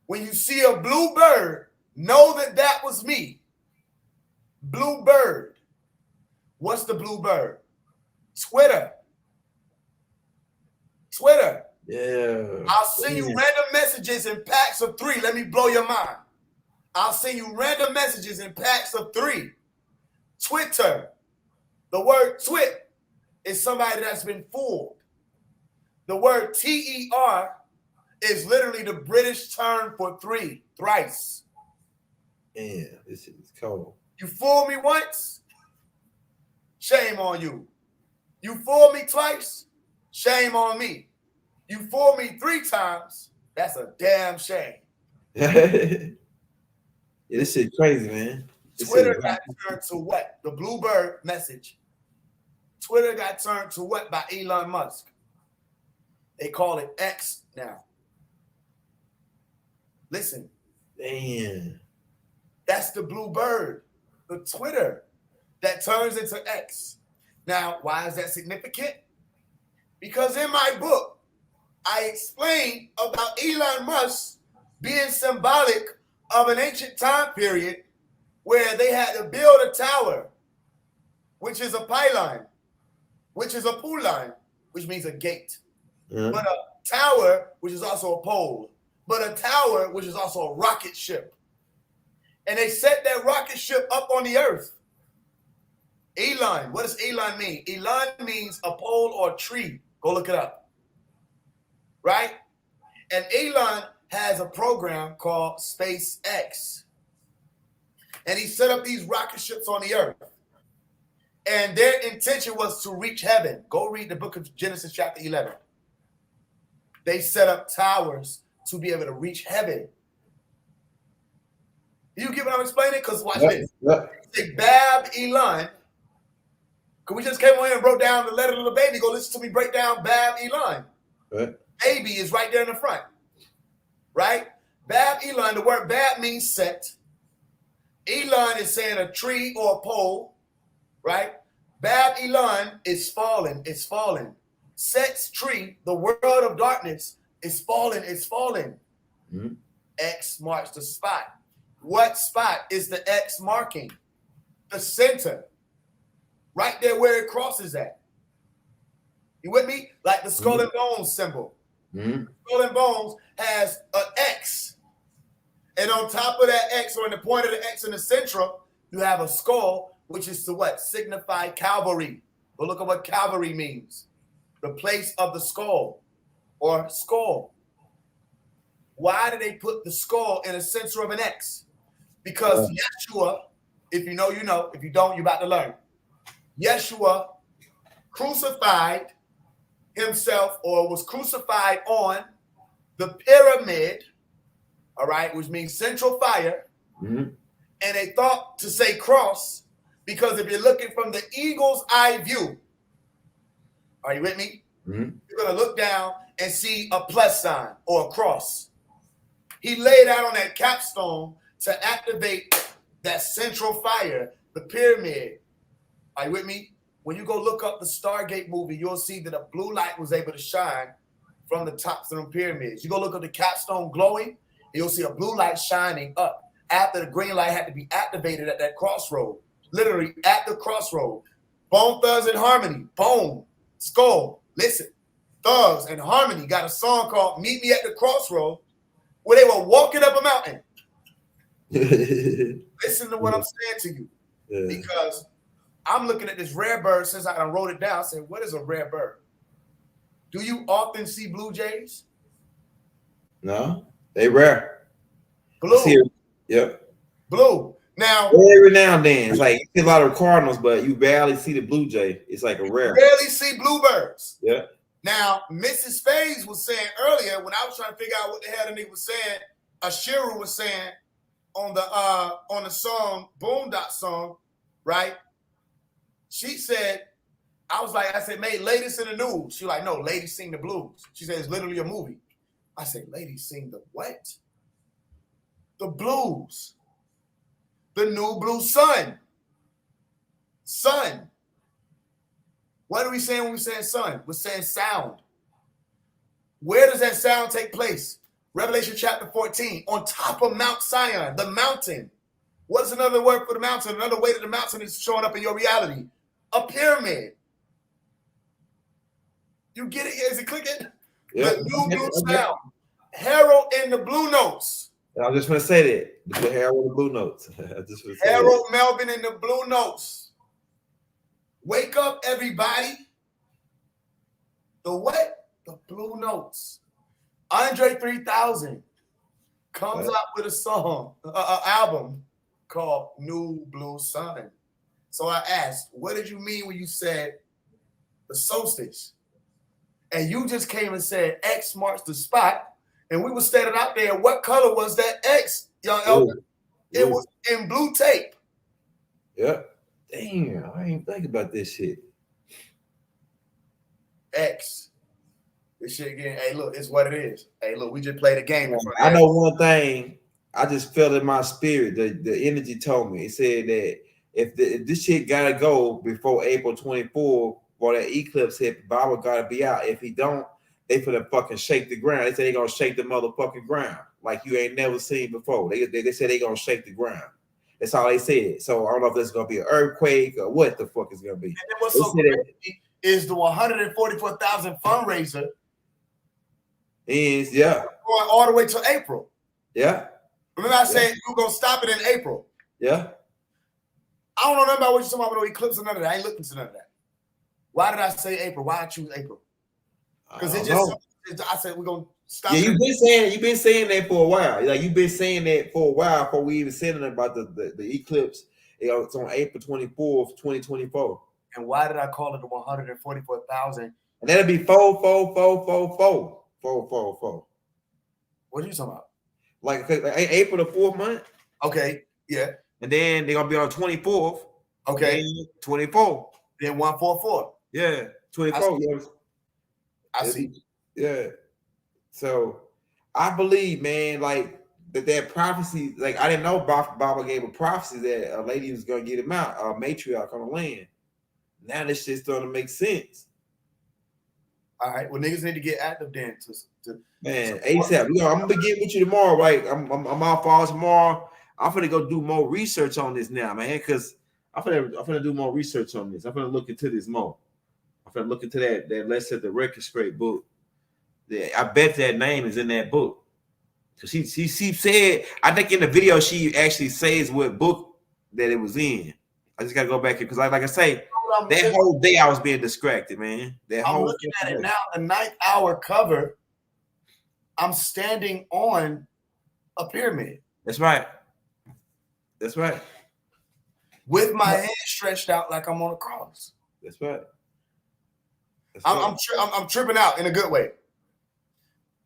When you see a blue bird, know that was me. Blue bird. What's the blue bird? Twitter. Yeah. I'll send you random messages in packs of 3. Let me blow your mind. I'll send you random messages in packs of 3. Twitter. The word twit is somebody that's been fooled. The word TER is literally the British term for 3, thrice. Yeah, this is cold. You fool me once, shame on you. You fool me twice, shame on me. You fool me 3 times, that's a damn shame. Yeah, this shit crazy, man. Twitter got turned to what? The Bluebird message. Twitter got turned to what by Elon Musk? They call it X now. Listen. Damn. That's the Bluebird, the Twitter that turns into X. Now, why is that significant? Because in my book, I explain about Elon Musk being symbolic of an ancient time period where they had to build a tower, which is a pylon, which is a pylon, which means a gate. Yeah. But a tower, which is also a pole, but a tower, which is also a rocket ship. And they set that rocket ship up on the earth. Elon, what does Elon mean? Elon means a pole or a tree. Go look it up. Right? And Elon has a program called SpaceX. And he set up these rocket ships on the earth. And their intention was to reach heaven. Go read the book of Genesis chapter 11. They set up towers to be able to reach heaven. You get what I'm explaining? Because watch this. Say Bab Elon. Because we just came on here and broke down the letter of the baby. Go listen to me break down Bab Elon. Right. Baby is right there in the front. Right? Bab Elon, the word Bab means set. Elon is saying a tree or a pole. Right? Bab Elon is falling. It's falling. Set's tree, the world of darkness, is falling. It's falling. Mm-hmm. X marks the spot. What spot is the X marking? The center. Right there where it crosses at. You with me? Like the skull and bones symbol. Mm-hmm. Skull and bones has an X. And on top of that X, or in the point of the X in the central, you have a skull, which is to what? Signify Calvary. Go look at what Calvary means. The place of the skull or skull. Why do they put the skull in the center of an X? Because Yeshua, if you know, you know. If you don't, you're about to learn. Yeshua crucified himself, or was crucified on the pyramid, all right, which means central fire. Mm-hmm. And they thought to say cross because if you're looking from the eagle's eye view, are you with me? Mm-hmm. You're going to look down and see a plus sign or a cross. He laid out on that capstone to activate that central fire, the pyramid. Are you with me? When you go look up the Stargate movie, you'll see that a blue light was able to shine from the tops of the pyramids. You go look up the capstone glowing, and you'll see a blue light shining up after the green light had to be activated at that crossroad. Literally at the crossroad. Bone Thugs and Harmony. Bone. Skull. Listen. Thugs and Harmony got a song called Meet Me at the Crossroad where they were walking up a mountain. Listen to what I'm saying to you. Yeah. Because I'm looking at this rare bird since I wrote it down. I said, what is a rare bird? Do you often see blue jays? No, they rare. Blue. Yep. Blue. Now, every now and then, it's like you see a lot of cardinals, but you barely see the blue jay. It's like a rare. Rarely see bluebirds. Yeah. Now, Mrs. Faise was saying earlier when I was trying to figure out what the hell the nigga was saying, Ashiru was saying on the song, Boondock song, right? She said, I said, made Ladies in the News. She like, no, Ladies Sing the Blues. She said, it's literally a movie. I said, Ladies Sing the what? The blues. The new blue sun. Sun. What are we saying when we saying sun? We're saying sound. Where does that sound take place? Revelation chapter 14, on top of Mount Zion, the mountain. What's another word for the mountain? Another way that the mountain is showing up in your reality. A pyramid. You get it? Is it clicking? Yeah. The new blue sound. Harold and the Blue Notes. I was just gonna say that. The Harold and the Blue Notes. I just gonna say Harold Melvin and the Blue Notes. Wake up, everybody. The what? The Blue Notes. Andre 3000 comes out with a song, an album called New Blue Sun. So I asked, what did you mean when you said the solstice? And you just came and said X marks the spot. And we were standing out there. What color was that X, young elder? It was in blue tape. Yeah. Damn, I ain't think about this shit. X. This shit again. Hey, look, it's what it is. Hey, look, we just played a game. I know one thing. I just felt in my spirit. The energy told me. It said that if this shit gotta go before April 24th, or that eclipse hit, Baba gotta be out. If he don't, they finna fucking shake the ground. They say they gonna shake the motherfucking ground like you ain't never seen before. They said they gonna shake the ground. That's all they said. So I don't know if there's gonna be an earthquake or what the fuck is gonna be. And then what's so crazy is the 144,000 fundraiser is going all the way to April. Yeah. Remember I said you're gonna stop it in April. Yeah. I don't know nothing about what you're talking about with no eclipse or none of that. I ain't looking to none of that. Why did I say April? Why I choose April? Because it just I said we're gonna stop. Yeah, you've been saying that for a while. Like you've been saying that for a while before we even said anything about the eclipse. You know, it's on April 24th, 2024. And why did I call it the 144,000? And that'll be 4. What are you talking about? Like April the 4th month. Okay, yeah. And then they're gonna be on 24th. Okay. 24. Then 144. Yeah, 24. I see. Yeah. So I believe, man, like that prophecy, like I didn't know Baba gave a prophecy that a lady was gonna get him out, a matriarch on the land. Now this shit's starting to make sense. All right. Well, niggas need to get active then. Man, ASAP. I'm gonna be getting with you tomorrow, right? I'm off all tomorrow. I'm gonna go do more research on this now, man, because I'm gonna do more research on this. I'm gonna look into this more. I'm gonna look into that Let's Set the Record Straight book. Yeah, I bet that name is in that book. Cause she said, I think in the video she actually says what book that it was in. I just gotta go back here because like I say, that whole day I was being distracted, man. I'm looking at it now. The 9th hour cover. I'm standing on a pyramid. That's right. That's right. With my hand stretched out like I'm on a cross. That's right. I'm tripping out in a good way.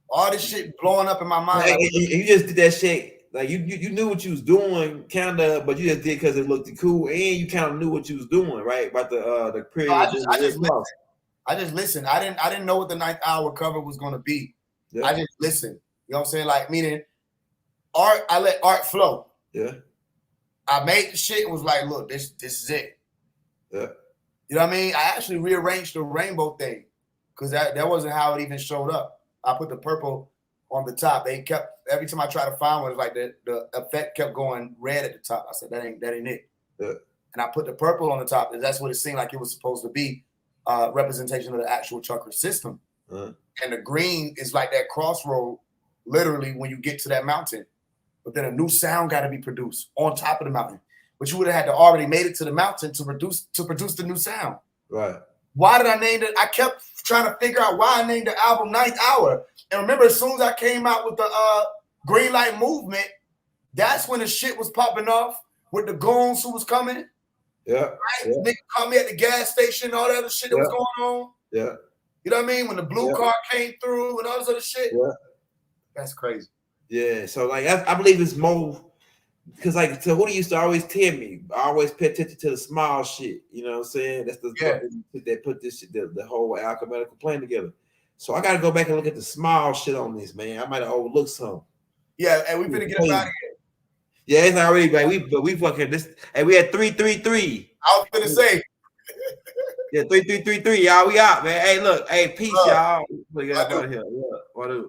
All this shit blowing up in my mind. Like, you just did that shit. Like you knew what you was doing, kind of, but you just did because it looked cool, and you kind of knew what you was doing, right? About the period. No, I just listened. I didn't know what the 9th hour cover was going to be. Yeah. I just listened. You know what I'm saying? Like meaning art. I let art flow. Yeah. I made the shit and was like, look, this is it. Yeah. You know what I mean? I actually rearranged the rainbow thing because that wasn't how it even showed up. I put the purple on the top. They kept every time I tried to find one, it was like the effect kept going red at the top. I said that ain't it. Yeah. And I put the purple on the top, and that's what it seemed like it was supposed to be, representation of the actual chakra system. And the green is like that crossroad, literally when you get to that mountain. But then a new sound got to be produced on top of the mountain. But you would have had to already made it to the mountain to produce the new sound. Right. Why did I name it? I kept trying to figure out why I named the album 9th Hour. And remember, as soon as I came out with the Green Light Movement, that's when the shit was popping off with the goons who was coming. Yeah. Right? Yeah. Nigga caught me at the gas station, all that other shit that was going on. Yeah. You know what I mean? When the blue car came through and all this other shit. Yeah. That's crazy. Yeah. So like I believe it's more because like so what he used to always tell me, I always pay attention to the small shit. You know what I'm saying? That's that put this shit, the whole alchemical plan together. So I gotta go back and look at the small shit on this, man. I might have overlooked some. Yeah, and we finna get up out of here. Yeah, it's already like we fucking this. Hey, we had 333. I was finna say. Yeah, 3333. Y'all, we out, man. Hey, look, hey, peace, y'all. We got out of here. Yeah, what up?